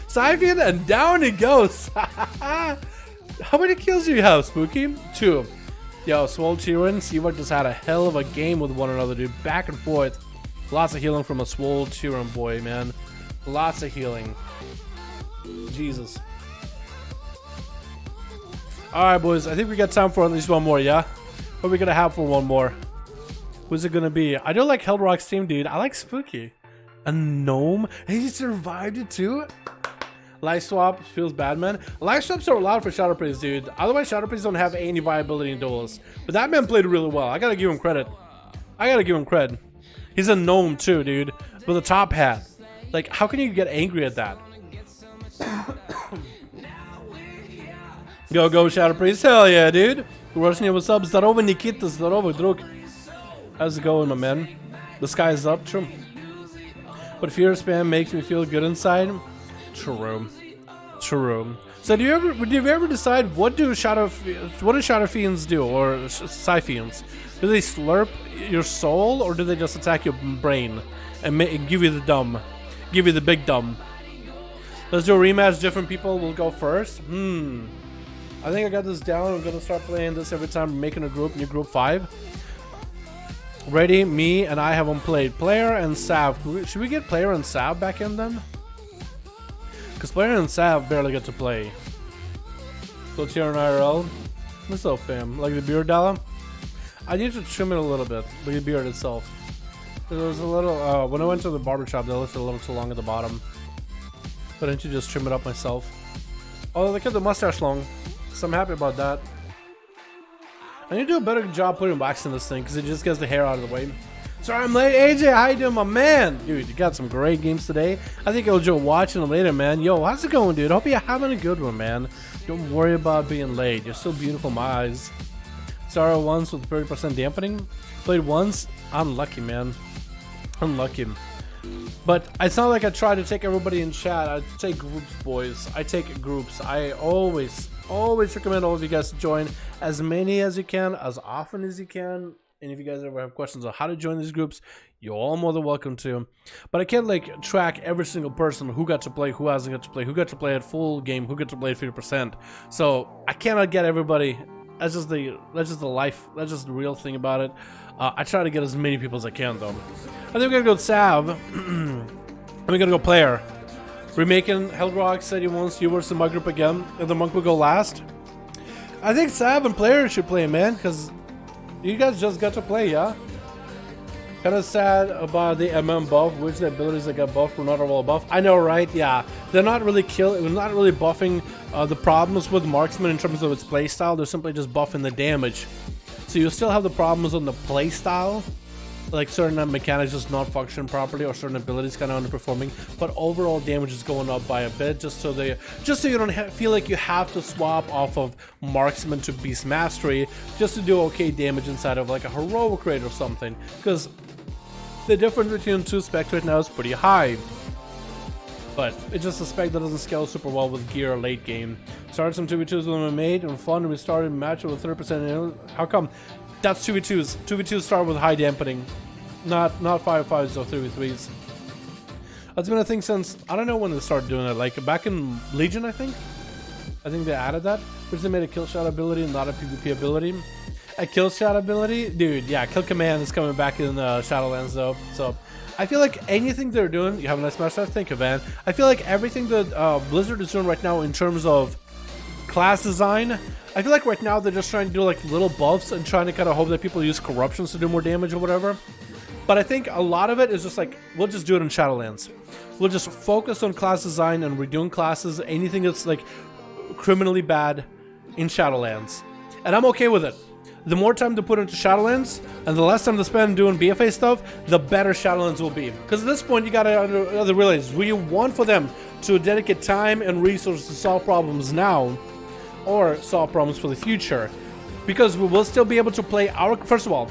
Siphon, and down it goes. How many kills do you have, Spooky? 2. Yo, Swole Chiron, Seaward just had a hell of a game with one another, dude. Back and forth. Lots of healing from a Swole Chiron boy, man. Lots of healing. Jesus. Alright, boys. I think we got time for at least one more, yeah? What are we gonna have for one more? Who's it gonna be? I do like Hellrock's team, dude. I like Spooky. A gnome? He survived it too? Life swap feels bad, man. Life swaps are allowed for Shadow Praise, dude. Otherwise, Shadow Praise don't have any viability in duels. But that man played really well. I gotta give him credit. I gotta give him cred. He's a gnome too, dude. With a top hat. Like, how can you get angry at that? Go, Shadow Praise. Hell yeah, dude. Russian, what's up? Zdarova, Nikita. Zdarova, drug. How's it going, my man? The sky is up. True. But fear spam makes me feel good inside. True. So do you ever decide what do Shadow Fiends do, or Siphians? Do they slurp your soul, or do they just attack your brain and give you the dumb, give you the big dumb? Let's do a rematch. Different people will go first. I think I got this down. I'm gonna start playing this every time we're making a group. New group 5. Ready? Me and I haven't played. Player and Sav. Should we get Player and Sav back in then? Because Player and Sav barely get to play. So here in IRL. What's up, fam? Like the beard, Dala? I need to trim it a little bit. The beard itself. There was a little. When I went to the barber shop, they left it a little too long at the bottom. But didn't you just trim it up myself? Oh, they kept the mustache long. So I'm happy about that. I need to do a better job putting wax in this thing because it just gets the hair out of the way. Sorry I'm late. AJ, how you doing, my man? Dude, you got some great games today. I think I'll just watching it later, man. Yo, how's it going, dude? Hope you're having a good one, man. Don't worry about being late. You're still beautiful in my eyes. Started once with 30% dampening. Played once. Unlucky, man. Unlucky. But it's not like I try to take everybody in chat. I take groups, boys. I take groups. I always recommend all of you guys to join as many as you can, as often as you can. And if you guys ever have questions on how to join these groups, you're all more than welcome to. But I can't like track every single person who got to play, who hasn't got to play, who got to play at full game, who got to play at 50%. So I cannot get everybody. That's just the life. That's just the real thing about it. I try to get as many people as I can though. I think we're gonna go Sav. And we're gonna go player. Remaking Hellgrog said he wants you versus my group again, and the monk will go last. I think Sav and player should play, man, because you guys just got to play, yeah? Kind of sad about the MM buff, which the abilities that got buffed were not all buff. I know, right? Yeah, they're not really not really buffing the problems with marksman in terms of its playstyle. They're simply just buffing the damage. So you still have the problems on the playstyle, like certain mechanics just not functioning properly or certain abilities kind of underperforming, but overall damage is going up by a bit, just so you don't feel like you have to swap off of marksman to beast mastery just to do okay damage inside of like a heroic raid or something, because the difference between two specs right now is pretty high. But it's just a spec that doesn't scale super well with gear late game. Started some 2v2s with them made and fun, and we started a match with 30%. How come? That's 2v2s. 2v2s start with high dampening, not 5v5s or 3v3s. That's been a thing since, I don't know when they started doing it, like back in Legion, I think they added that, which they made a kill shot ability and not a PvP ability. A kill shot ability? Dude, yeah, kill command is coming back in Shadowlands though, so I feel like anything they're doing, you have a nice match, thank you, man. I feel like everything that Blizzard is doing right now in terms of class design, I feel like right now they're just trying to do like little buffs and trying to kind of hope that people use corruptions to do more damage or whatever. But I think a lot of it is just like, we'll just do it in Shadowlands. We'll just focus on class design and redoing classes, anything that's like criminally bad in Shadowlands. And I'm okay with it. The more time to put into Shadowlands and the less time to spend doing BFA stuff, the better Shadowlands will be. Because at this point, you gotta realize, do you want for them to dedicate time and resources to solve problems now, or solve problems for the future? Because we will still be able to play our. First of all,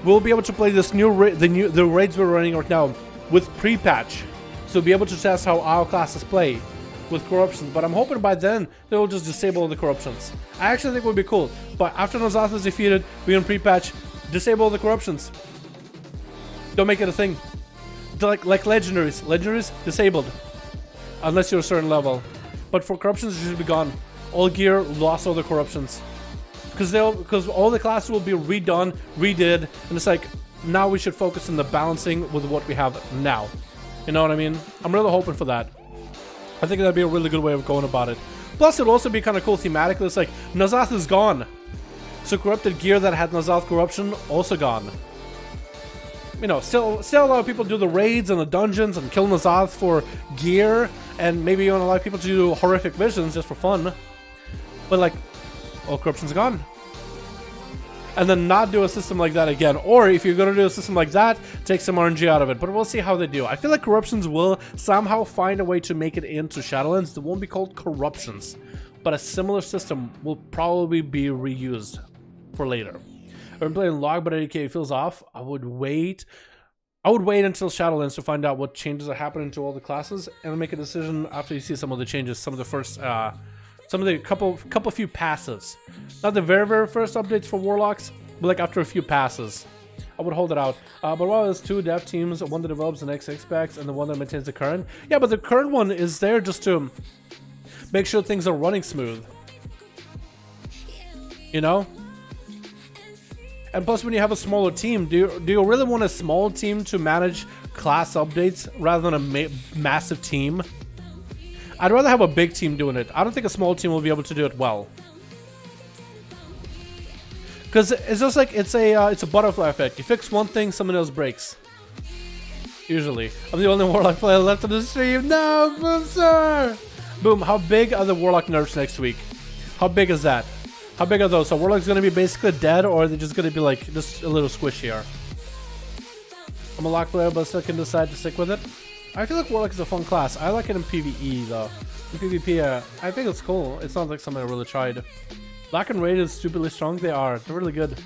we'll be able to play this new the raids we're running right now with pre-patch, so we'll be able to test how our classes play with corruptions. But I'm hoping by then they will just disable the corruptions. I actually think it would be cool. But after Azeroth is defeated, we can pre-patch, disable the corruptions. Don't make it a thing. Like legendaries disabled, unless you're a certain level. But for corruptions, it should be gone. All gear lost all the corruptions, because all the classes will be redone, redid, and it's like now we should focus on the balancing with what we have now. You know what I mean? I'm really hoping for that. I think that'd be a really good way of going about it. Plus, it'll also be kind of cool thematically. It's like N'Zoth is gone, so corrupted gear that had N'Zoth corruption also gone. You know, still a lot of people do the raids and the dungeons and kill N'Zoth for gear, and maybe you want a lot of people to do horrific visions just for fun. But like, all corruption's gone. And then not do a system like that again. Or if you're going to do a system like that, take some RNG out of it. But we'll see how they do. I feel like corruptions will somehow find a way to make it into Shadowlands. They won't be called corruptions, but a similar system will probably be reused for later. I've been playing log, but 80k feels off. I would wait until Shadowlands to find out what changes are happening to all the classes, and I'll make a decision after you see some of the changes, some of the first some of the couple few passes. Not the very first updates for Warlocks, but like after a few passes. I would hold it out. But while there's two dev teams, one that develops the next six packs and the one that maintains the current. Yeah, but the current one is there just to make sure things are running smooth. You know? And plus, when you have a smaller team, do you really want a small team to manage class updates rather than a massive team? I'd rather have a big team doing it. I don't think a small team will be able to do it well. Because it's just like, it's a butterfly effect. You fix one thing, someone else breaks. Usually. I'm the only Warlock player left on the stream. No, Boom, sir! Boom, how big are the Warlock nerfs next week? How big is that? How big are those? So Warlock's going to be basically dead, or are they just going to be like, just a little squishier? I'm a lock player, but still can decide to stick with it. I feel like Warlock is a fun class. I like it in PvE though. In PvP, I think it's cool. It sounds like something I really tried. Black and Raid is stupidly strong. They are. They're really good.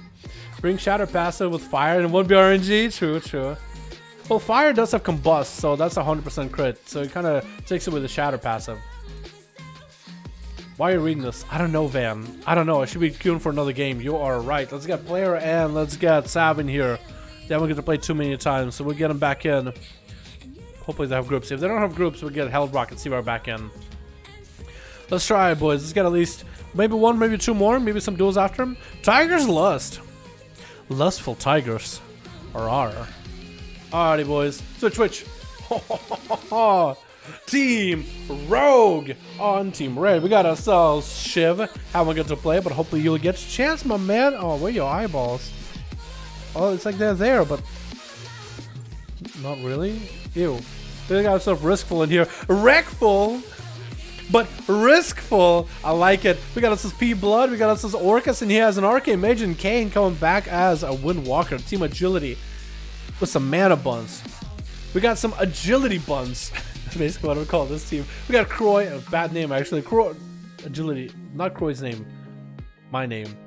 Bring Shatter passive with fire and it won't be RNG. True, true. Well, fire does have combust, so that's 100% crit. So it kind of takes away the Shatter passive. Why are you reading this? I don't know, Van. I don't know. I should be queuing for another game. You are right. Let's get player and let's get Sav in here. They haven't get to play too many times, so we'll get them back in. Hopefully they have groups. If they don't have groups, we'll get Held Rock and see we're back in. Let's try it, boys. Let's get at least maybe one, maybe two more. Maybe some duels after him. Tiger's Lust. Lustful Tigers. Arr. Alrighty, boys. Switch. Team Rogue on Team Red. We got ourselves Shiv. Haven't got to play, but hopefully you'll get a chance, my man. Oh, where are your eyeballs? Oh, it's like they're there, but not really. Ew. We got ourselves Riskful in here. Wreckful, but Riskful. I like it. We got ourselves P Blood. We got ourselves Orcus, and he has an Arcane Mage and Kane coming back as a Windwalker. Team Agility with some mana buns. We got some agility buns. That's basically what I would call this team. We got Croy, a bad name actually. Croy, agility, not Croy's name. My name.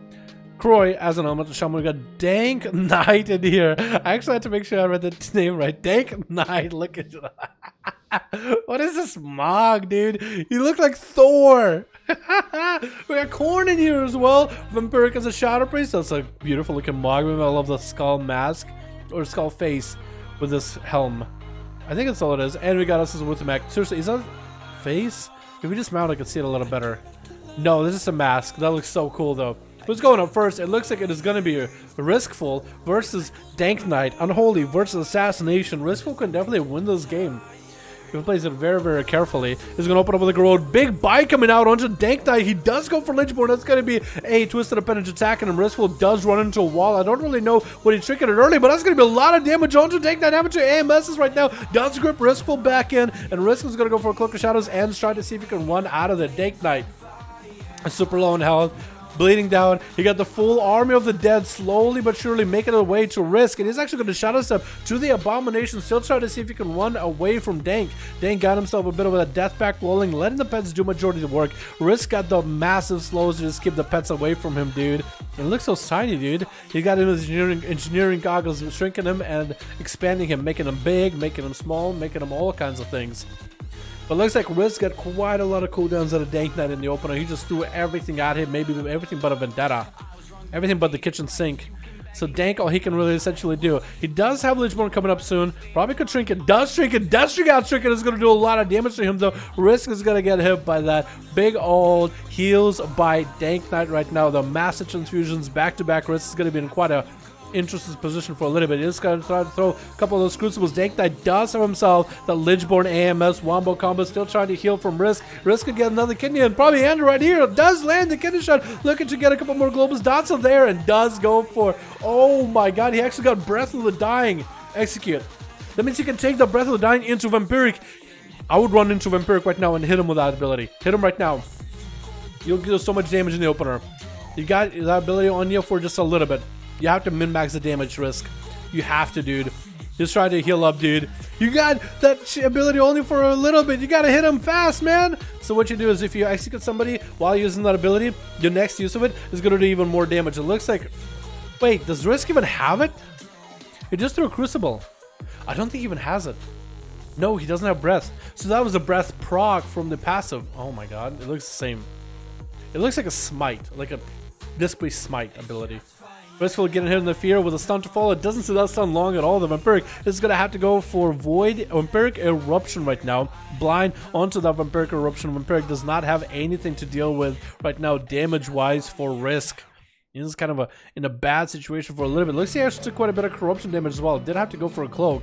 Croy as an elemental shaman. We got Dank Knight in here. I actually had to make sure I read the name right. Dank Knight. Look at that. What is this Mog, dude? You look like Thor. We got Korn in here as well. Vampiric as a Shadow Priest. That's a beautiful looking Mog. I love the skull mask or skull face with this helm. I think that's all it is. And we got us as a Withamac. Seriously, is that face? If we just mount, I can see it a little better. No, this is a mask. That looks so cool though. Who's going up first? It looks like it is going to be a Riskful versus Dank Knight. Unholy versus Assassination. Riskful can definitely win this game if he plays it very, very carefully. He's going to open up with a road. Big bite coming out onto Dank Knight. He does go for Lynchborn. That's going to be a Twisted Appendage attack, and Riskful does run into a wall. I don't really know what he triggered it early, but that's going to be a lot of damage onto Dank Knight. Having to AMSs right now. Does grip Riskful back in, and Riskful's going to go for a Cloak of Shadows and try to see if he can run out of the Dank Knight. Super low in health. Bleeding down. He got the full army of the dead slowly but surely making it way to Risk, and he's actually going to shadow step to the Abomination, still trying to see if he can run away from Dank. Dank got himself a bit of a death pack rolling, letting the pets do majority of the work. Risk got the massive slows to just keep the pets away from him, dude. It looks so tiny, dude. He got him his engineering goggles, shrinking him and expanding him, making him big, making him small, making him all kinds of things. But looks like Risk got quite a lot of cooldowns at a Dank Knight in the opener. He just threw everything at him, maybe everything but a Vendetta. Everything but the kitchen sink. So Dank, all he can really essentially do. He does have Lynchborn coming up soon. Probably could Trinket. Does Trinket. Does Trinket out Trinket. Is going to do a lot of damage to him though. Risk is going to get hit by that big old heals by Dank Knight right now. The massive transfusions back to back. Risk is going to be in quite a interesting position for a little bit. He's going to try to throw a couple of those crucibles. Dank Knight does have himself the Lynchborn AMS wombo combo, still trying to heal from Risk. Risk could get another kidney and probably Andrew right here. Does land the kidney shot, looking to get a couple more globals. Dots are there and does go for, oh my god, he actually got Breath of the Dying. Execute. That means he can take the Breath of the Dying into Vampiric. I would run into Vampiric right now and hit him with that ability. Hit him right now. You'll do so much damage in the opener. You got that ability on you for just a little bit. You have to min-max the damage Risk. You have to, dude. Just try to heal up, dude. You got that ability only for a little bit. You gotta hit him fast, man. So what you do is if you execute somebody while using that ability, your next use of it is gonna do even more damage. It looks like... Wait, does Risk even have it? He just threw a Crucible. I don't think he even has it. No, he doesn't have Breath. So that was a Breath proc from the passive. Oh my god, it looks the same. It looks like a Smite, like a Display Smite ability. Riskful getting hit in the fear with a stun to fall. It doesn't see that stun long at all. The Vampiric is going to have to go for Void Vampiric Eruption right now. Blind onto that Vampiric Eruption. Vampiric does not have anything to deal with right now damage-wise for Risk. He's kind of in a bad situation for a little bit. Looks like he actually took quite a bit of corruption damage as well. Did have to go for a cloak.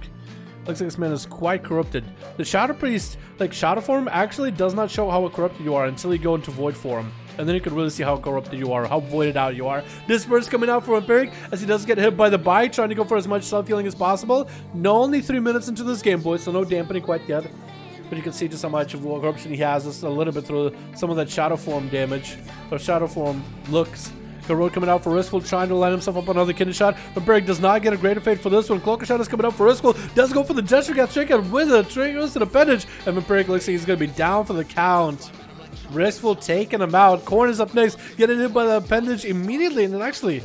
Looks like this man is quite corrupted. The Shadow Priest, like Shadow form, actually does not show how corrupted you are until you go into Void form. And then you can really see how corrupted you are, how voided out you are. This burst coming out for Vampiric as he does get hit by the bite, trying to go for as much self-healing as possible. No, only 3 minutes into this game, boys, so no dampening quite yet. But you can see just how much of corruption he has, just a little bit through some of that Shadow form damage, or Shadow form looks. Road coming out for Riskful, trying to line himself up another kidney shot. Vampiric does not get a greater fate for this one. Cloak of Shadows coming up for Riskful. Does go for the gesture, gets Trinket with a triggers and appendage. And Vampiric looks like he's going to be down for the count. Riskful taking him out. Korn is up next, getting hit by the appendage immediately, and then actually,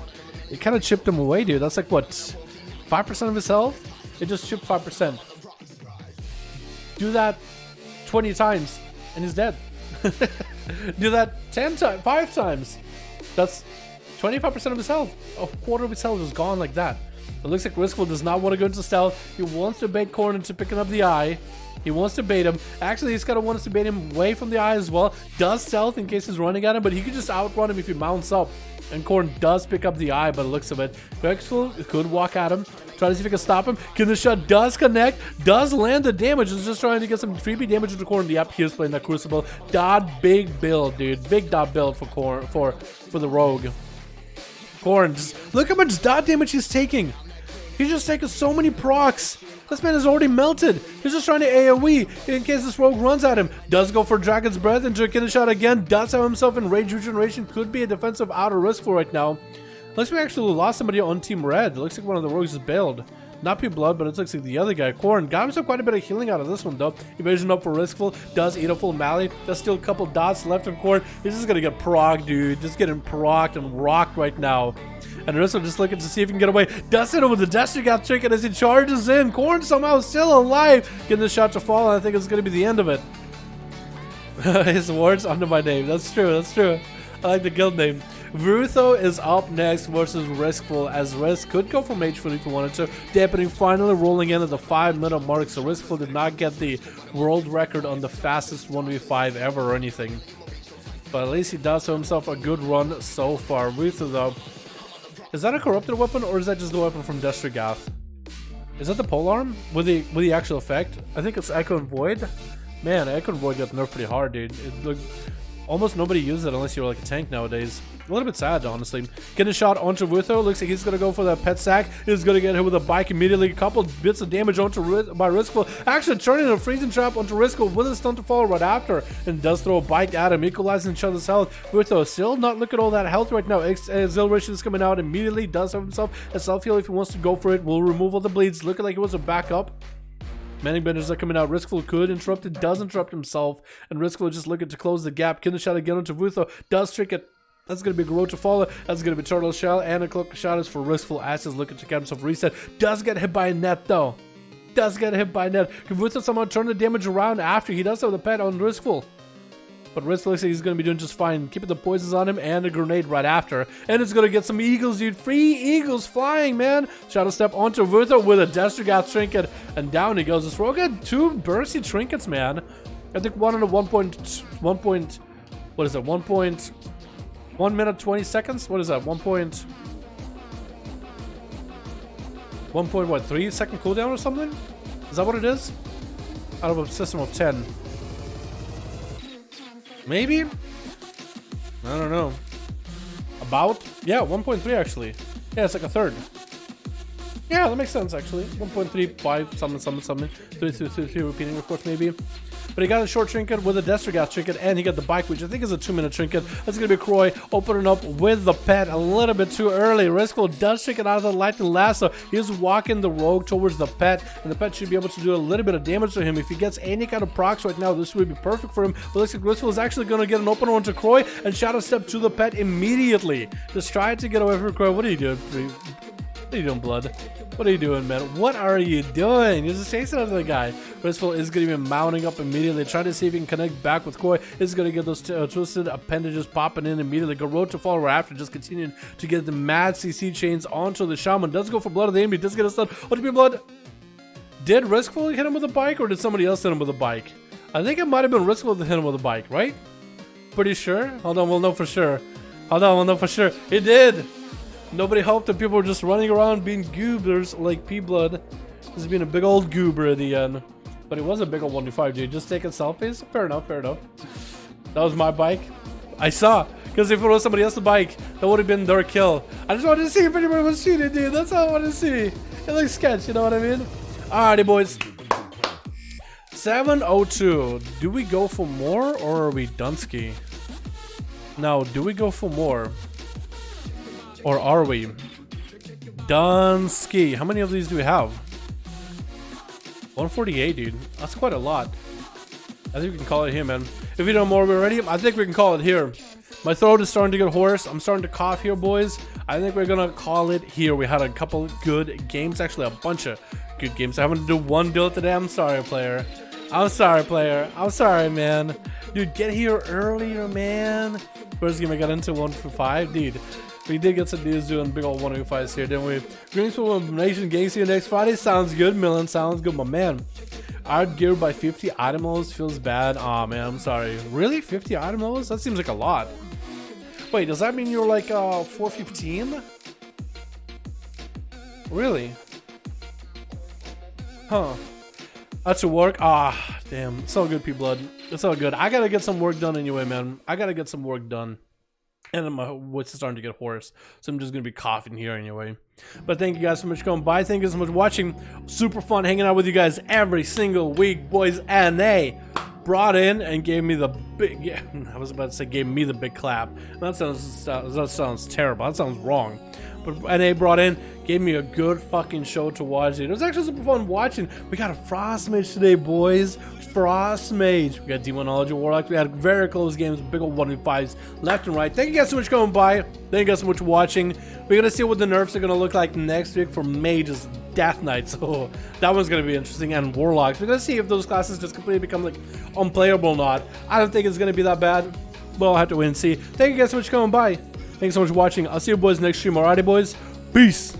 it kind of chipped him away, dude. That's like, what, 5% of his health? It just chipped 5%. Do that 20 times, and he's dead. Do that 10 times, 5 times. That's 25% of his health. A quarter of his health is gone like that. It looks like Riskful does not want to go into stealth. He wants to bait Corn into picking up the eye. He wants to bait him. Actually, he's gonna want us to bait him away from the eye as well. Does stealth in case he's running at him, but he could just outrun him if he mounts up. And Corn does pick up the eye, but it looks of it. Riskful could walk at him. Try to see if he can stop him. Can the shot does connect, does land the damage. Is just trying to get some 3B damage into Corn. Yep, he's playing that Crucible. Dot big build, dude. Big dot build for Corn for the Rogue. Corn, just look how much dot damage he's taking. He's just taking so many procs. This man is already melted. He's just trying to AoE in case this rogue runs at him. Does go for Dragon's Breath and get a shot again. Does have himself in Rage Regeneration. Could be a defensive outer risk for right now. Looks like we actually lost somebody on Team Red. It looks like one of the rogues is bailed. Not P Blood, but it looks like the other guy. Corn got himself quite a bit of healing out of this one though. Evasion up for Riskful. Does eat a full Mally. There's still a couple dots left of Corn. He's just gonna get progged, dude. Just getting progged and rocked right now. And Riskful just looking to see if he can get away. Does hit him with the Destrigath Trinket as he charges in. Corn somehow still alive. Getting the shot to fall, and I think it's gonna be the end of it. His ward's under my name. That's true, that's true. I like the guild name. Vrutho is up next versus Riskful, as Risk could go for Mage Foot if he wanted to. Dampening finally rolling in at the 5-minute mark, so Riskful did not get the world record on the fastest 1v5 ever or anything. But at least he does have himself a good run so far. Vrutho though, is that a corrupted weapon or is that just the weapon from Destrigath? Is that the polearm with the actual effect? I think it's Echo and Void. Man, Echo and Void got nerfed pretty hard, dude. It looked, almost nobody uses it unless you're like a tank nowadays. A little bit sad, honestly. Getting a shot onto Vrutho. Looks like he's going to go for that pet sack. He's going to get hit with a bike immediately. A couple bits of damage onto by Riskful. Actually turning a freezing trap onto Riskful with a stun to fall right after. And does throw a bike at him, equalizing each other's health. Vrutho still not looking at all that health right now. Exhilaration is coming out immediately. Does have himself a self-heal if he wants to go for it. Will remove all the bleeds. Looking like it was a backup. Manning benders are coming out. Riskful could interrupt it, does interrupt himself, and Riskful just looking to close the gap. Can the shot again onto Vrutho, does trick it. That's going to be Garrote to follow. That's going to be Turtle Shell, and a cloak of shadows for Riskful. As is looking to get himself reset. Does get hit by a net though. Does get hit by a net. Can Vrutho somehow turn the damage around after he does have the pet on Riskful? But Riskful looks like he's going to be doing just fine. Keeping the poisons on him and a grenade right after. And it's going to get some eagles, dude. Free eagles flying, man. Shadow Step onto Vrutho with a Destrigath Trinket. And down he goes. This rogue had 2 bursty trinkets, man. I think one on a 1 minute 20 seconds? What is that? 1.3 second cooldown or something? Is that what it is? Out of a system of 10. Maybe? I don't know. About? Yeah, 1.3 actually. Yeah, it's like a third. Yeah, that makes sense actually. 1.35, something. 3 repeating, of course, maybe. But he got a short trinket with a Destrigath trinket, and he got the bike, which I think is a 2-minute trinket. That's going to be Croy opening up with the pet a little bit too early. Riskful does trinket out of the lightning lasso. He's walking the rogue towards the pet, and the pet should be able to do a little bit of damage to him. If he gets any kind of procs right now, this would be perfect for him. But looks like Riskful is actually going to get an opener onto Croy and Shadow Step to the pet immediately. Just trying to get away from Croy. What are you doing? What are you doing, Blood? What are you doing, man? What are you doing? You're just chasing after the guy. Riskful is going to be mounting up immediately, trying to see if he can connect back with Koi. Is going to get those twisted appendages popping in immediately. Garrote to fall right after, just continuing to get the mad CC chains onto the Shaman. Does go for Blood of the enemy. Does get a stun. OTP Blood. Did Riskful hit him with a bike, or did somebody else hit him with a bike? I think it might have been Riskful that hit him with a bike, right? Pretty sure? Hold on, we'll know for sure. Hold on, we'll know for sure. It did! Nobody helped and people were just running around being goobers like P-Blood. Just being a big old goober at the end. But it was a big old 1v5, dude. Just taking selfies? Fair enough, fair enough. That was my bike. I saw. Because if it was somebody else's bike, that would have been their kill. I just wanted to see if anybody was shooting, dude. That's all I wanted to see. It looks sketch, you know what I mean? Alrighty, boys. 7:02. Do we go for more or are we Dunsky? Now, do we go for more? Or are we? Dunsky. How many of these do we have? 148, dude. That's quite a lot. I think we can call it here, man. If we don't more, we're ready. I think we can call it here. My throat is starting to get hoarse. I'm starting to cough here, boys. I think we're gonna call it here. We had a couple good games. Actually, a bunch of good games. I haven't do one duel today. I'm sorry, player. I'm sorry, player. I'm sorry, man. Dude, get here earlier, man. First game I got into 1v5. Dude, we did get some dudes doing big old 1v5s here, didn't we? Greenspool Nation Gang see you next Friday. Sounds good, Millen. Sounds good, my man. I'd gear by 50 item levels feels bad. Aw, man, I'm sorry. Really? 50 item levels? That seems like a lot. Wait, does that mean you're like 415? Really? Huh. That's your work? Ah, damn. It's all good, P-Blood. It's all good. I gotta get some work done anyway, man. I gotta get some work done. And my voice is starting to get hoarse, so I'm just gonna be coughing here anyway. But thank you guys so much for coming by. Thank you so much for watching. Super fun hanging out with you guys every single week, boys. NA brought in and gave me the big, yeah, I was about to say gave me the big clap. That sounds terrible. That sounds wrong. But NA brought in, gave me a good fucking show to watch. It was actually super fun watching. We got a Frost Mage today, boys. Frost Mage. We got Demonology Warlock. We had very close games, big old 1v5s left and right. Thank you guys so much for coming by. Thank you guys so much for watching. We're gonna see what the nerfs are gonna look like next week for Mages Death Knight. So that one's gonna be interesting. And Warlocks. We're gonna see if those classes just completely become like unplayable or not. I don't think it's gonna be that bad. Well, I'll have to wait and see. Thank you guys so much for coming by. Thanks so much for watching. I'll see you boys next stream. Alrighty, boys. Peace.